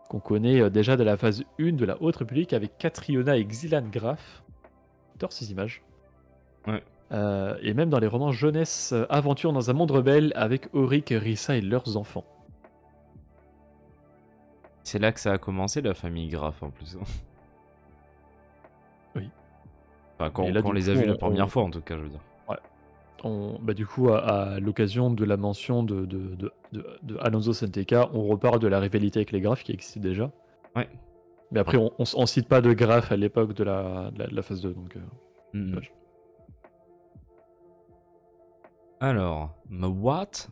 qu'on connaît déjà de la phase 1 de la Haute République avec Catriona et Xylan Graph. J'adore ces images. Ouais. Et même dans les romans jeunesse, aventure dans un monde rebelle avec Auric, Rissa et leurs enfants. C'est là que ça a commencé, la famille Graff, en plus. Oui. Enfin, quand Et là, on du les a coup, vus la on- première fois, en tout cas, je veux dire. Du coup, à l'occasion de la mention de Alonso Santeca, on repart de la rivalité avec les Graphes qui existe déjà. Ouais. Mais après, on cite pas de Graphes à l'époque de la phase 2. Donc, Mm. dommage. Alors, what?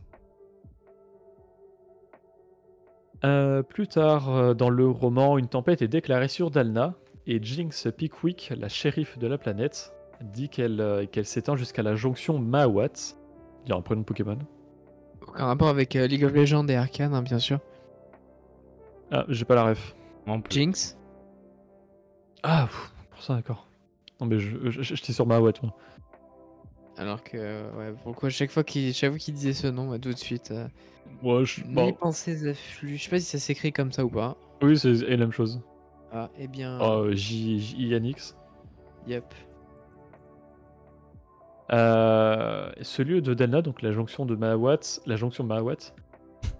Plus tard, dans le roman, une tempête est déclarée sur Dalna et Jinx Pickwick, la shérif de la planète, dit qu'elle s'étend jusqu'à la jonction Mahawat. Il y a un prénom de Pokémon. Aucun rapport avec League of Legends et Arcane, hein, bien sûr. Ah, j'ai pas la ref. En plus. Jinx. Ah, pour ça, d'accord. Non, mais j'étais sur Mahawat, moi. Alors que, ouais, pourquoi chaque fois qu'il disait ce nom, tout de suite. Ouais, Les pensées affluent. Je sais pas si ça s'écrit comme ça ou pas. Oui, c'est la même chose. Ah, eh bien. J-I-N-X. Yep. Ce lieu de Dalna, donc la jonction Mahawat,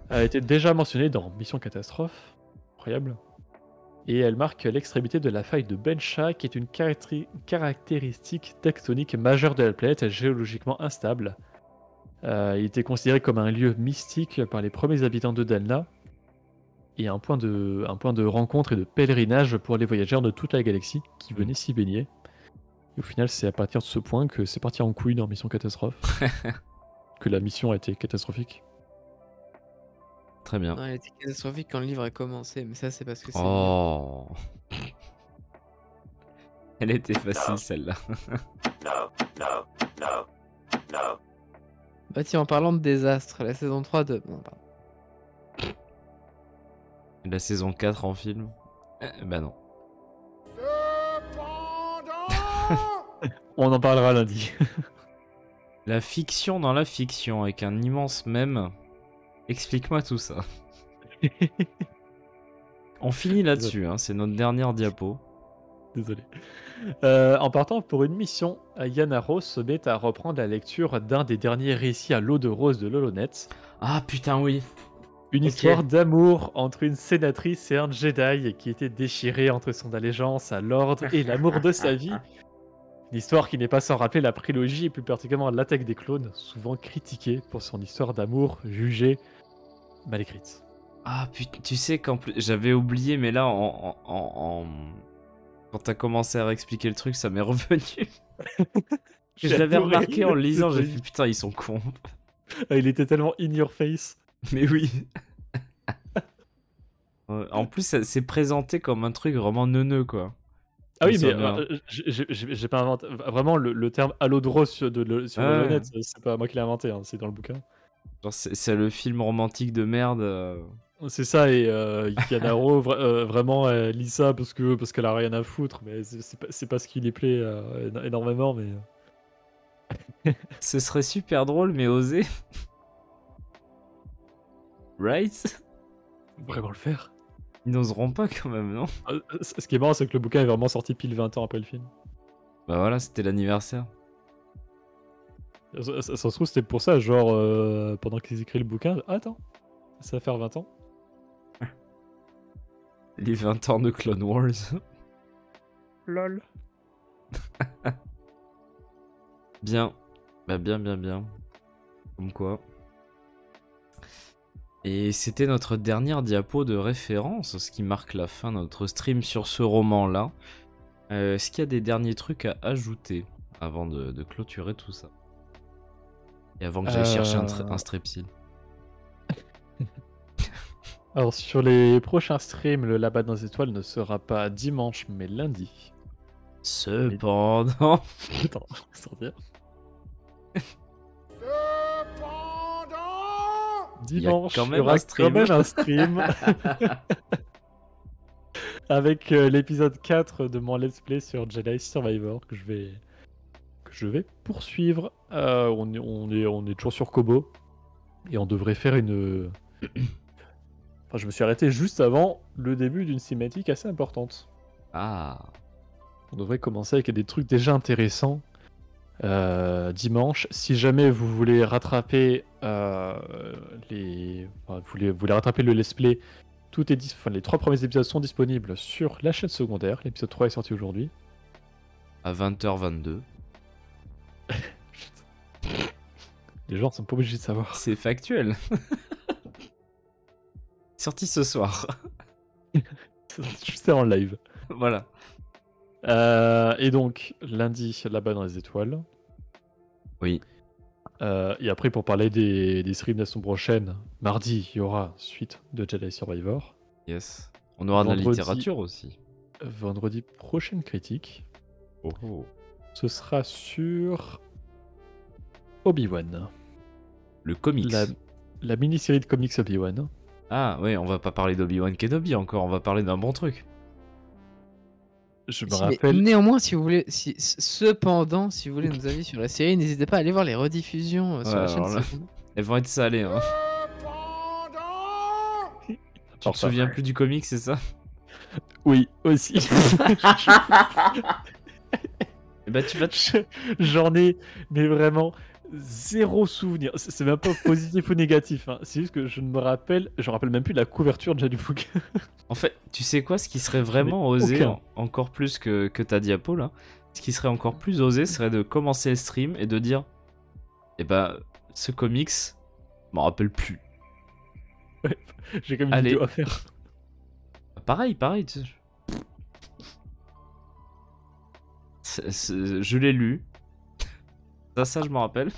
a été déjà mentionné dans Mission Catastrophe. Incroyable. Et elle marque l'extrémité de la faille de Bencha, qui est une caractéristique tectonique majeure de la planète, géologiquement instable. Il était considéré comme un lieu mystique par les premiers habitants de Dalna, et un point de rencontre et de pèlerinage pour les voyageurs de toute la galaxie qui venaient s'y baigner. Et au final, c'est à partir de ce point que c'est parti en couille dans Mission Catastrophe, que la mission a été catastrophique. Très bien. Non, elle était catastrophique quand le livre a commencé, mais ça, c'est parce que c'est. Oh. Elle était facile, celle-là. Bah, tiens, en parlant de désastre, la saison 3 de. Non, pardon. La saison 4 en film. Bah non. On en parlera lundi. La fiction dans la fiction, avec un immense mème. Explique-moi tout ça. On finit là-dessus, hein, c'est notre dernière diapo. Désolé. En partant pour une mission, Yanaro se met à reprendre la lecture d'un des derniers récits à l'eau de rose de l'Holonet. Ah putain, oui. Une Ok. histoire d'amour entre une sénatrice et un Jedi qui était déchiré entre son allégeance à l'ordre et l'amour de sa vie. Une histoire qui n'est pas sans rappeler la prélogie et plus particulièrement l'attaque des clones, souvent critiquée pour son histoire d'amour jugée mal écrite. Ah putain, tu sais qu'en plus, j'avais oublié, mais là, quand t'as commencé à réexpliquer le truc, ça m'est revenu. Je J'ai l'avais adoré. remarqué en le lisant, j'ai fait putain, ils sont cons. Il était tellement in your face. Mais oui. En plus, c'est présenté comme un truc vraiment neuneux, quoi. Ah oui, mais Insomnia. j'ai pas inventé. Vraiment, le terme Allodros sur le Ouais. net, c'est pas moi qui l'ai inventé, hein, c'est dans le bouquin. Genre, c'est le film romantique de merde. C'est ça, et Yanaro vraiment lit ça parce qu'elle a rien à foutre, mais c'est pas ce qui lui plaît énormément, mais. Ce serait super drôle, mais osé. Right? Vraiment le faire. Ils n'oseront pas quand même, non? Ce qui est marrant, c'est que le bouquin est vraiment sorti pile 20 ans après le film. Bah voilà, c'était l'anniversaire. Ça se trouve, c'était pour ça, genre, pendant qu'ils écrivent le bouquin, attends, ça va faire 20 ans. Les 20 ans de Clone Wars. Lol. Bien. Bah bien. Comme quoi. Et c'était notre dernière diapo de référence, ce qui marque la fin de notre stream sur ce roman-là. Est-ce qu'il y a des derniers trucs à ajouter avant de clôturer tout ça? Et avant que j'aille chercher un strepsil. Alors sur les prochains streams, le Là-bas dans les étoiles ne sera pas dimanche mais lundi. Cependant... Attends, sans dire. Dimanche, quand il y même aura un stream. quand même un stream avec l'épisode 4 de mon let's play sur Jedi Survivor que je vais poursuivre. On est toujours sur Kobo et on devrait faire une... Enfin, je me suis arrêté juste avant le début d'une cinématique assez importante. Ah. On devrait commencer avec des trucs déjà intéressants dimanche. Si jamais vous voulez rattraper vous voulez rattraper le let's play, les 3 premiers épisodes sont disponibles sur la chaîne secondaire. L'épisode 3 est sorti aujourd'hui. À 20h22. Les gens sont pas obligés de savoir. C'est factuel. Sorti ce soir. Juste en live. Voilà. Et donc, lundi, Là-bas dans les étoiles. Oui. Et après, pour parler des streams de la semaine prochaine, mardi, il y aura suite de Jedi Survivor. Yes. On aura de la Vendredi- littérature aussi. Vendredi, prochaine critique. Oh. Ce sera sur Obi-Wan. Le comics. La mini-série de comics Obi-Wan. Ah oui, on va pas parler d'Obi-Wan Kenobi encore, on va parler d'un bon truc. Je me Mais rappelle... néanmoins, si vous voulez, cependant, si vous voulez nos avis sur la série, n'hésitez pas à aller voir les rediffusions sur Ouais, la chaîne. alors là- secondaire. Elles vont être salées, hein. Tu te souviens plus du comic, c'est ça? Oui, aussi. Eh bah tu vas te... J'en ai, mais vraiment, zéro souvenir. C'est même pas positif ou négatif. Hein. C'est juste que je me rappelle même plus la couverture de du Book. En fait, tu sais quoi, ce qui serait vraiment osé, aucun. encore plus que ta diapo là, ce qui serait encore plus osé serait de commencer le stream et de dire, eh bah, ce comics, je m'en rappelle plus. J'ai comme une Allez. vidéo à faire. Pareil, tu sais. Je l'ai lu. Ça, je m'en rappelle.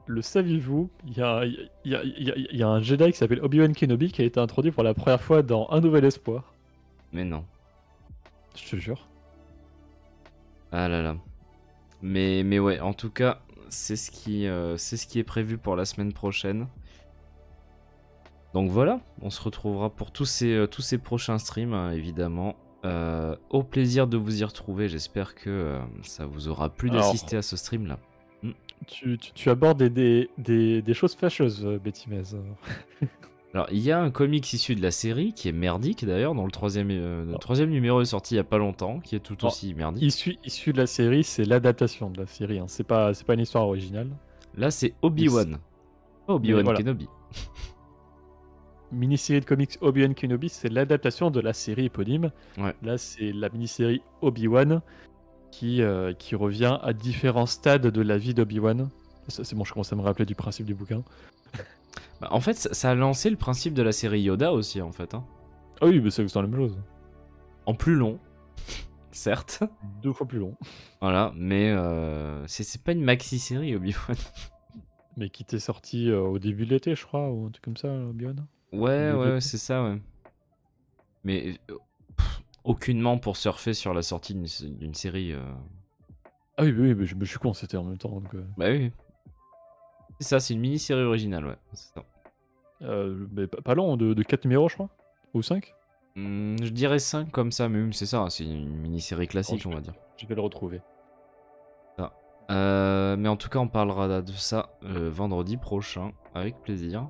Le saviez-vous, il y a un Jedi qui s'appelle Obi-Wan Kenobi qui a été introduit pour la première fois dans Un Nouvel Espoir. Mais non. Je te jure. Ah là là. Mais ouais, en tout cas, c'est ce qui est prévu pour la semaine prochaine. Donc voilà, on se retrouvera pour tous ces prochains streams, hein, évidemment. Au plaisir de vous y retrouver, j'espère que ça vous aura plu Alors, d'assister à ce stream-là. tu abordes des choses fâcheuses, Betty Mez. Alors, il y a un comics issu de la série qui est merdique d'ailleurs, dont le troisième numéro est sorti il y a pas longtemps, qui est tout Oh, aussi merdique. Issu de la série, c'est l'adaptation de la série. Hein. C'est pas une histoire originale. Là, c'est Obi-Wan. Pas Obi-Wan Mais voilà. Kenobi. Mini-série de comics Obi-Wan Kenobi, c'est l'adaptation de la série éponyme. Ouais. Là, c'est la mini-série Obi-Wan qui revient à différents stades de la vie d'Obi-Wan. C'est bon, je commence à me rappeler du principe du bouquin. Bah, en fait, ça a lancé le principe de la série Yoda aussi, en fait. Hein. Ah oui, mais c'est la même chose. En plus long, certes. 2 fois plus long. Voilà, mais c'est pas une maxi-série, Obi-Wan. Mais qui t'est sorti au début de l'été, je crois, ou un truc comme ça, Obi-Wan. Ouais, Le ouais, deux. c'est ça, ouais. Mais aucunement pour surfer sur la sortie d'une série. Ah oui, mais je suis con, c'était en même temps. Donc, Bah oui. C'est ça, c'est une mini-série originale, ouais. C'est ça. mais pas long, de 4 numéros, je crois. Ou 5. Je dirais 5 comme ça, mais oui, c'est ça, c'est une mini-série classique, on va dire. Je vais le retrouver. Mais en tout cas, on parlera de ça vendredi prochain, avec plaisir.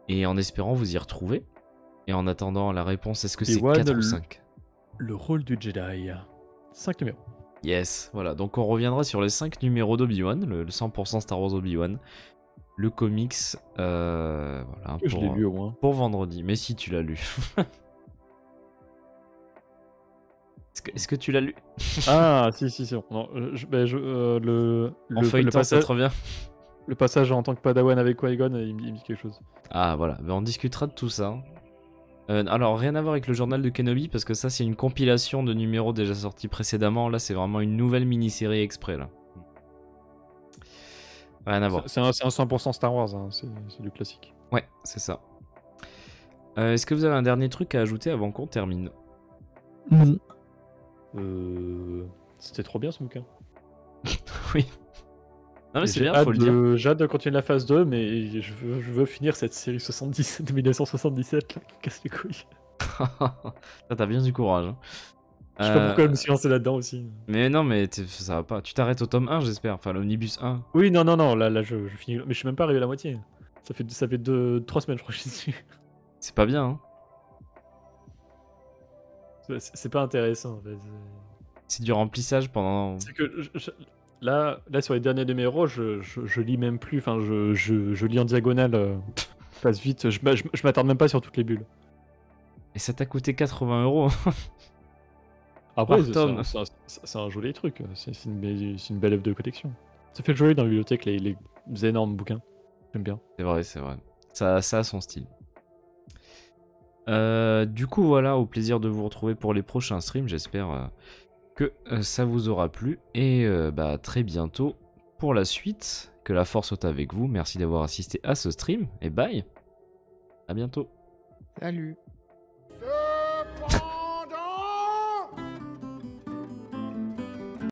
Et en espérant vous y retrouver. Et en attendant la réponse, est-ce que c'est Obi-Wan, 4 ou 5? Le rôle du Jedi. 5 numéros. Yes, voilà. Donc on reviendra sur les 5 numéros d'Obi-Wan, le 100% Star Wars Obi-Wan. Le comics, voilà, Je l'ai lu au moins. pour vendredi. Mais si tu l'as lu. Est-ce que tu l'as lu? Ah, si. Non, le En feuilletant, ça passage, te revient. Le passage en tant que Padawan avec Qui-Gon, il me dit quelque chose. Ah voilà, ben, on discutera de tout ça. Alors rien à voir avec le journal de Kenobi parce que ça c'est une compilation de numéros déjà sortis précédemment. Là c'est vraiment une nouvelle mini-série exprès là. Rien à voir. C'est un 100% Star Wars, hein, c'est du classique. Ouais, c'est ça. Est-ce que vous avez un dernier truc à ajouter avant qu'on termine? Non. C'était trop bien ce bouquin. Oui. Non mais c'est J'ai bien, hâte faut le dire. j'ai hâte de continuer la phase 2, mais je veux finir cette série 77 de 1977 là, qui casse les couilles. Ça, t'as bien du courage. Hein. Je sais pas pourquoi je me suis lancé là-dedans aussi. Mais non, mais ça va pas. Tu t'arrêtes au tome 1, j'espère. Enfin, l'omnibus 1. Oui, non, là je finis. Mais je suis même pas arrivé à la moitié. Ça fait 3 semaines, je crois que je suis dessus. C'est pas bien, hein. C'est pas intéressant en fait. C'est du remplissage pendant. C'est que là, sur les derniers numéros, je lis même plus. Enfin, je lis en diagonale. Passe vite. Je m'attarde même pas sur toutes les bulles. Et ça t'a coûté 80 €. Après, Par tome. c'est un joli truc. C'est une belle œuvre de collection. Ça fait joli dans la bibliothèque les énormes bouquins. J'aime bien. C'est vrai, c'est vrai. Ça a son style. Du coup, voilà, au plaisir de vous retrouver pour les prochains streams. J'espère que ça vous aura plu. Et bah, très bientôt pour la suite. Que la force soit avec vous. Merci d'avoir assisté à ce stream. Et bye. À bientôt. Salut.